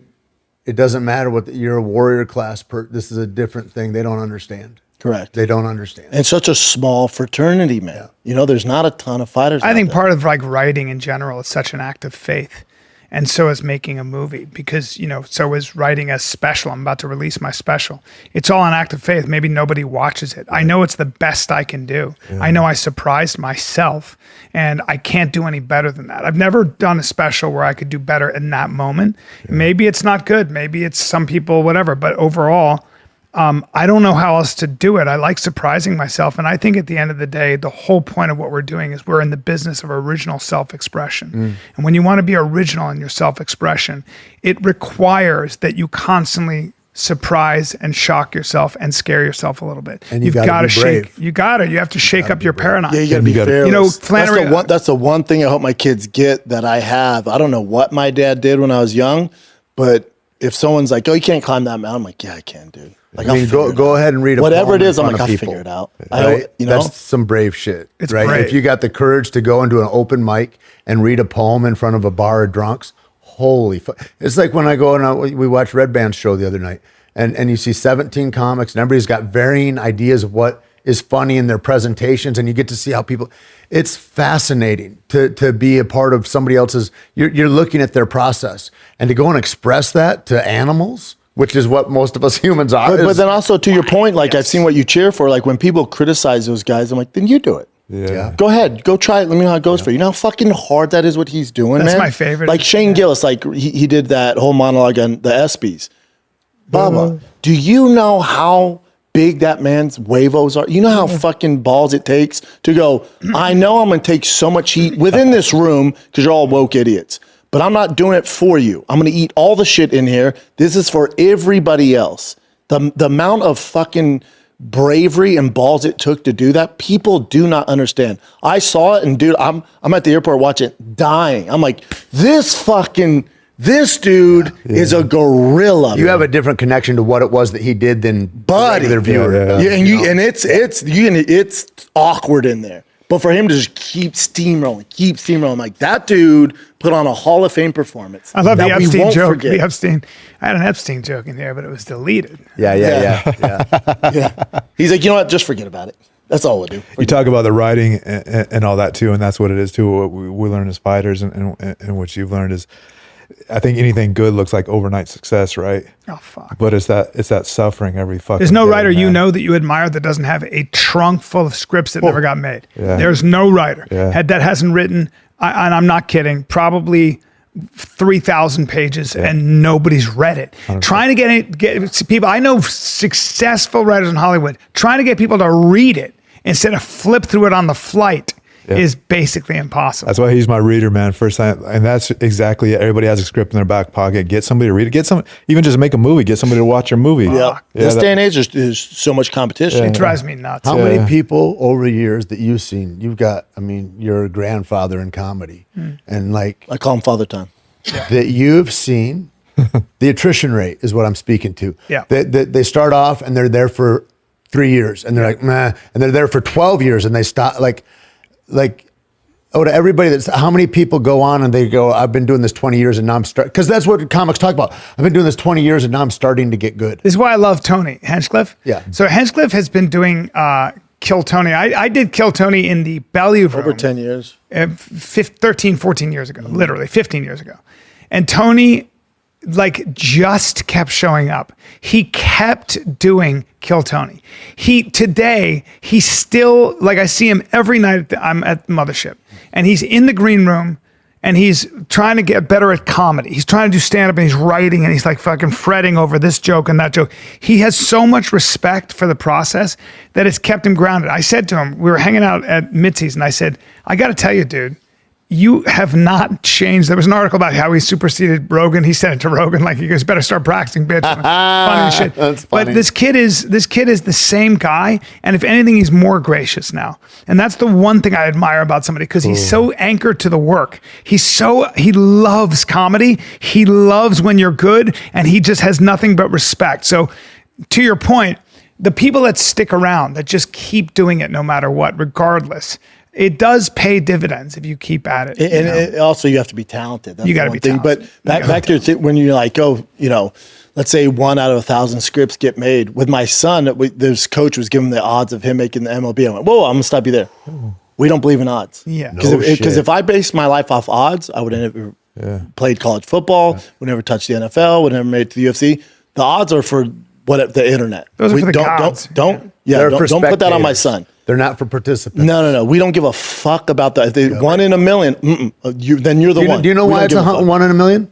Speaker 7: it doesn't matter what you're a warrior class. This is a different thing. They don't understand.
Speaker 1: Correct.
Speaker 7: They don't understand.
Speaker 1: And such a small fraternity, man. You know, there's not a ton of fighters.
Speaker 3: I
Speaker 1: out
Speaker 3: think
Speaker 1: there.
Speaker 3: part of like writing in general is such an act of faith. And so is making a movie because, so is writing a special. I'm about to release my special. It's all an act of faith. Maybe nobody watches it. I know it's the best I can do. Yeah. I know I surprised myself and I can't do any better than that. I've never done a special where I could do better in that moment. Yeah. Maybe it's not good. Maybe it's some people, whatever. But overall, I don't know how else to do it. I like surprising myself. And I think at the end of the day, the whole point of what we're doing is we're in the business of original self-expression. And when you want to be original in your self-expression, it requires that you constantly surprise and shock yourself and scare yourself a little bit.
Speaker 7: And you've got to
Speaker 3: shake. You have to shake up your paradigm.
Speaker 1: Yeah, you got to be fearless.
Speaker 3: Flannery.
Speaker 1: That's the one thing I hope my kids get that I have. I don't know what my dad did when I was young, but if someone's like, "Oh, you can't climb that mountain," I'm like, "Yeah, I can, dude." Like,
Speaker 7: I mean, go ahead and read a
Speaker 1: whatever
Speaker 7: poem
Speaker 1: it is.
Speaker 7: in
Speaker 1: I'm
Speaker 7: front
Speaker 1: like,
Speaker 7: of
Speaker 1: I'll
Speaker 7: people.
Speaker 1: figure it out.
Speaker 7: Right?
Speaker 1: You know,
Speaker 7: That's some brave shit.
Speaker 3: It's
Speaker 7: right.
Speaker 3: brave.
Speaker 7: If you got the courage to go into an open mic and read a poem in front of a bar of drunks, holy fuck! It's like when I go and we watched Red Band's show the other night, and you see 17 comics, and everybody's got varying ideas of what is funny in their presentations, and you get to see how people. It's fascinating to be a part of somebody else's. You're looking at their process, and to go and express that to animals, which is what most of us humans are.
Speaker 1: But then also to your point, like I've seen what you cheer for. Like when people criticize those guys, I'm like, then you do it.
Speaker 5: Yeah.
Speaker 1: Go ahead, go try it. Let me know how it goes for you. You know how fucking hard that is what he's doing,
Speaker 3: That's
Speaker 1: man?
Speaker 3: my favorite.
Speaker 1: Like Shane Gillis, like he did that whole monologue on the ESPYs. Bubba, do you know how big that man's huevos are? You know how fucking balls it takes to go, I know I'm going to take so much heat within this room because you're all woke idiots, but I'm not doing it for you. I'm going to eat all the shit in here. This is for everybody else. The amount of fucking bravery and balls it took to do that, people do not understand. I saw it, and dude, I'm at the airport watching it, dying. I'm like, this dude is a gorilla.
Speaker 7: You have a different connection to what it was that he did than their viewer.
Speaker 1: And it's awkward in there. But for him to just keep steamrolling, like that dude put on a Hall of Fame performance.
Speaker 3: I love the
Speaker 1: that we
Speaker 3: Epstein
Speaker 1: won't
Speaker 3: joke.
Speaker 1: forget.
Speaker 3: The Epstein. I had an Epstein joke in here, but it was deleted.
Speaker 7: Yeah.
Speaker 1: Yeah. He's like, you know what? Just forget about it. That's all we'll do.
Speaker 5: You talk about the writing and all that too, and that's what it is too. What we learn as fighters, and what you've learned is, I think anything good looks like overnight success, right?
Speaker 3: Oh fuck!
Speaker 5: But it's that suffering every fucking.
Speaker 3: There's no
Speaker 5: day,
Speaker 3: writer
Speaker 5: man.
Speaker 3: you know that you admire that doesn't have a trunk full of scripts that never got made.
Speaker 5: Yeah.
Speaker 3: There's no writer
Speaker 5: Yeah.
Speaker 3: that hasn't written, and I'm not kidding, probably 3,000 pages and nobody's read it. 100%. Trying to get people, I know successful writers in Hollywood, trying to get people to read it instead of flip through it on the flight is basically impossible.
Speaker 5: That's why he's my reader, man. First time, and that's exactly it. Everybody has a script in their back pocket. Get somebody to read it. Even just make a movie. Get somebody to watch your movie.
Speaker 1: Yeah. This day and age is so much competition.
Speaker 3: It drives me nuts.
Speaker 7: How many people over the years that you've seen? You've got, I mean, you're a grandfather in comedy, and like
Speaker 1: I call him Father Time.
Speaker 7: that you've seen. The attrition rate is what I'm speaking to.
Speaker 3: Yeah.
Speaker 7: They start off and they're there for 3 years, and they're like, meh, and they're there for 12 years, and they stop like to everybody how many people go on and they go, I've been doing this 20 years and now I'm because that's what comics talk about. I've been doing this 20 years and now I'm starting to get good.
Speaker 3: This is why I love Tony Hinchcliffe.
Speaker 7: Yeah.
Speaker 3: So Hinchcliffe has been doing Kill Tony. I did Kill Tony in the Bellevue room.
Speaker 1: Over 10 years.
Speaker 3: 13, 14 years ago, literally 15 years ago. And Tony just kept showing up. He kept doing Kill Tony. Today, he's still, I see him every night I'm at the Mothership, and he's in the green room, and he's trying to get better at comedy. He's trying to do stand-up, and he's writing, and he's fucking fretting over this joke and that joke. He has so much respect for the process that it's kept him grounded. I said to him, we were hanging out at Mitzi's, and I said, I got to tell you, dude, you have not changed. There was an article about how he superseded Rogan. He said it to Rogan, like, you guys better start practicing, bitch. Funny and shit.
Speaker 7: That's funny.
Speaker 3: But this kid is the same guy, and if anything, he's more gracious now. And that's the one thing I admire about somebody, because he's so anchored to the work. He loves comedy. He loves when you're good, and he just has nothing but respect. So, to your point, the people that stick around, that just keep doing it no matter what, regardless, it does pay dividends if you keep at it.
Speaker 1: And also, you have to be talented. That's
Speaker 3: you got to be talented.
Speaker 1: But back to when you're like, let's say 1 out of 1,000 scripts get made. With my son, this coach was giving the odds of him making the MLB. I went, whoa, I'm going to stop you there. We don't believe in odds.
Speaker 3: Yeah.
Speaker 1: Because if I based my life off odds, I would have never played college football, would never touch the NFL, would never made it to the UFC. The odds are for the internet.
Speaker 3: Those are for the gods.
Speaker 1: Don't put that on my son.
Speaker 7: They're not for participants.
Speaker 1: No. We don't give a fuck about that. If they 1 in a million, then you're the one.
Speaker 7: Do you know why it's 1 in a million?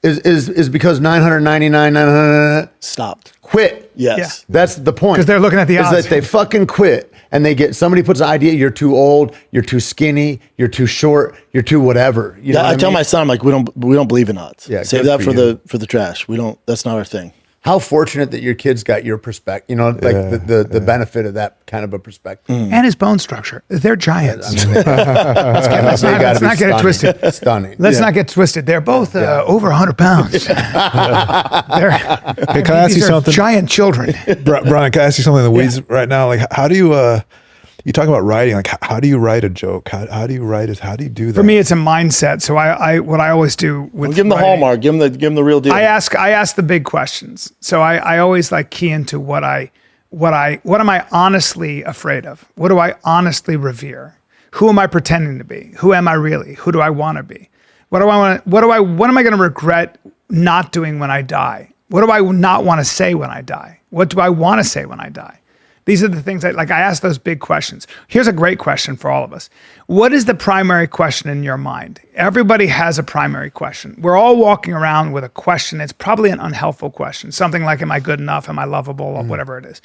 Speaker 7: Is because 999
Speaker 1: stopped.
Speaker 7: Quit.
Speaker 1: Yes.
Speaker 3: Yeah.
Speaker 7: That's the point.
Speaker 3: Because they're looking at the odds.
Speaker 7: Is that they fucking quit, and somebody puts an idea, you're too old, you're too skinny, you're too short, you're too whatever. You know what
Speaker 1: I tell my son, I'm like, we don't believe in odds.
Speaker 7: Yeah,
Speaker 1: save
Speaker 7: good
Speaker 1: that
Speaker 7: for
Speaker 1: for the trash. We don't. That's not our thing.
Speaker 7: How fortunate that your kids got your perspective, the benefit of that kind of a perspective.
Speaker 3: And his bone structure. They're giants. Let's not get it twisted.
Speaker 7: Stunning.
Speaker 3: Let's not get twisted. They're both over 100 pounds.
Speaker 5: Hey, can I ask you something?
Speaker 3: Giant children.
Speaker 5: Brian, can I ask you something in the weeds right now? Like, how do you, you talk about writing, like, how do you write a joke? How do you write it? How do you do that?
Speaker 3: For me, it's a mindset. So what I always do with
Speaker 1: give him the hallmark, give him the real deal.
Speaker 3: I ask the big questions. So I always like key into what am I honestly afraid of? What do I honestly revere? Who am I pretending to be? Who am I really? Who do I want to be? What am I going to regret not doing when I die? What do I not want to say when I die? What do I want to say when I die? These are the things I ask those big questions. Here's a great question for all of us. What is the primary question in your mind? Everybody has a primary question. We're all walking around with a question. It's probably an unhelpful question. Something like, am I good enough? Am I lovable? Or whatever it is.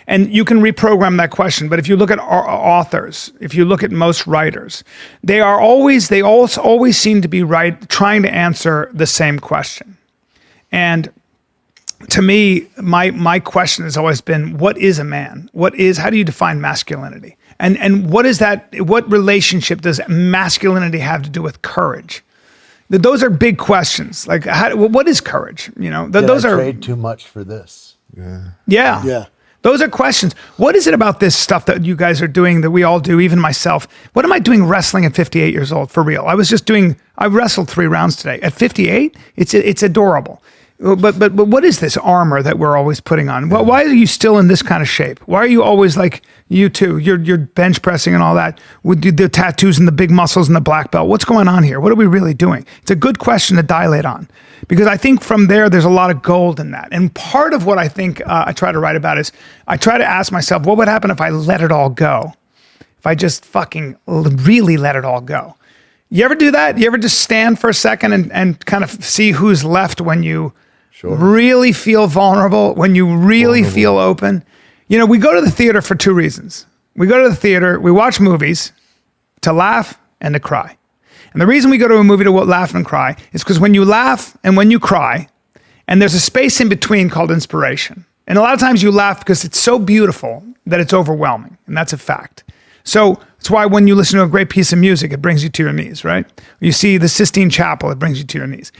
Speaker 3: And you can reprogram that question. But if you look at authors, if you look at most writers, they always seem to be trying to answer the same question. And to me, my question has always been, what is a man? How do you define masculinity? And what is that? What relationship does masculinity have to do with courage? Those are big questions. Like, what is courage? Those are
Speaker 7: trade too much for this.
Speaker 3: Yeah. Those are questions. What is it about this stuff that you guys are doing, that we all do, even myself? What am I doing wrestling at 58 years old, for real? I wrestled 3 rounds today. At 58, it's adorable. But what is this armor that we're always putting on? Well, why are you still in this kind of shape? Why are you always like you two? You're bench pressing and all that with the tattoos and the big muscles and the black belt. What's going on here? What are we really doing? It's a good question to dilate on, because I think from there's a lot of gold in that. And part of what I think I try to write about is I try to ask myself, what would happen if I let it all go? If I just fucking really let it all go? You ever do that? You ever just stand for a second and kind of see who's left when you really feel vulnerable, when you really feel open? We go to the theater for 2 reasons. We go to the theater, we watch movies to laugh and to cry. And the reason we go to a movie to laugh and cry is because when you laugh and when you cry, and there's a space in between called inspiration. And a lot of times you laugh because it's so beautiful that it's overwhelming, and that's a fact. So that's why when you listen to a great piece of music, it brings you to your knees, right? You see the Sistine Chapel, it brings you to your knees.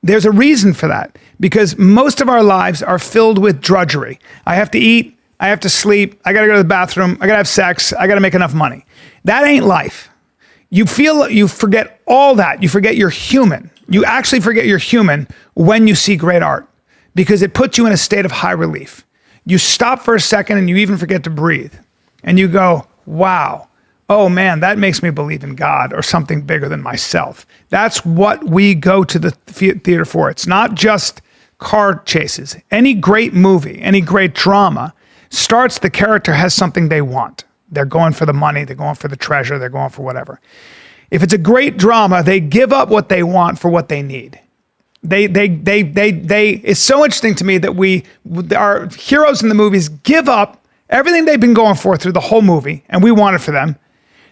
Speaker 3: There's a reason for that, because most of our lives are filled with drudgery. I have to eat, I have to sleep, I gotta go to the bathroom, I gotta have sex, I gotta make enough money. That ain't life. You forget all that. You forget you're human. You actually forget you're human when you see great art, because it puts you in a state of high relief. You stop for a second and you even forget to breathe. And you go, wow, oh man, that makes me believe in God or something bigger than myself. That's what we go to the theater for. It's not just car chases. Any great movie, any great drama starts, the character has something they want. They're going for the money, they're going for the treasure, they're going for whatever. If it's a great drama, they give up what they want for what they need. It's so interesting to me that our heroes in the movies give up everything they've been going for through the whole movie, and we want it for them.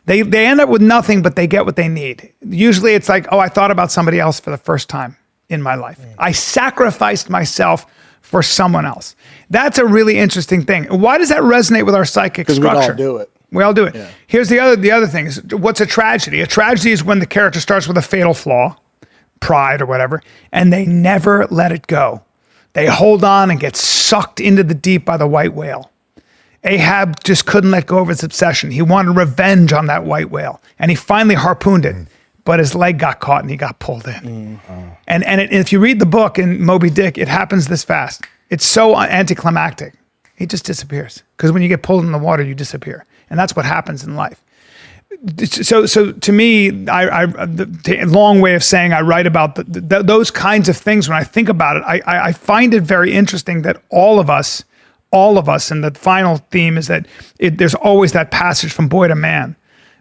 Speaker 3: They end up with nothing, but they get what they need. Usually it's like, oh, I thought about somebody else for the first time in my life. I sacrificed myself for someone else. That's a really interesting thing. Why does that resonate with our psychic structure?
Speaker 1: Because we all do it.
Speaker 3: We all do it. Yeah. Here's the other thing is, what's a tragedy? A tragedy is when the character starts with a fatal flaw, pride or whatever, and they never let it go. They hold on and get sucked into the deep by the white whale. Ahab just couldn't let go of his obsession. He wanted revenge on that white whale, and he finally harpooned it, but his leg got caught and he got pulled in. And if you read the book in Moby Dick, it happens this fast. It's so anticlimactic. He just disappears, because when you get pulled in the water, you disappear, and that's what happens in life. So to me, the long way of saying I write about those kinds of things. When I think about it, I find it very interesting that all of us, and the final theme is that there's always that passage from boy to man.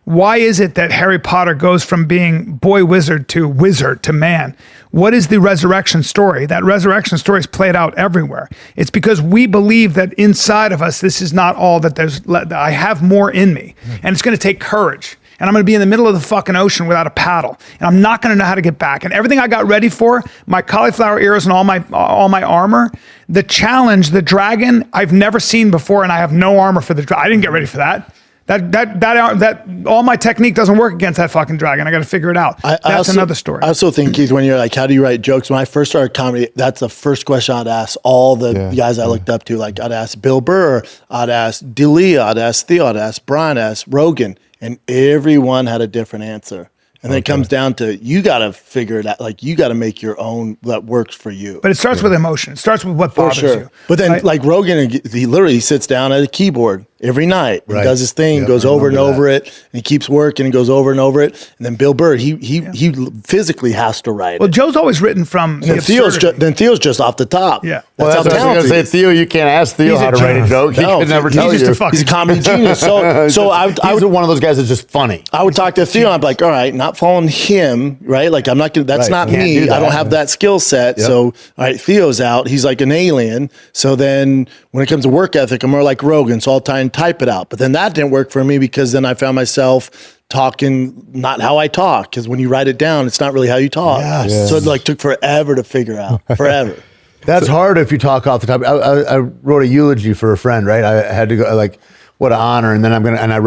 Speaker 3: Why is it that Harry Potter goes from being boy wizard to man? What is the resurrection story? That resurrection story is played out everywhere. It's because we believe that inside of us, this is not all that I have more in me. And it's going to take courage. And I'm going to be in the middle of the fucking ocean without a paddle. And I'm not going to know how to get back. And everything I got ready for, my cauliflower ears and all my armor, the challenge, the dragon, I've never seen before, and I have no armor for the dragon. I didn't get ready for that. That all my technique doesn't work against that fucking dragon. I got to figure it out. That's another story.
Speaker 1: I also think, Keith, when you're like, how do you write jokes? When I first started comedy, that's the first question I'd ask all the guys I looked up to. Like, I'd ask Bill Burr, I'd ask D'Elia, I'd ask Theo, I'd ask Brian, I'd ask Rogan, and everyone had a different answer. And then it comes down to, you got to figure it out. Like, you got to make your own that works for you.
Speaker 3: But it starts with emotion. It starts with what bothers you.
Speaker 1: But then, like Rogan, he literally sits down at a keyboard every night and does his thing, goes over and over it, and he keeps working and goes over and over it. And then Bill Burr, he physically has to write
Speaker 3: Well,
Speaker 1: it.
Speaker 3: Joe's always written from
Speaker 1: And then Theo's just off the top.
Speaker 3: Yeah.
Speaker 4: Well, that's what I was going to say. Theo, you can't ask Theo how to write a joke. He can never tell you.
Speaker 1: He's a comedy genius. So
Speaker 4: he's one of those guys that's just funny.
Speaker 1: I would talk to Theo, and I'd be like, all right, not following him, right? Like, I'm not going to, that's not me. I don't have that skill set. Yep. So, all right, Theo's out. He's like an alien. So then when it comes to work ethic, I'm more like Rogan. So I'll try and type it out. But then that didn't work for me, because then I found myself talking not how I talk, because when you write it down, it's not really how you talk. Yes. So it like took forever to figure out. Forever.
Speaker 7: That's hard if you talk off the top. I wrote a eulogy for a friend, right? I had to go, like, what an honor. And then I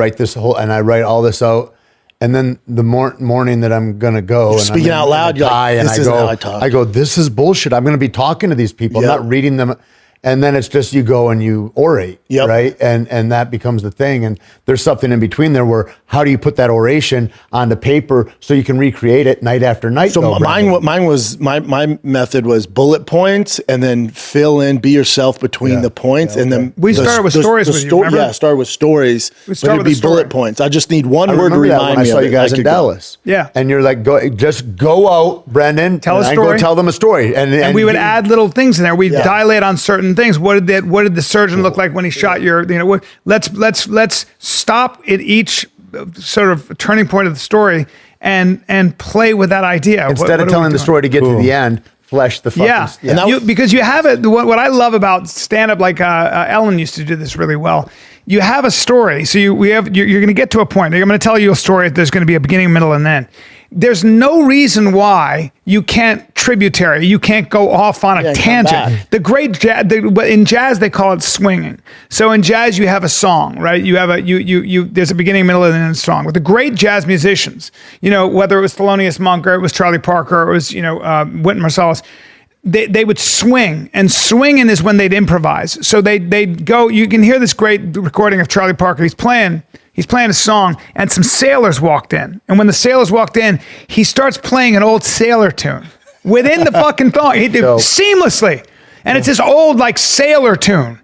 Speaker 7: write all this out. And then the morning that I'm going to go,
Speaker 1: you're speaking out loud, you're like, this isn't how I talk.
Speaker 7: I go, this is bullshit. I'm going to be talking to these people. I'm not reading them. And then it's just, you go and you orate, right? And that becomes the thing. And there's something in between there where, how do you put that oration onto paper so you can recreate it night after night?
Speaker 1: So my method was bullet points, and then fill in, be yourself between the points. And then
Speaker 3: we started with stories with you, remember?
Speaker 1: Yeah, started with stories. But it'd be bullet points. I just need one word to remind me.
Speaker 7: I saw you guys in Dallas.
Speaker 3: Yeah.
Speaker 7: And you're like, go out, Brendan.
Speaker 3: Tell a story.
Speaker 7: Go tell them a story. And
Speaker 3: we would add little things in there. We'd dilate on certain things. What did the surgeon look like when he shot your, let's stop at each sort of turning point of the story and play with that idea.
Speaker 7: Instead of telling the story to get to the end, flesh the fucking
Speaker 3: because you have it. What I love about stand-up, like Ellen used to do this really well. You have a story, so you're going to get to a point. I'm going to tell you a story. There's going to be a beginning, middle, and end. There's no reason why you can't tributary. You can't go off on a tangent. The great jazz, in jazz they call it swinging. So in jazz you have a song, right? You have there's a beginning, middle, and end song. With the great jazz musicians, whether it was Thelonious Monk or it was Charlie Parker or it was Wynton Marsalis, they would swing, and swinging is when they'd improvise. So they'd go. You can hear this great recording of Charlie Parker. He's playing a song, and some sailors walked in. And when the sailors walked in, he starts playing an old sailor tune within the fucking song. He did seamlessly, and it's this old like sailor tune.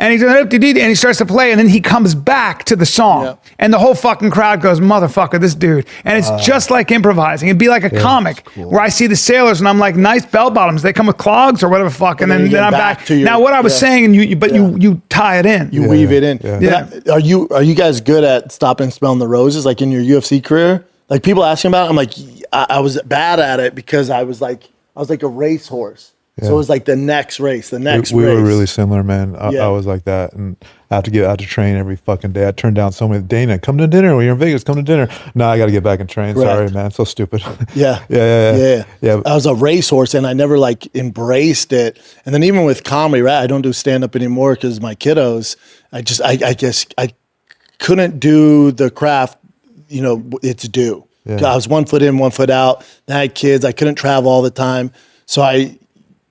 Speaker 3: And he starts to play, and then he comes back to the song, and the whole fucking crowd goes, "Motherfucker, this dude!" And it's just like improvising. It'd be like a comic where I see the sailors, and I'm like, "Nice bell bottoms. They come with clogs or whatever fuck." And then I'm back. Now, what I was saying, and you tie it in.
Speaker 1: You weave it in. Yeah. Are you guys good at stopping and smelling the roses, like in your UFC career? Like, people asking about it, I'm like, I was bad at it because I was like a racehorse. So it was like the next race,
Speaker 5: We were really similar, man. I was like that, and I have to get out to train every fucking day. I turned down so many. Dana, come to dinner when you're in Vegas. Come to dinner. No, I got to get back and train.
Speaker 1: Correct.
Speaker 5: Sorry, man. So stupid.
Speaker 1: Yeah.
Speaker 5: Yeah.
Speaker 1: I was a racehorse, and I never like embraced it. And then even with comedy, right? I don't do stand up anymore because my kiddos. I guess I couldn't do the craft. You know, it's due.
Speaker 5: Yeah.
Speaker 1: I was 1 foot in, 1 foot out. Then I had kids. I couldn't travel all the time, so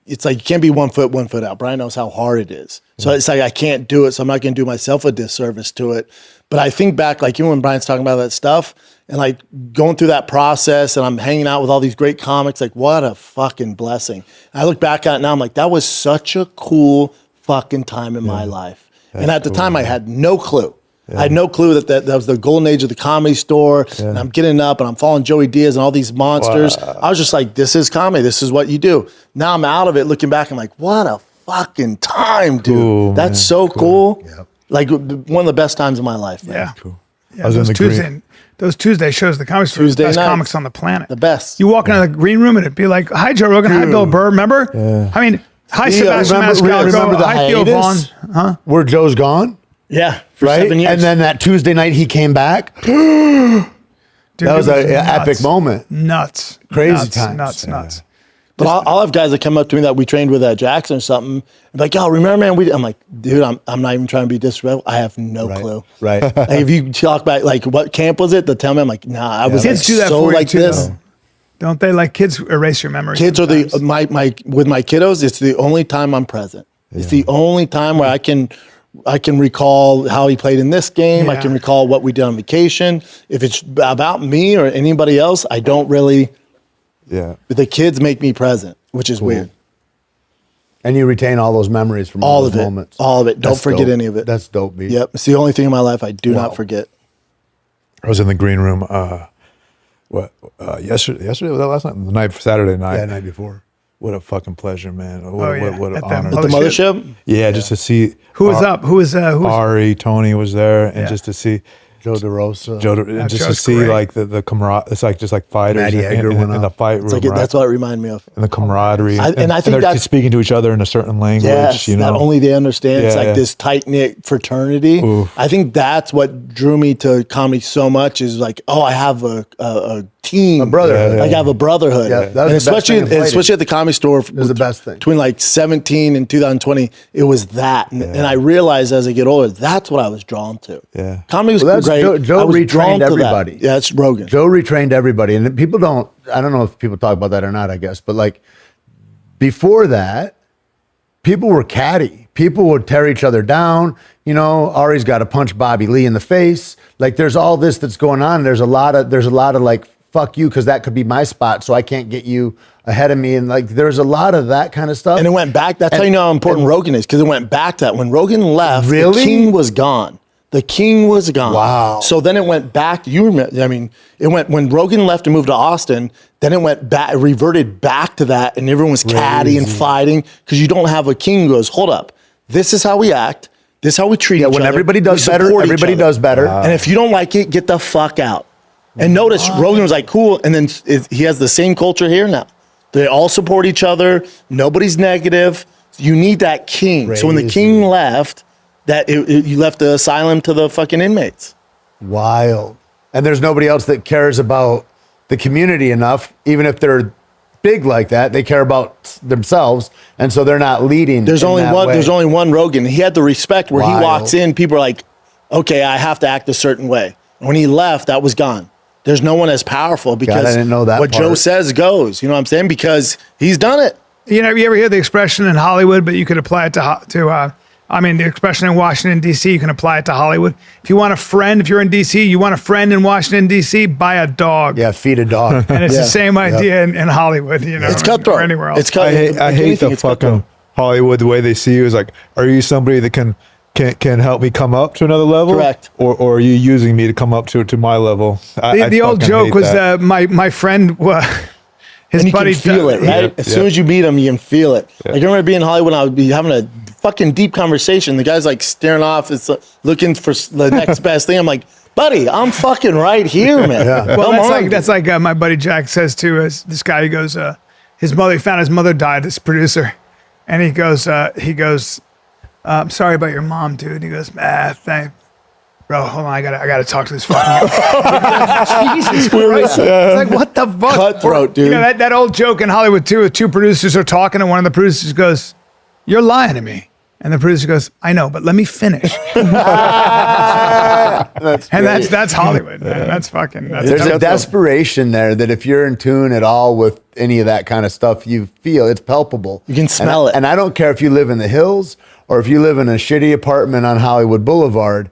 Speaker 1: it's like you can't be 1 foot, 1 foot out. Brian knows how hard it is. So it's like I can't do it, so I'm not going to do myself a disservice to it. But I think back, like even when Brian's talking about that stuff and like going through that process and I'm hanging out with all these great comics, like what a fucking blessing. And I look back at it now, I'm like, that was such a cool fucking time in my life. And at the time, I had no clue. I had no clue that was the golden age of the Comedy Store. And I'm getting up and I'm following Joey Diaz and all these monsters. I was just like, this is comedy. This is what you do. Now I'm out of it. Looking back, I'm like, what a fucking time, dude.
Speaker 5: Cool,
Speaker 1: That's
Speaker 5: man.
Speaker 1: so cool. Yep. Like one of the best times of my life, man.
Speaker 3: Yeah.
Speaker 5: Cool.
Speaker 3: Yeah, those Tuesday shows, the Comedy Store, the best
Speaker 1: nights.
Speaker 3: comics on the planet.
Speaker 1: The best.
Speaker 3: You walk into the green room and it'd be like, hi, Joe Rogan. Hi, Bill Burr. Remember?
Speaker 5: Yeah.
Speaker 3: I mean, hi, Sebastian
Speaker 7: remember the
Speaker 3: Hi, Theo Vaughn.
Speaker 7: hiatus?
Speaker 3: Huh?
Speaker 7: Where Joe's gone,
Speaker 1: Yeah. For
Speaker 7: right?
Speaker 1: 7 years.
Speaker 7: And then that Tuesday night he came back.
Speaker 3: Dude,
Speaker 7: That was
Speaker 3: it
Speaker 7: an epic
Speaker 3: nuts.
Speaker 7: moment.
Speaker 3: Nuts.
Speaker 7: Crazy
Speaker 3: nuts,
Speaker 7: times.
Speaker 3: Nuts.
Speaker 1: But I'll have guys that come up to me that we trained with at Jackson or something, and like, "Oh, remember, man?" I'm like, "Dude, I'm not even trying to be disrespectful. I have no clue."
Speaker 7: Right.
Speaker 1: Like, if you talk about like what camp was it, they'll tell me. I'm like, "Nah, I was
Speaker 3: Kids
Speaker 1: like,
Speaker 3: do that
Speaker 1: so
Speaker 3: for you
Speaker 1: like
Speaker 3: too,
Speaker 1: this."
Speaker 3: though. Don't they? Like kids erase your memory.
Speaker 1: Kids
Speaker 3: sometimes.
Speaker 1: are my with my kiddos. It's the only time I'm present. It's the only time where I can recall how he played in this game. I
Speaker 3: Yeah.
Speaker 1: can recall what we did on vacation. If it's about me or anybody else, I don't really.
Speaker 5: Yeah.
Speaker 1: But the kids make me present, which is weird.
Speaker 7: And you retain all those memories from all those moments.
Speaker 1: All of it. Don't
Speaker 7: That's
Speaker 1: forget
Speaker 7: dope.
Speaker 1: any of it.
Speaker 7: That's dope, B.
Speaker 1: Yep. It's the only thing in my life I do not forget.
Speaker 5: I was in the green room. Yesterday was that last night? Saturday night.
Speaker 7: Yeah, night before.
Speaker 5: What a fucking pleasure, man. What an
Speaker 3: At
Speaker 5: honor.
Speaker 1: At the mothership?
Speaker 5: Yeah, just to see
Speaker 3: Who was up? Who was
Speaker 5: Ari, Tony was there, and just to see
Speaker 7: Joe DeRosa.
Speaker 5: and just to
Speaker 3: Joe's
Speaker 5: see
Speaker 3: great.
Speaker 5: like the camaraderie. It's like just like fighters
Speaker 7: Matty Edgar went
Speaker 5: in the
Speaker 7: up.
Speaker 5: fight room.
Speaker 1: It's like
Speaker 5: right?
Speaker 1: that's what it reminded me of.
Speaker 5: And the camaraderie,
Speaker 1: and I think
Speaker 5: they're
Speaker 1: that's-
Speaker 5: speaking to each other in a certain language.
Speaker 1: Yes,
Speaker 5: you know,
Speaker 1: that only they understand. It's
Speaker 5: Yeah,
Speaker 1: like
Speaker 5: yeah.
Speaker 1: this tight knit fraternity.
Speaker 5: Oof.
Speaker 1: I think that's what drew me to comedy so much. Is like, oh, I have a team,
Speaker 7: A brotherhood.
Speaker 1: Like I have a brotherhood.
Speaker 7: Yeah, that was
Speaker 1: and
Speaker 7: the best
Speaker 1: especially
Speaker 7: thing in fighting.
Speaker 1: especially at the Comedy Store. It
Speaker 7: was the best thing.
Speaker 1: Between like 17 and 2020. It was that, and I realized as I get older, that's what I was drawn to.
Speaker 5: Yeah.
Speaker 1: Comedy was
Speaker 7: Well, that's
Speaker 1: great.
Speaker 7: Joe
Speaker 1: I was drawn
Speaker 7: retrained
Speaker 1: to that.
Speaker 7: everybody.
Speaker 1: Yeah, that's Rogan.
Speaker 7: Joe retrained everybody. And people don't, I don't know if people talk about that or not, I guess, but like before that, people were catty. People would tear each other down. You know, Ari's got to punch Bobby Lee in the face. Like there's all this that's going on. There's a lot of like, fuck you, because that could be my spot, so I can't get you ahead of me. And like there's a lot of that kind of stuff.
Speaker 1: And it went back. That's how you know how important Rogan is, because it went back to that. When Rogan left,
Speaker 7: Really?
Speaker 1: the king was gone. The king was gone.
Speaker 7: Wow.
Speaker 1: So then it went back. You remember? I mean, it went when Rogan left and moved to Austin. Then it went back, reverted back to that, and everyone was catty and fighting because you don't have a king who goes, hold up, this is how we act. This is how we treat each other.
Speaker 7: when everybody does
Speaker 1: We
Speaker 7: better,
Speaker 1: support each
Speaker 7: everybody
Speaker 1: other.
Speaker 7: does better.
Speaker 1: And if you don't like it, get the fuck out. And notice Rogan was like, cool. And then he has the same culture here now. They all support each other. Nobody's negative. You need that king. So when the king left, you left the asylum to the fucking inmates.
Speaker 7: Wild. And there's nobody else that cares about the community enough, even if they're big like that. They care about themselves, and so they're not leading.
Speaker 1: There's
Speaker 7: in
Speaker 1: only
Speaker 7: that
Speaker 1: one.
Speaker 7: way.
Speaker 1: There's only one Rogan. He had the respect where
Speaker 7: Wild.
Speaker 1: he walks in, people are like, okay, I have to act a certain way. When he left, that was gone. There's no one as powerful because
Speaker 7: I didn't know that
Speaker 1: what
Speaker 7: part.
Speaker 1: Joe says goes. You know what I'm saying? Because he's done it.
Speaker 3: You know, you ever hear the expression in Hollywood, but you could apply it the expression in Washington, D.C., you can apply it to Hollywood. If you want a friend, if you're in D.C., you want a friend in Washington, D.C., buy a dog.
Speaker 7: Yeah, feed a dog.
Speaker 3: And it's the same idea in Hollywood, you know,
Speaker 1: It's cutthroat.
Speaker 3: or anywhere else.
Speaker 1: It's cut-
Speaker 5: I hate
Speaker 1: anything,
Speaker 5: the
Speaker 1: it's
Speaker 5: fucking
Speaker 1: cutthroat.
Speaker 5: Hollywood. The way they see you is like, are you somebody that can help me come up to another level?
Speaker 1: Correct.
Speaker 5: Or are you using me to come up to my level?
Speaker 3: The old
Speaker 5: fucking
Speaker 3: joke
Speaker 5: hate
Speaker 3: was
Speaker 5: that.
Speaker 3: my friend, his
Speaker 1: And you
Speaker 3: buddy,
Speaker 1: can feel it, right? As soon as you meet him, you can feel it. Like I remember being in Hollywood, I would be having a fucking deep conversation. The guy's like staring off, it's looking for the next best thing. I'm like, buddy, I'm fucking right here, man.
Speaker 3: Well,
Speaker 1: Come on.
Speaker 3: that's like my buddy Jack says too. Is this guy who goes, his mother, he found his mother died. This producer, And he goes, I'm sorry about your mom, dude. And he goes, thanks. Bro, hold on, I gotta talk to this fucking guy. Jesus Christ. It's like, what the fuck?
Speaker 1: Cutthroat, dude.
Speaker 3: You know, that old joke in Hollywood too, with two producers are talking and one of the producers goes, you're lying to me. And the producer goes, I know, but let me finish. That's Hollywood, man. That's
Speaker 4: There's a desperation there that if you're in tune at all with any of that kind of stuff, you feel it's palpable.
Speaker 1: You can smell it.
Speaker 4: And I don't care if you live in the hills or if you live in a shitty apartment on Hollywood Boulevard.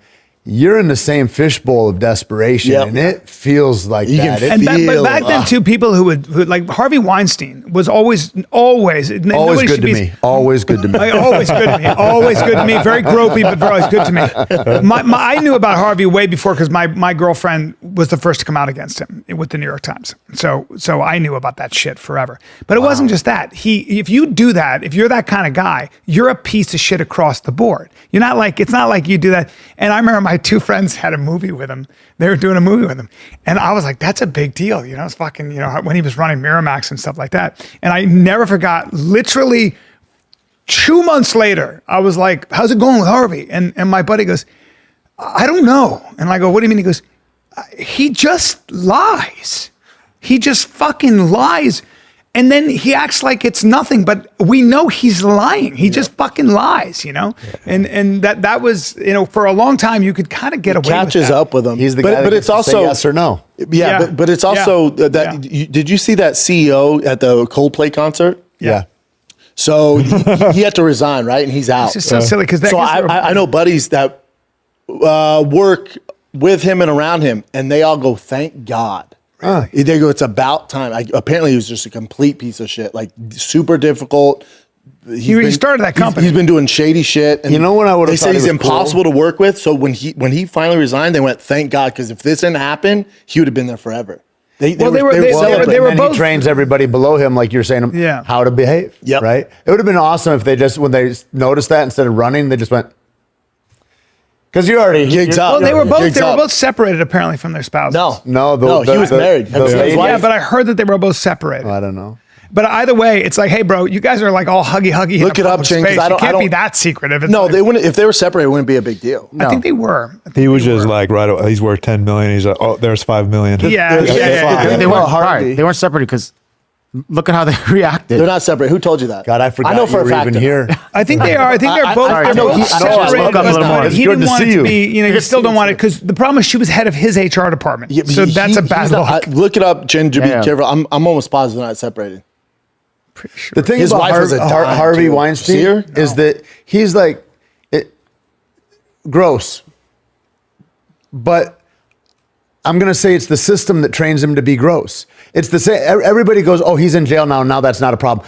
Speaker 4: You're in the same fishbowl of desperation, and it feels like that.
Speaker 3: But back then, too, people who like Harvey Weinstein was always good to me. Always good to me.
Speaker 4: Always good to me.
Speaker 3: Always good to me. Always good to me. Very gropey, but always good to me. I knew about Harvey way before because my girlfriend was the first to come out against him with the New York Times. So I knew about that shit forever. But it wasn't just that. If you do that, if you're that kind of guy, you're a piece of shit across the board. You're not like, it's not like you do that. And I remember my two friends had a movie with him. They were doing a movie with him. And I was like, that's a big deal. You know, it's fucking, you know, when he was running Miramax and stuff like that. And I never forgot, literally 2 months later, I was like, how's it going with Harvey? And my buddy goes, I don't know. And I go, what do you mean? He goes, he just lies. He just fucking lies. And then he acts like it's nothing, but we know he's lying. He just fucking lies, you know? And that was, you know, for a long time, you could kind of get away with that.
Speaker 1: Catches up with him.
Speaker 4: He's the guy that gets to say yes or no.
Speaker 1: Yeah. But it's also that, did you see that CEO at the Coldplay concert?
Speaker 4: Yeah.
Speaker 1: So he had to resign, right? And he's out.
Speaker 3: It's just so silly because
Speaker 1: So I know buddies that work with him and around him, and they all go, thank God. They go, it's about time. Apparently, he was just a complete piece of shit, like super difficult.
Speaker 3: He started that company.
Speaker 1: He's been doing shady shit. And
Speaker 4: you know what I would have
Speaker 1: They say he's impossible to work with. So when he finally resigned, they went, thank God, because if this didn't happen, he would have been there forever. They were
Speaker 3: both.
Speaker 4: He trains everybody below him, like you're saying, how to behave.
Speaker 1: Yep.
Speaker 4: Right. It would have been awesome if they just, when they noticed that, instead of running, they just went. Because you already
Speaker 1: gigs up.
Speaker 3: Well, they were both separated apparently from their spouses.
Speaker 1: No, he was married.
Speaker 3: Yeah, but I heard that they were both separated.
Speaker 4: I don't know.
Speaker 3: But either way, it's like, hey, bro, you guys are like all huggy.
Speaker 1: Look it up, Chin.
Speaker 3: It can't be that secretive.
Speaker 1: No, they wouldn't. If they were separated, it wouldn't be a big deal.
Speaker 3: I think they were.
Speaker 5: He was just like, right, he's worth 10 million. He's like, oh, there's 5 million.
Speaker 3: Yeah.
Speaker 2: They weren't separated because look at how they reacted.
Speaker 1: They're not separate. Who told you that?
Speaker 4: God, I forgot.
Speaker 1: I know for
Speaker 4: you
Speaker 1: a fact
Speaker 4: even here.
Speaker 3: I think they are. I think they're both.
Speaker 2: I
Speaker 3: They're both separated.
Speaker 2: spoke up a little more.
Speaker 3: He didn't want it to be. You know, you still don't want it because the problem is she was head of his HR department. Yeah, so that's a bad look.
Speaker 1: Look it up, Jen. To be careful. I'm almost positive they're not separated.
Speaker 3: Pretty sure.
Speaker 4: The thing
Speaker 1: His
Speaker 4: about
Speaker 1: wife was a dime,
Speaker 4: Harvey
Speaker 1: too.
Speaker 4: Weinstein is that he's like gross, but I'm gonna say it's the system that trains him to be gross. It's the same. Everybody goes, "Oh, he's in jail now. Now that's not a problem."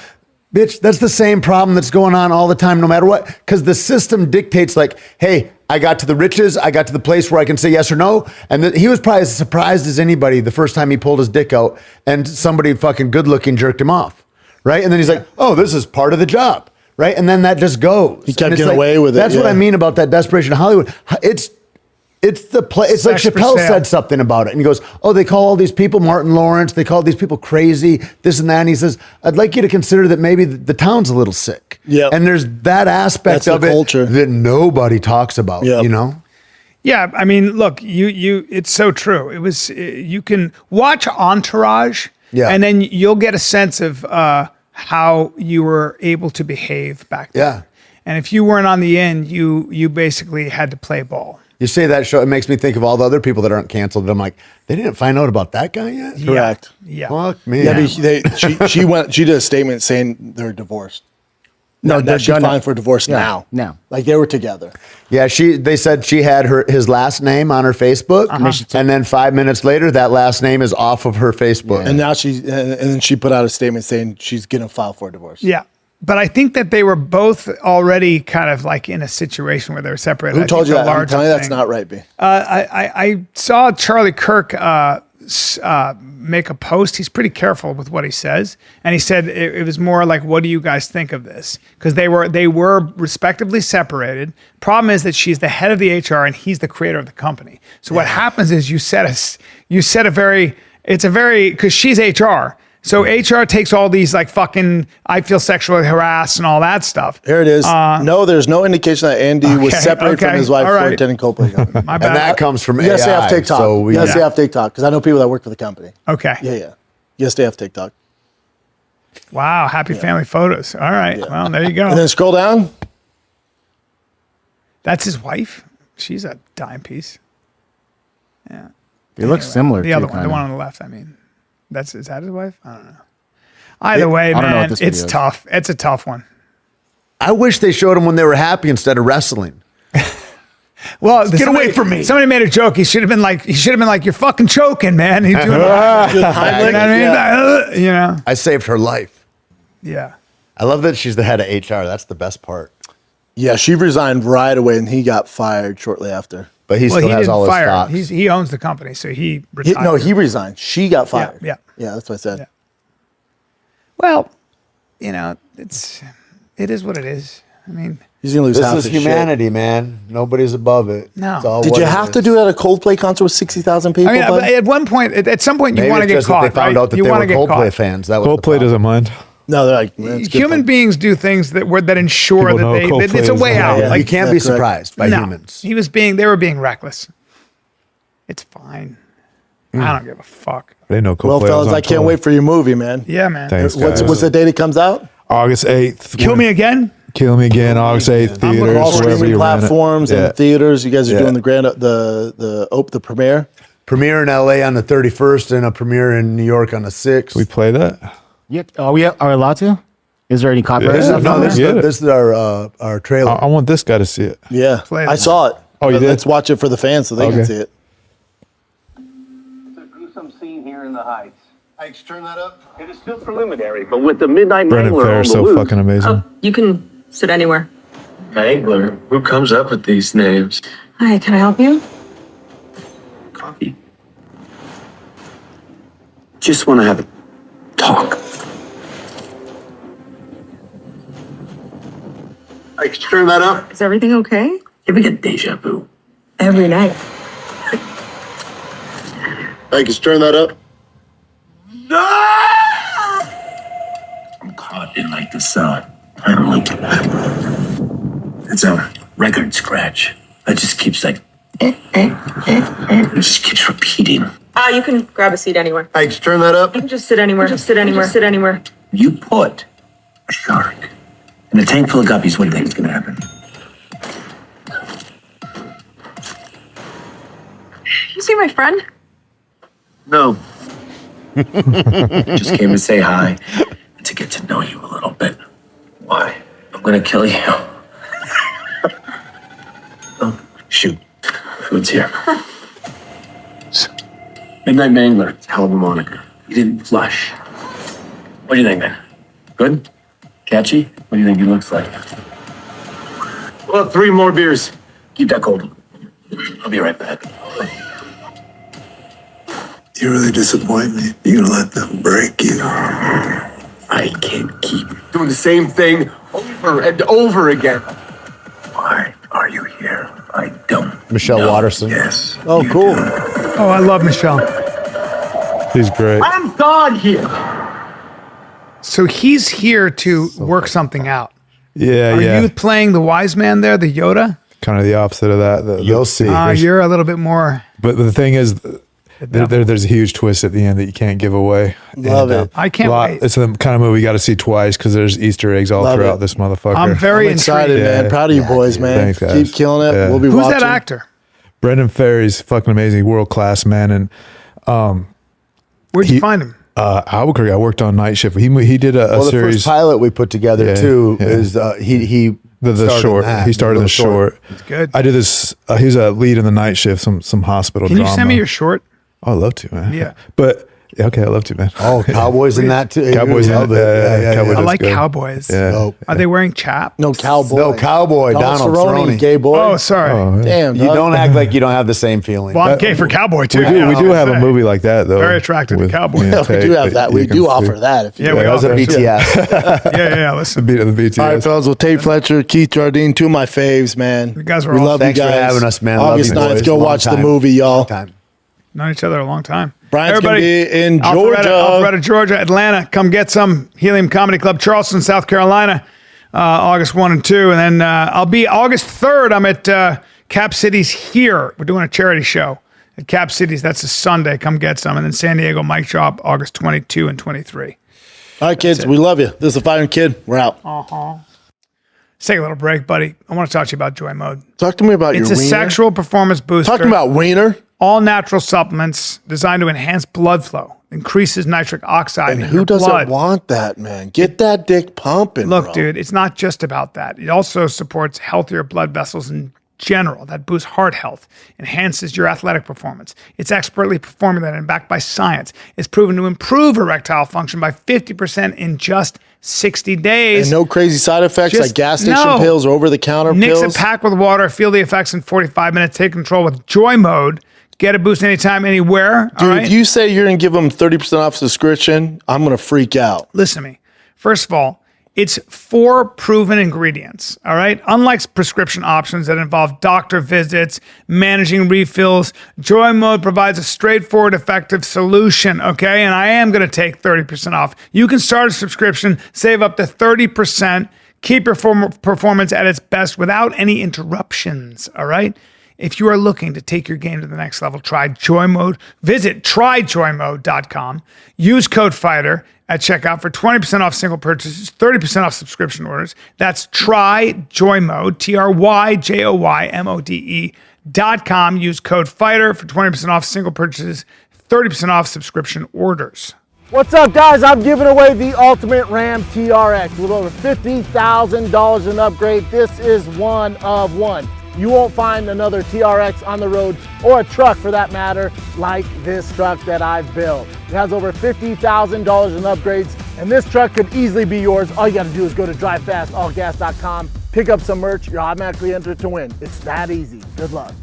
Speaker 4: Bitch, that's the same problem that's going on all the time, no matter what. Because the system dictates, like, hey, I got to the riches, I got to the place where I can say yes or no. And he was probably as surprised as anybody the first time he pulled his dick out and somebody fucking good looking jerked him off. Right? And then he's like, oh, this is part of the job. Right? And then that just goes.
Speaker 1: He kept getting away with it.
Speaker 4: That's what I mean about that desperation in Hollywood. It's the play. It's like Chappelle said something about it. And he goes, oh, they call all these people Martin Lawrence. They call these people crazy, this and that. And he says, I'd like you to consider that maybe the town's a little sick.
Speaker 1: Yeah.
Speaker 4: And there's that aspect of it
Speaker 1: culture
Speaker 4: that nobody talks about, you know?
Speaker 3: Yeah, I mean, look, it's so true. It was, you can watch Entourage, and then you'll get a sense of how you were able to behave back then.
Speaker 4: Yeah.
Speaker 3: And if you weren't on the end, you basically had to play ball.
Speaker 4: You say that show, it makes me think of all the other people that aren't canceled. I'm like, they didn't find out about that guy yet?
Speaker 1: Correct.
Speaker 3: Yeah.
Speaker 4: Fuck me.
Speaker 1: Yeah, but she did a statement saying they're divorced. No, that she's filing for divorce now.
Speaker 2: Now.
Speaker 1: Like they were together.
Speaker 4: Yeah, they said she had his last name on her Facebook, and then 5 minutes later, that last name is off of her Facebook.
Speaker 1: And now and then she put out a statement saying she's going to file for a divorce.
Speaker 3: Yeah. But I think that they were both already kind of like in a situation where they were separated.
Speaker 1: Who told you that? Tell me that's not right, B.
Speaker 3: I saw Charlie Kirk make a post. He's pretty careful with what he says. And he said it was more like, what do you guys think of this? Because they were respectively separated. Problem is that she's the head of the HR and he's the creator of the company. So what happens is because she's HR, So HR takes all these like fucking, I feel sexually harassed and all that stuff.
Speaker 1: Here it is. No, there's no indication that Andy was separated from his wife
Speaker 3: all
Speaker 1: before
Speaker 3: right.
Speaker 1: attending Coldplay.
Speaker 3: My bad.
Speaker 7: And that comes from
Speaker 1: You gotta stay
Speaker 7: AI.
Speaker 1: off TikTok.
Speaker 7: So
Speaker 1: You gotta stay off TikTok because I know people that work for the company.
Speaker 3: Okay.
Speaker 1: Yeah. You gotta stay off TikTok.
Speaker 3: Wow. Happy family photos. All right. Well, there you go.
Speaker 1: And then scroll down.
Speaker 3: That's his wife. She's a dime piece. Yeah.
Speaker 2: It looks similar.
Speaker 3: The
Speaker 2: too,
Speaker 3: other one, the
Speaker 2: kinda.
Speaker 3: one on the left. I mean, is that his wife? I don't know. Either way,
Speaker 2: I don't know what
Speaker 3: man,
Speaker 2: this
Speaker 3: it's
Speaker 2: video is.
Speaker 3: tough. It's a tough one.
Speaker 7: I wish they showed him when they were happy instead of wrestling.
Speaker 3: Well,
Speaker 7: Get away from me.
Speaker 3: Somebody made a joke. He should have been like, you're fucking choking, man. He's doing you know what I mean? You know?
Speaker 7: I saved her life.
Speaker 3: Yeah.
Speaker 7: I love that she's the head of HR. That's the best part.
Speaker 1: Yeah, she resigned right away and he got fired shortly after.
Speaker 7: But he still has all his
Speaker 3: fire.
Speaker 7: stocks.
Speaker 3: He owns the company, so he retired.
Speaker 1: He resigned. She got fired.
Speaker 3: Yeah.
Speaker 1: Yeah, that's what I said.
Speaker 3: Yeah. Well, you know, it is what it is. I mean,
Speaker 1: He's gonna lose
Speaker 7: This
Speaker 1: half
Speaker 7: is
Speaker 1: his shit.
Speaker 7: humanity, man. Nobody's above it.
Speaker 3: No.
Speaker 7: It's all
Speaker 1: Did
Speaker 7: what
Speaker 1: you
Speaker 7: it
Speaker 1: have to
Speaker 7: is.
Speaker 1: do it at a Coldplay concert with 60,000 people?
Speaker 3: I mean,
Speaker 1: bud?
Speaker 3: at one point, at some point, you
Speaker 7: Maybe
Speaker 3: want to
Speaker 7: it's
Speaker 3: get
Speaker 7: just that
Speaker 3: caught.
Speaker 7: they found
Speaker 3: right?
Speaker 7: out that
Speaker 3: you
Speaker 7: they
Speaker 3: want
Speaker 7: were
Speaker 3: to get
Speaker 7: Coldplay
Speaker 3: caught.
Speaker 7: fans. That was the
Speaker 5: Coldplay
Speaker 7: problem.
Speaker 5: doesn't mind.
Speaker 1: No, they're like, man, it's good
Speaker 3: Human
Speaker 1: fun.
Speaker 3: beings do things that ensure
Speaker 5: People
Speaker 3: that
Speaker 5: know
Speaker 3: that it's a
Speaker 5: Coldplay
Speaker 3: way
Speaker 5: is-
Speaker 3: out.
Speaker 1: Yeah.
Speaker 3: Like,
Speaker 7: You can't
Speaker 1: Yeah,
Speaker 7: be
Speaker 1: correct.
Speaker 7: surprised by
Speaker 3: no,
Speaker 7: humans.
Speaker 3: they were being reckless. It's fine. I don't give a fuck.
Speaker 5: They know Coldplay.
Speaker 1: Well,
Speaker 5: was
Speaker 1: fellas,
Speaker 5: on
Speaker 1: I can't
Speaker 5: tour.
Speaker 1: wait for your movie, man.
Speaker 3: Yeah, man.
Speaker 5: Thanks,
Speaker 1: What's
Speaker 5: guys.
Speaker 1: the date it comes out?
Speaker 5: August 8th.
Speaker 3: Kill me again.
Speaker 5: Kill Me Again, August 8th,
Speaker 3: I'm looking
Speaker 5: theaters,
Speaker 1: All
Speaker 3: forward to
Speaker 5: wherever
Speaker 1: streaming
Speaker 5: you rent it.
Speaker 1: platforms
Speaker 5: Yeah.
Speaker 1: and theaters. You guys are
Speaker 5: Yeah.
Speaker 1: doing the premiere.
Speaker 7: Premiere in LA on the 31st and a premiere in New York on the 6th.
Speaker 5: We play that?
Speaker 2: Yeah. Are we allowed to? Is there any copyright
Speaker 5: Yeah.
Speaker 2: stuff?
Speaker 7: no,
Speaker 2: on
Speaker 7: this,
Speaker 2: there?
Speaker 5: Yeah.
Speaker 7: this is our trailer.
Speaker 5: I want this guy to see it.
Speaker 1: Yeah,
Speaker 3: Play
Speaker 1: I
Speaker 3: it.
Speaker 1: saw it.
Speaker 5: Oh, you did?
Speaker 1: Let's watch it for the fans so they can
Speaker 5: Okay.
Speaker 1: see it.
Speaker 8: It's a gruesome scene here in the Heights. Ike's, turn that up. It is still preliminary, but with the Midnight
Speaker 5: Brendan
Speaker 8: Mangler on
Speaker 5: Fair's
Speaker 8: the
Speaker 5: so
Speaker 8: loose.
Speaker 5: fucking amazing.
Speaker 9: You can sit anywhere.
Speaker 10: Mangler? Who comes up with these names?
Speaker 9: Hi, can I help you?
Speaker 10: Coffee. Just want to have a talk.
Speaker 8: Ike's, turn that up.
Speaker 9: Is everything okay?
Speaker 10: You ever get deja vu?
Speaker 9: Every night.
Speaker 8: Ike's, turn that up.
Speaker 10: I'm caught in like the sun. I'm like, it's a record scratch that just keeps like, it just keeps repeating.
Speaker 9: You can grab a seat anywhere.
Speaker 8: Ike's, turn that up.
Speaker 9: You can just sit anywhere. Just sit anywhere. Sit anywhere.
Speaker 10: You put a shark in a tank full of guppies, what do you think is gonna happen?
Speaker 9: You see my friend?
Speaker 10: No. Just came to say hi and to get to know you a little bit. Why? I'm gonna kill you. Oh, shoot. Food's here. Midnight Mangler. It's a hell of a moniker. You didn't flush. What do you think, man? Good? Catchy? What do you think he looks like? Well, 3 more beers. Keep that cold. I'll be right back.
Speaker 11: You really disappoint me. You're gonna let them break you.
Speaker 10: I can't keep doing the same thing over and over again. Why are you here? I don't
Speaker 7: Michelle
Speaker 10: know.
Speaker 7: Watterson.
Speaker 10: Yes.
Speaker 1: Oh, cool.
Speaker 3: Oh, I love Michelle.
Speaker 5: He's great.
Speaker 10: I'm God here.
Speaker 3: So he's here to work something out.
Speaker 5: Yeah,
Speaker 3: Are
Speaker 5: yeah.
Speaker 3: you playing the wise man there, the Yoda?
Speaker 5: Kind of the opposite of that.
Speaker 7: You'll see.
Speaker 3: You're a little bit more.
Speaker 5: But the thing is, there's a huge twist at the end that you can't give away.
Speaker 1: Love
Speaker 5: And,
Speaker 1: it.
Speaker 3: I can't wait.
Speaker 5: It's the kind of movie you got to see twice because there's Easter eggs all
Speaker 1: Love
Speaker 5: throughout
Speaker 1: it.
Speaker 5: this motherfucker.
Speaker 3: I'm very
Speaker 1: I'm excited,
Speaker 3: intrigued.
Speaker 1: man.
Speaker 5: Yeah.
Speaker 1: Proud of you boys, man.
Speaker 5: Thanks, guys.
Speaker 1: Keep killing it.
Speaker 5: Yeah.
Speaker 1: We'll be
Speaker 3: Who's
Speaker 1: watching.
Speaker 3: that actor?
Speaker 5: Brendan Fair's fucking amazing, world class man, and
Speaker 3: Where'd you find him?
Speaker 5: Albuquerque. I worked on night shift. He did a
Speaker 7: Well, the
Speaker 5: series.
Speaker 7: first pilot we put together
Speaker 5: Yeah,
Speaker 7: too
Speaker 5: yeah.
Speaker 7: is he
Speaker 5: The
Speaker 7: started
Speaker 5: short.
Speaker 7: that,
Speaker 5: He started
Speaker 7: the
Speaker 5: the
Speaker 7: little
Speaker 5: short.
Speaker 3: It's good.
Speaker 5: I did this. He was a lead in the night shift. Some hospital
Speaker 3: Can you
Speaker 5: drama.
Speaker 3: send me your short?
Speaker 5: Oh, I'd love to, man.
Speaker 3: Yeah.
Speaker 5: But yeah, okay, I'd love to, man.
Speaker 7: Oh, Cowboys in that too.
Speaker 5: Cowboys in
Speaker 7: Love
Speaker 5: it.
Speaker 7: it.
Speaker 5: Cowboys
Speaker 3: I
Speaker 5: is
Speaker 3: like
Speaker 5: good.
Speaker 3: cowboys.
Speaker 5: Yeah.
Speaker 7: Dope.
Speaker 3: Are they wearing chap?
Speaker 1: No, cowboy.
Speaker 7: No, Cowboy, Donald Cerrone.
Speaker 1: gay boy.
Speaker 3: Oh, sorry.
Speaker 5: Oh, yeah.
Speaker 1: Damn,
Speaker 7: You
Speaker 1: dog.
Speaker 7: don't act like you don't have the same feeling.
Speaker 3: Well, I'm gay for cowboy too.
Speaker 5: We do.
Speaker 3: Yeah,
Speaker 5: We do
Speaker 3: I'll
Speaker 5: have a
Speaker 3: say.
Speaker 5: movie like that though.
Speaker 3: Very attracted to cowboys.
Speaker 1: Yeah, we
Speaker 5: Tait
Speaker 1: do have
Speaker 5: that
Speaker 1: that.
Speaker 5: you
Speaker 1: We
Speaker 5: can
Speaker 1: do
Speaker 5: see.
Speaker 1: offer that. If you
Speaker 3: Yeah, we
Speaker 7: that was a
Speaker 3: offer.
Speaker 7: BTS.
Speaker 3: Yeah, listen.
Speaker 5: The beat of the BTS.
Speaker 1: All right, fellas. Well, Tait Fletcher, Keith Jardine, 2 of my faves, man.
Speaker 3: You guys are
Speaker 1: we
Speaker 3: awesome.
Speaker 1: love
Speaker 7: Thanks
Speaker 1: you
Speaker 7: for
Speaker 1: guys.
Speaker 7: having us, man. Love
Speaker 1: August
Speaker 7: you,
Speaker 1: 9th.
Speaker 7: boys.
Speaker 1: Go
Speaker 7: Long
Speaker 1: watch the
Speaker 7: time.
Speaker 1: movie, y'all.
Speaker 7: Time.
Speaker 3: Known each other a long time.
Speaker 1: Brian's going to be in
Speaker 3: Georgia.
Speaker 1: Georgia.
Speaker 3: Georgia, Atlanta. Come get some. Helium Comedy Club, Charleston, South Carolina, August 1 and 2. And then I'll be August 3rd. I'm at Cap Cities here. We're doing a charity show at Cap Cities. That's a Sunday. Come get some. And then San Diego, Mike Drop, August 22 and 23.
Speaker 1: All right, kids. We love you. This is the Fighting Kid. We're out.
Speaker 3: Let's take a little break, buddy. I want to talk to you about Joy Mode.
Speaker 1: Talk to me about your wiener.
Speaker 3: It's a sexual performance booster.
Speaker 1: Talking about wiener.
Speaker 3: All natural supplements designed to enhance blood flow, increases nitric oxide
Speaker 1: And
Speaker 3: in
Speaker 1: who
Speaker 3: your
Speaker 1: doesn't
Speaker 3: blood.
Speaker 1: want that, man? Get that dick pumping,
Speaker 3: Look,
Speaker 1: bro.
Speaker 3: dude, it's not just about that. It also supports healthier blood vessels in general. That boosts heart health, enhances your athletic performance. It's expertly formulated and backed by science. It's proven to improve erectile function by 50% in just 60 days.
Speaker 1: And no crazy side effects like gas station pills or over-the-counter pills?
Speaker 3: Mix a pack with water, feel the effects in 45 minutes, take control with Joy Mode. Get a boost anytime, anywhere.
Speaker 1: Dude, if you say you're going to give them 30% off subscription, I'm going to freak out.
Speaker 3: Listen to me. First of all, it's 4 proven ingredients, all right? Unlike prescription options that involve doctor visits, managing refills, Joy Mode provides a straightforward, effective solution, okay? And I am going to take 30% off. You can start a subscription, save up to 30%, keep your performance at its best without any interruptions, all right? If you are looking to take your game to the next level, try Joy Mode. Visit tryjoymode.com. Use code FIGHTER at checkout for 20% off single purchases, 30% off subscription orders. That's tryjoymode, tryjoymode.com. Use code FIGHTER for 20% off single purchases, 30% off subscription orders.
Speaker 12: What's up, guys? I'm giving away the Ultimate Ram TRX with over $50,000 in upgrade. This is one of one. You won't find another TRX on the road, or a truck for that matter, like this truck that I've built. It has over $50,000 in upgrades, and this truck could easily be yours. All you gotta do is go to drivefastallgas.com, pick up some merch, you're automatically entered to win. It's that easy. Good luck.